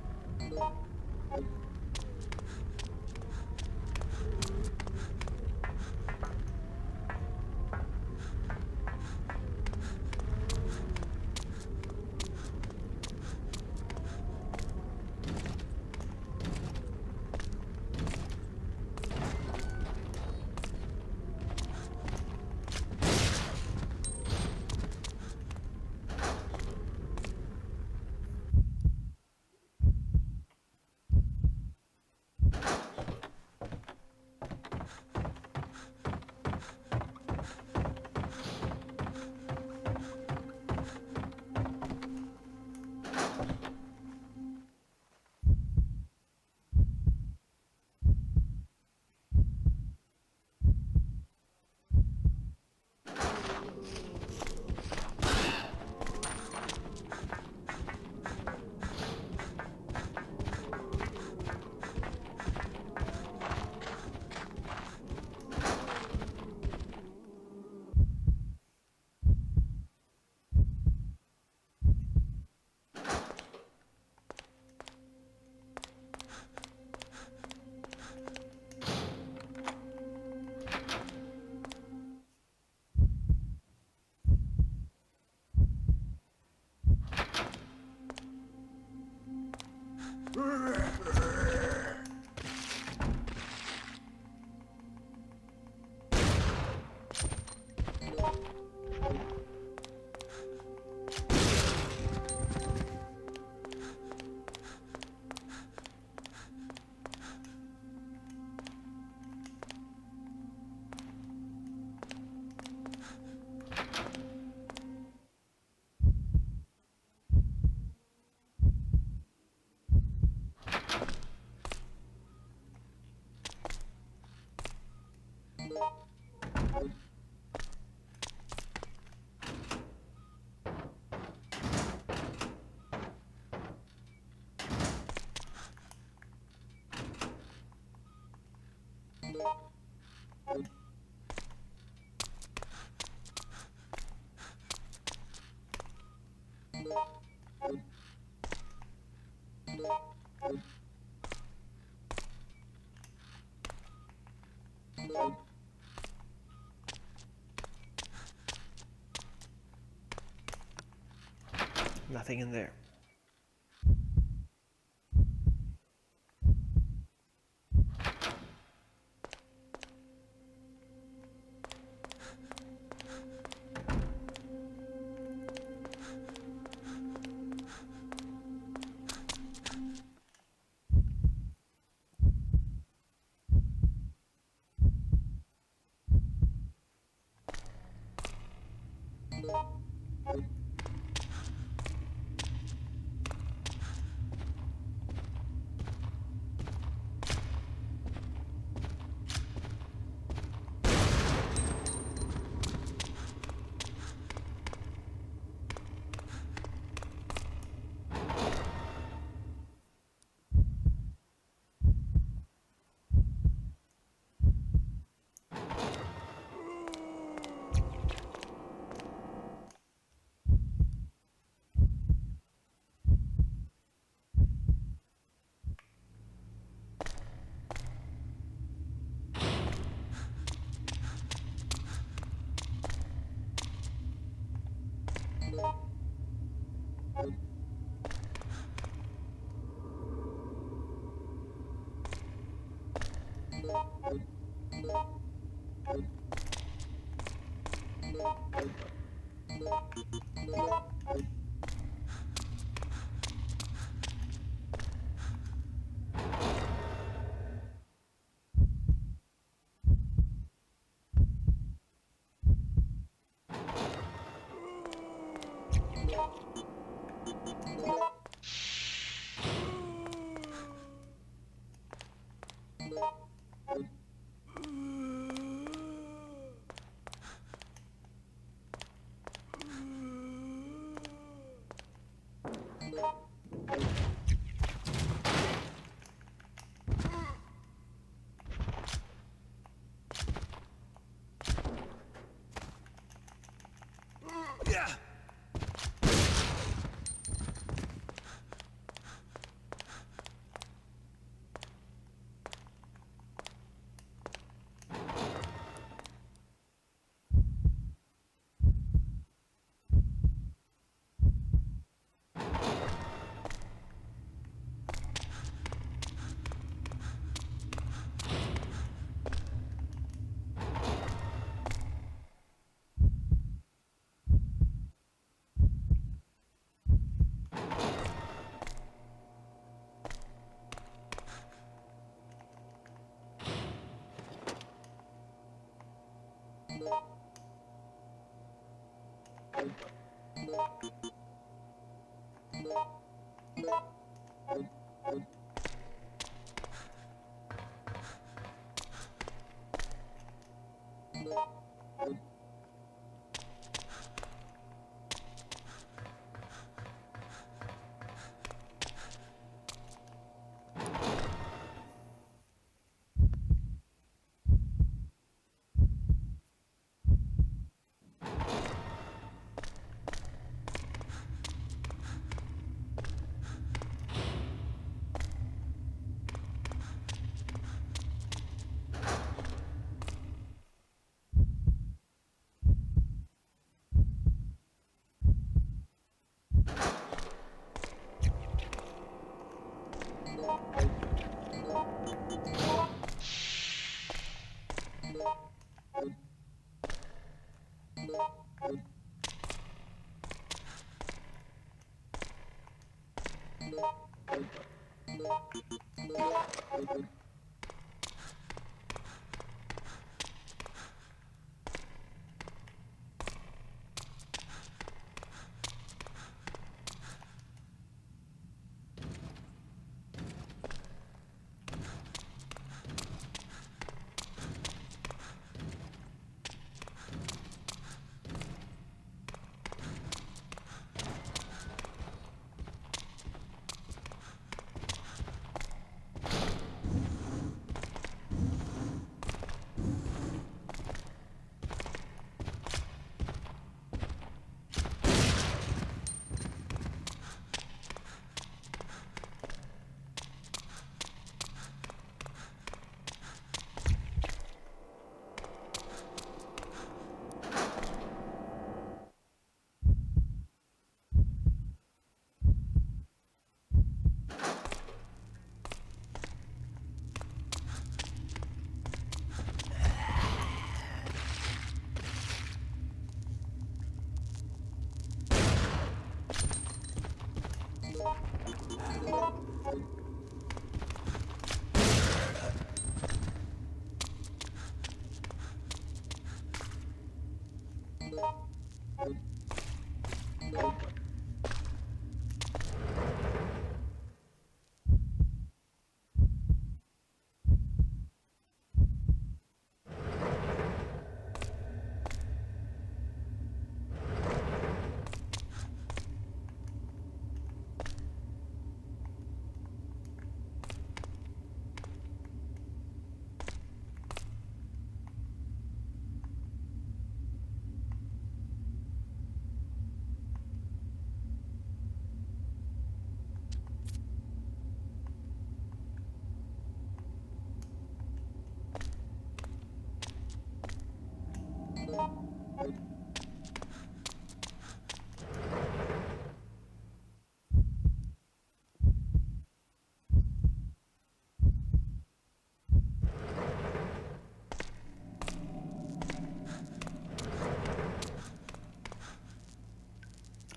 Nothing in there.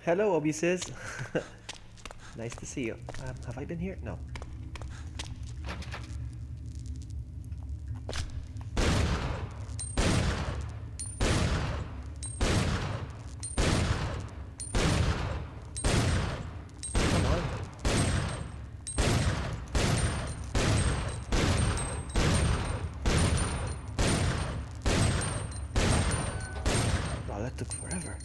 Hello, Obuses. Nice to see you. Have I been here? No. Come on. Wow, that took forever.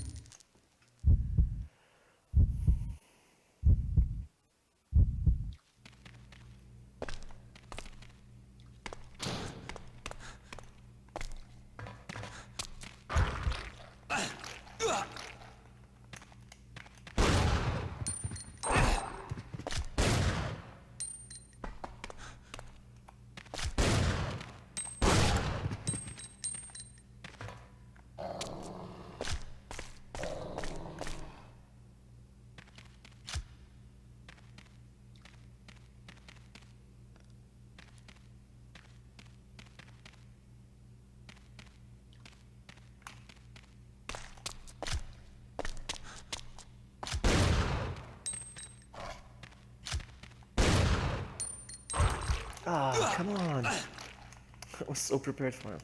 Ah, come on. I was so prepared for him.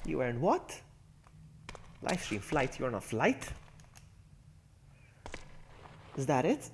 You were in what? Livestream flight? You're on a flight? Is that it?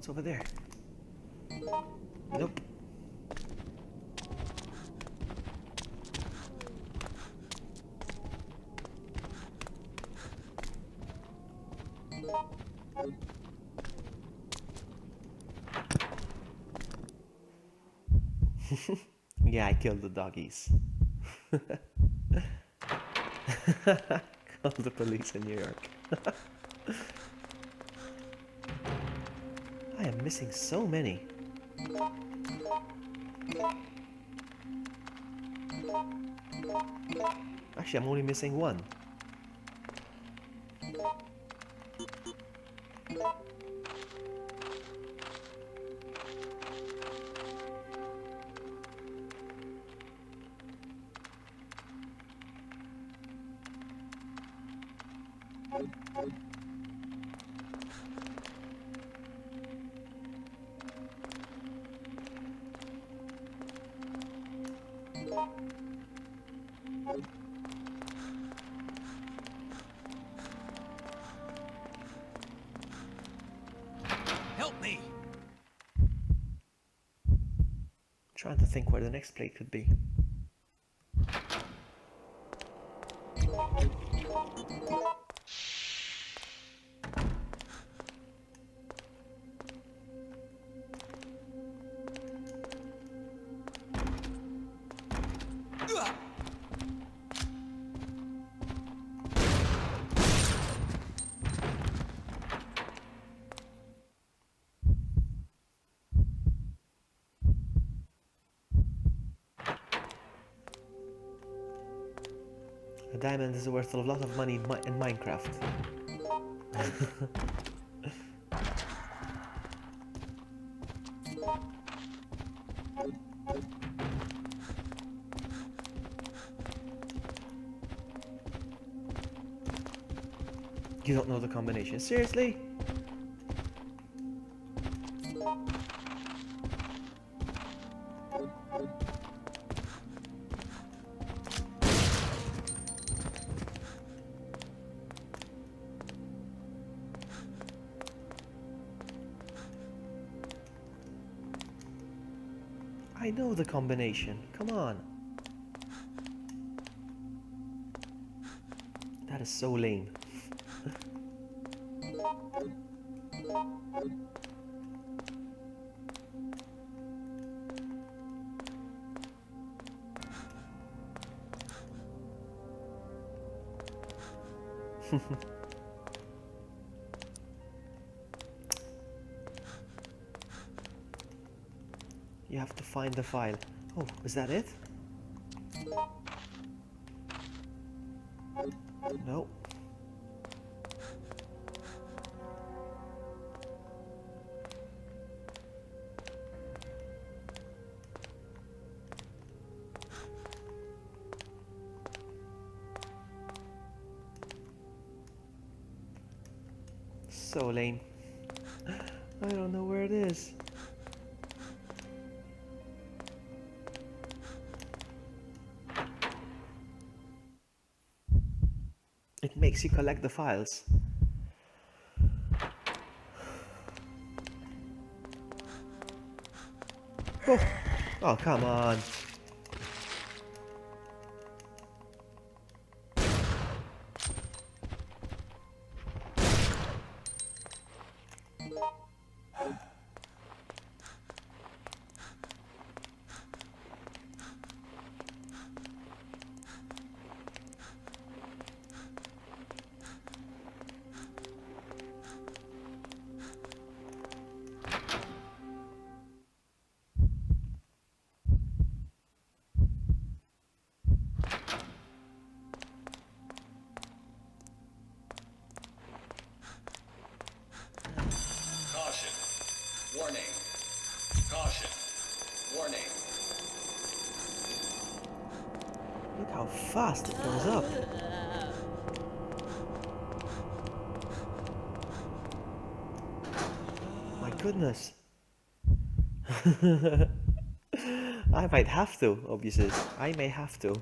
what's over there? Nope. Yeah, I killed the doggies. Call the police in New York. I am missing so many. Actually, I'm only missing one. Help me! Trying to think where the next plate could be. A diamond is worth a lot of money in Minecraft. You don't know the combination, seriously? I know the combination, come on. That is so lame. You have to find the file. Oh, is that it? No. So lame. I don't know where it is. It makes you collect the files. Oh, oh come on. Warning. Caution. Warning. Look how fast it goes up. My goodness. I might have to, obviously. I may have to.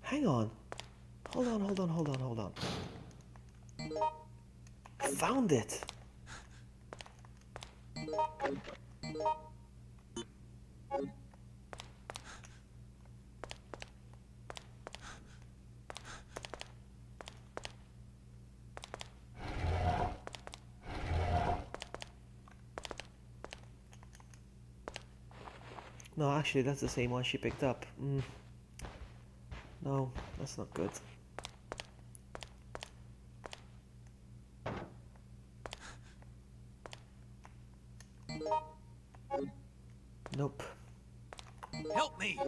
Hang on. Hold on, hold on, hold on, hold on. Found it. No, actually, that's the same one she picked up. No, that's not good. Nope. Help me!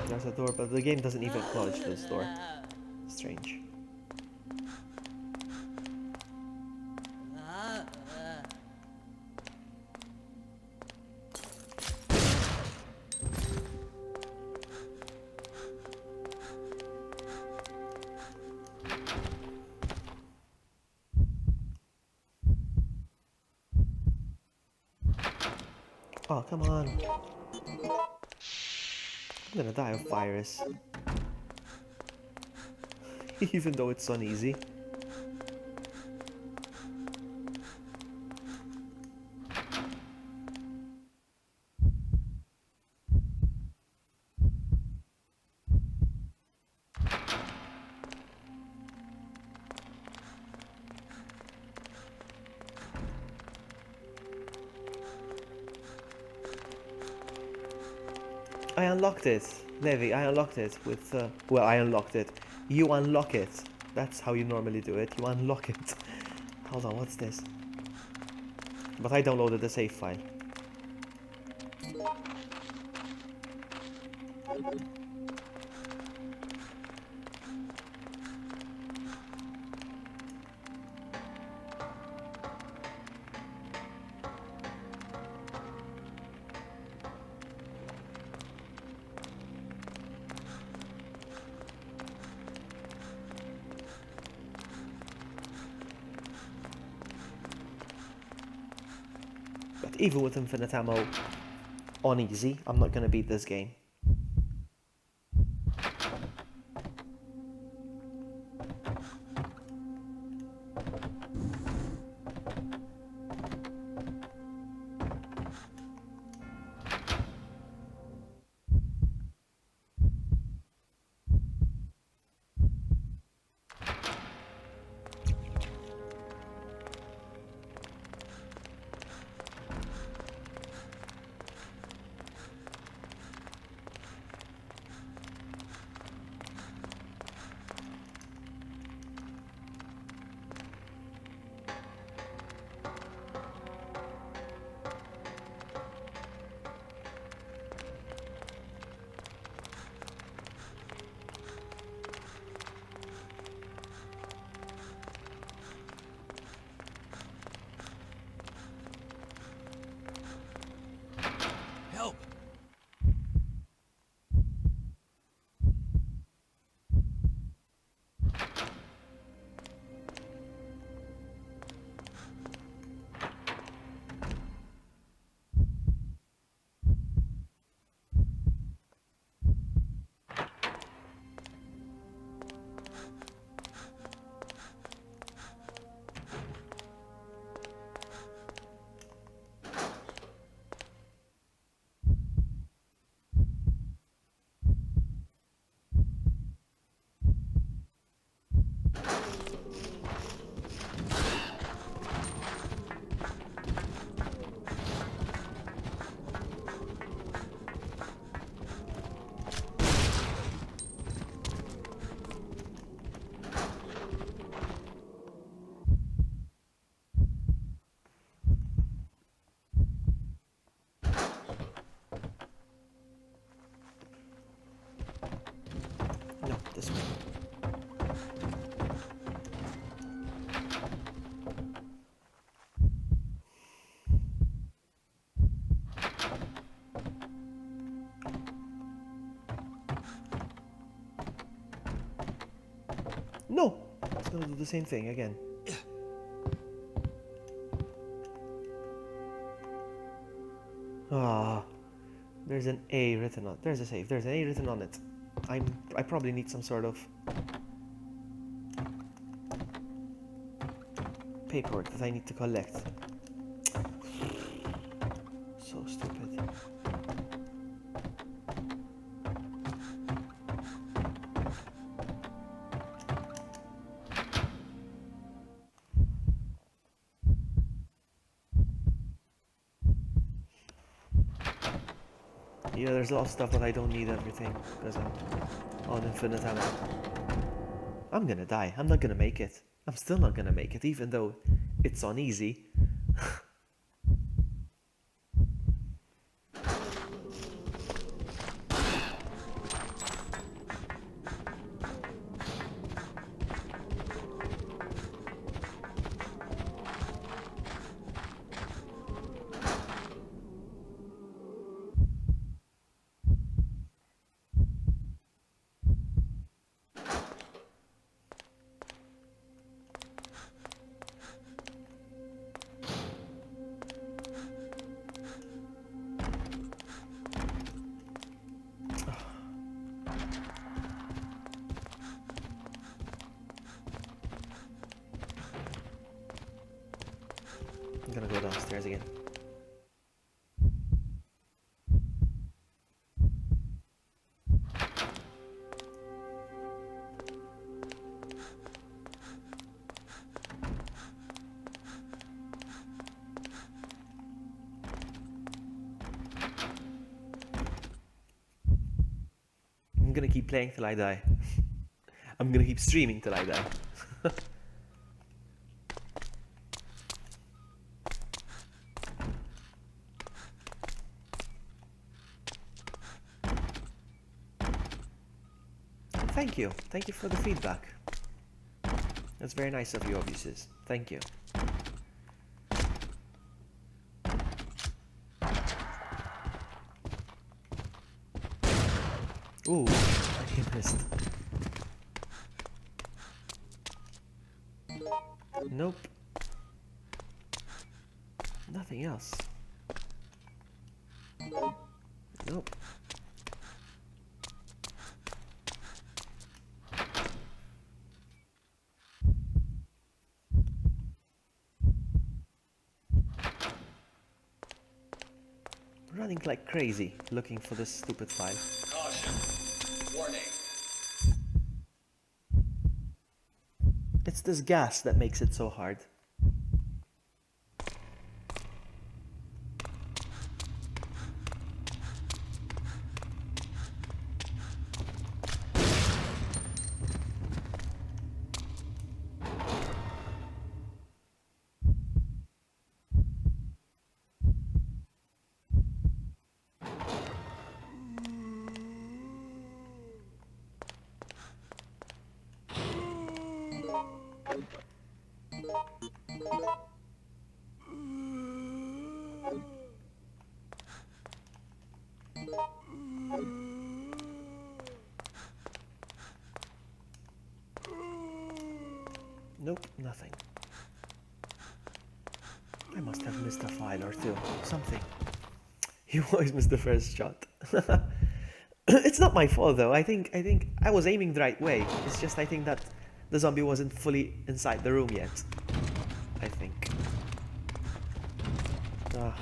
There's a door, but the game doesn't even acknowledge this door. Strange. Oh, come on. I'm gonna die of virus. Even though it's uneasy. I unlocked it, Levi, I unlocked it with, well, I unlocked it. You unlock it. That's how you normally do it. You unlock it. Hold on, what's this? But I downloaded the save file. But even with infinite ammo on easy, I'm not gonna beat this game. gonna do the same thing again. Ah, there's an A written on. There's a save. There's an A written on it. I probably need some sort of paperwork that I need to collect. So stupid. Yeah, there's a lot of stuff, but I don't need everything because I'm on infinite ammo. I'm gonna die. I'm not gonna make it. I'm still not gonna make it, even though it's on easy. I'm gonna go downstairs again. I'm gonna keep playing till I die. I'm gonna keep streaming till I die. Thank you. Thank you for the feedback. That's very nice of you, obviously. Thank you. Ooh, I missed. Nope. Nothing else. Nope. Running like crazy, looking for this stupid file. Caution. Warning. It's this gas that makes it so hard. Nope, nothing. I must have missed a file or two. Something. You always miss the first shot. It's not my fault though. I think I was aiming the right way. It's just I think that the zombie wasn't fully inside the room yet. I think. Ah.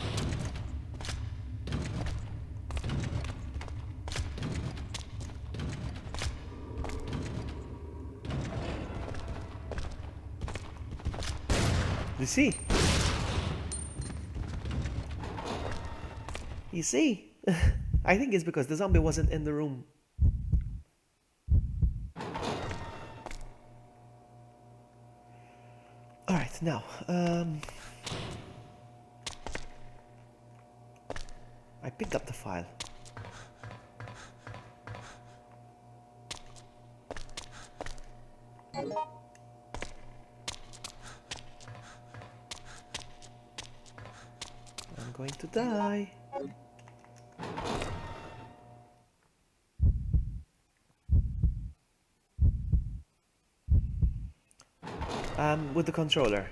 You see? You see? I think it's because the zombie wasn't in the room. Alright, now, I picked up the file. I'm going to die. With the controller.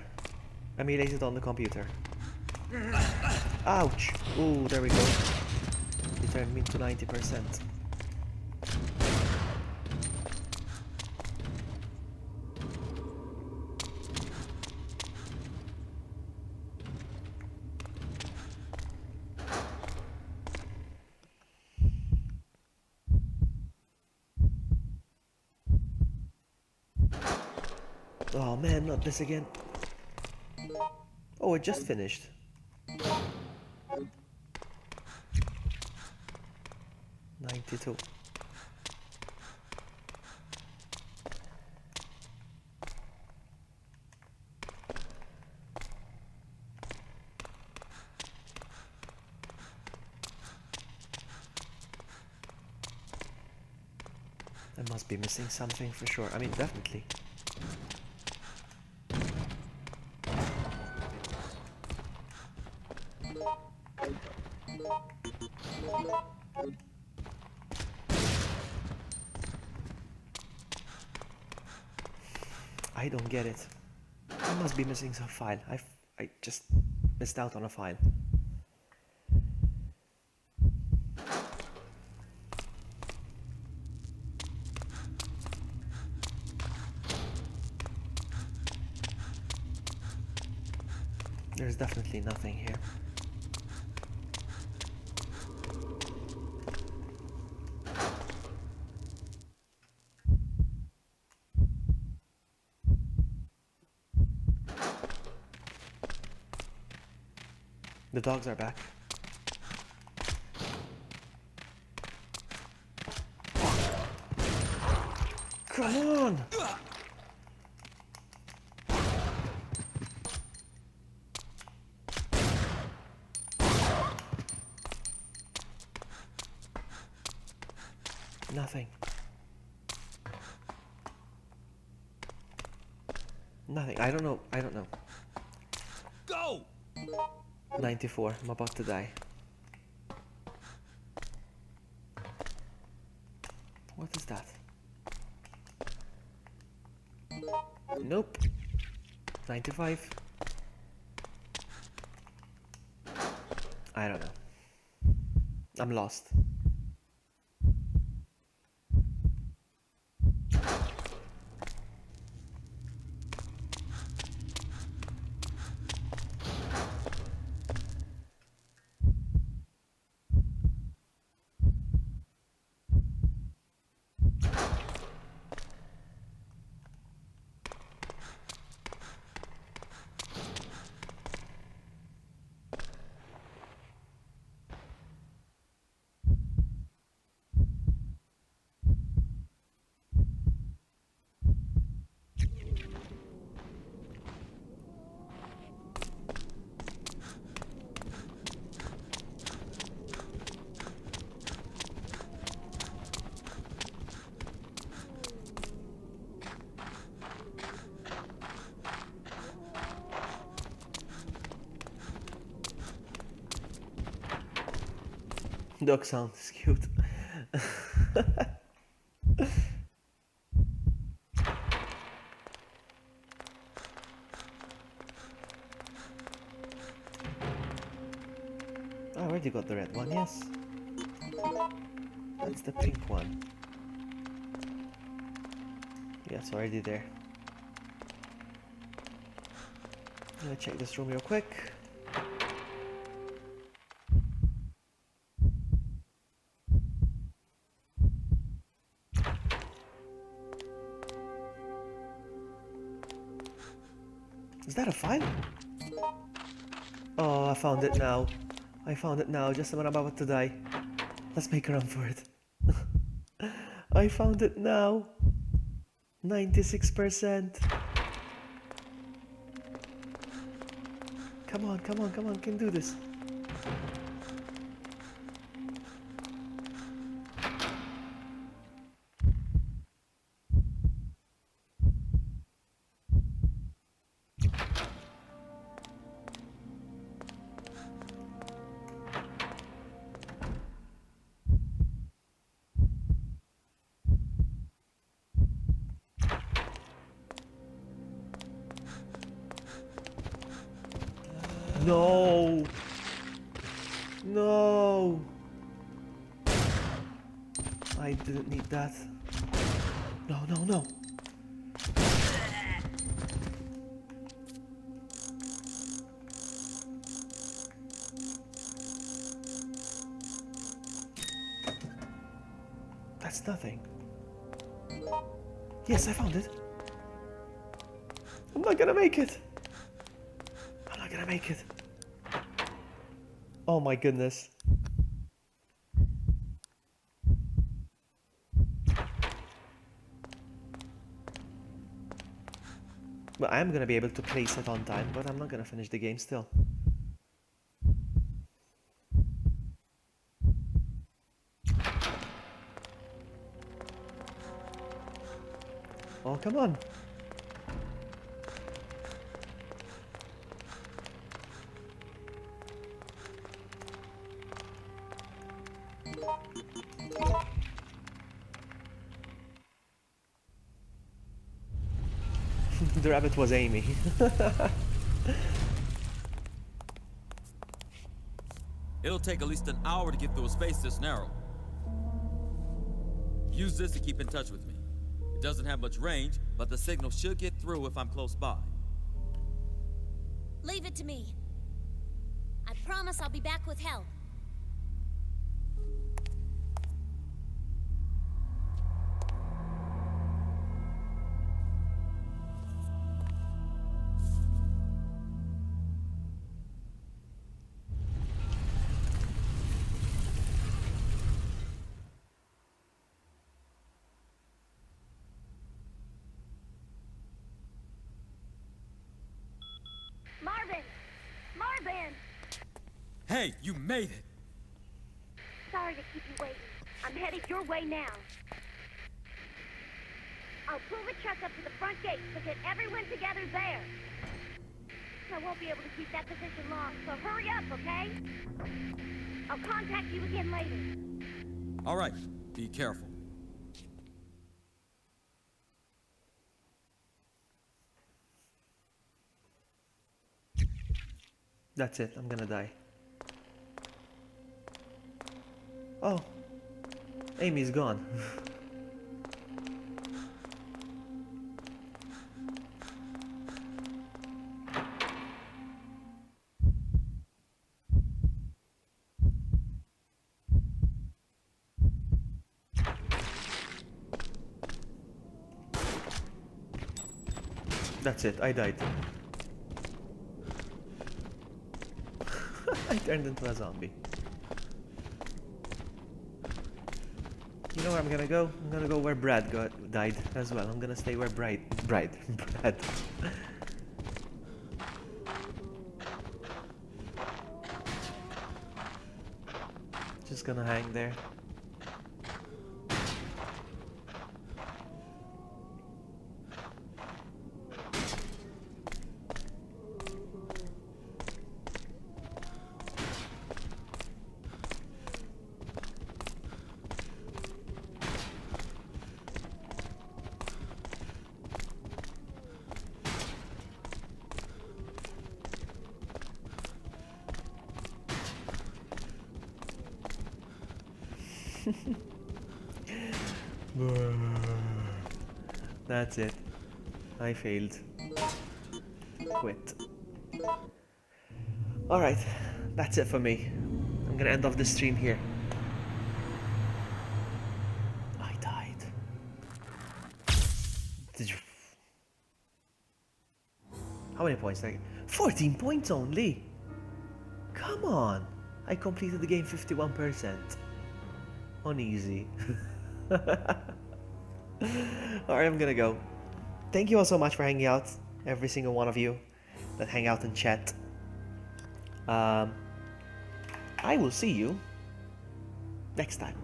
Emulated on the computer. Ouch! Ooh, there we go. He turned me into 90%. Oh man, not this again. Oh, it just finished. $92. I must be missing something for sure. I mean, definitely. I don't get it. I must be missing some file. I just missed out on a file. There's definitely nothing here. The dogs are back. Come on! Nothing. Nothing. I don't know. I don't know. Go! 94. I'm about to die. What is that? Nope. 95. I don't know. I'm lost. Dog sound is cute. I already got the red one, yes. That's the pink one. Yes, already there. I'm gonna check this room real quick. Is that a file? Oh, I found it now. I found it now, just when I'm about to die. Let's make a run for it. I found it now. 96%. Come on, come on, come on, can do this. No! No! I didn't need that. No, no, no! That's nothing. Yes, I found it. I'm not gonna make it. I'm not gonna make it. Oh my goodness. Well, I am gonna be able to place it on time, but I'm not gonna finish the game still. Oh, come on. The rabbit was Amy. It'll take at least an hour to get through a space this narrow. Use this to keep in touch with me. It doesn't have much range, but the signal should get through if I'm close by. Leave it to me. I promise I'll be back with help. Marvin! Hey, you made it! Sorry to keep you waiting. I'm headed your way now. I'll pull the truck up to the front gate to get everyone together there. I won't be able to keep that position long, so hurry up, okay? I'll contact you again later. All right, be careful. That's it, I'm gonna die. Oh, Amy's gone. That's it, I died. I turned into a zombie. You know where I'm gonna go? I'm gonna go where Brad died as well. I'm gonna stay where Brad. Just gonna hang there. That's it. I failed. Quit. Alright, that's it for me. I'm gonna end off the stream here. I died. Did you... How many points did I get? 14 points only! Come on! I completed the game 51%. On easy. Alright, I'm gonna go. Thank you all so much for hanging out. Every single one of you that hang out and chat. I will see you next time.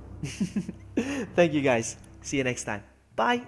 Thank you guys. See you next time. Bye.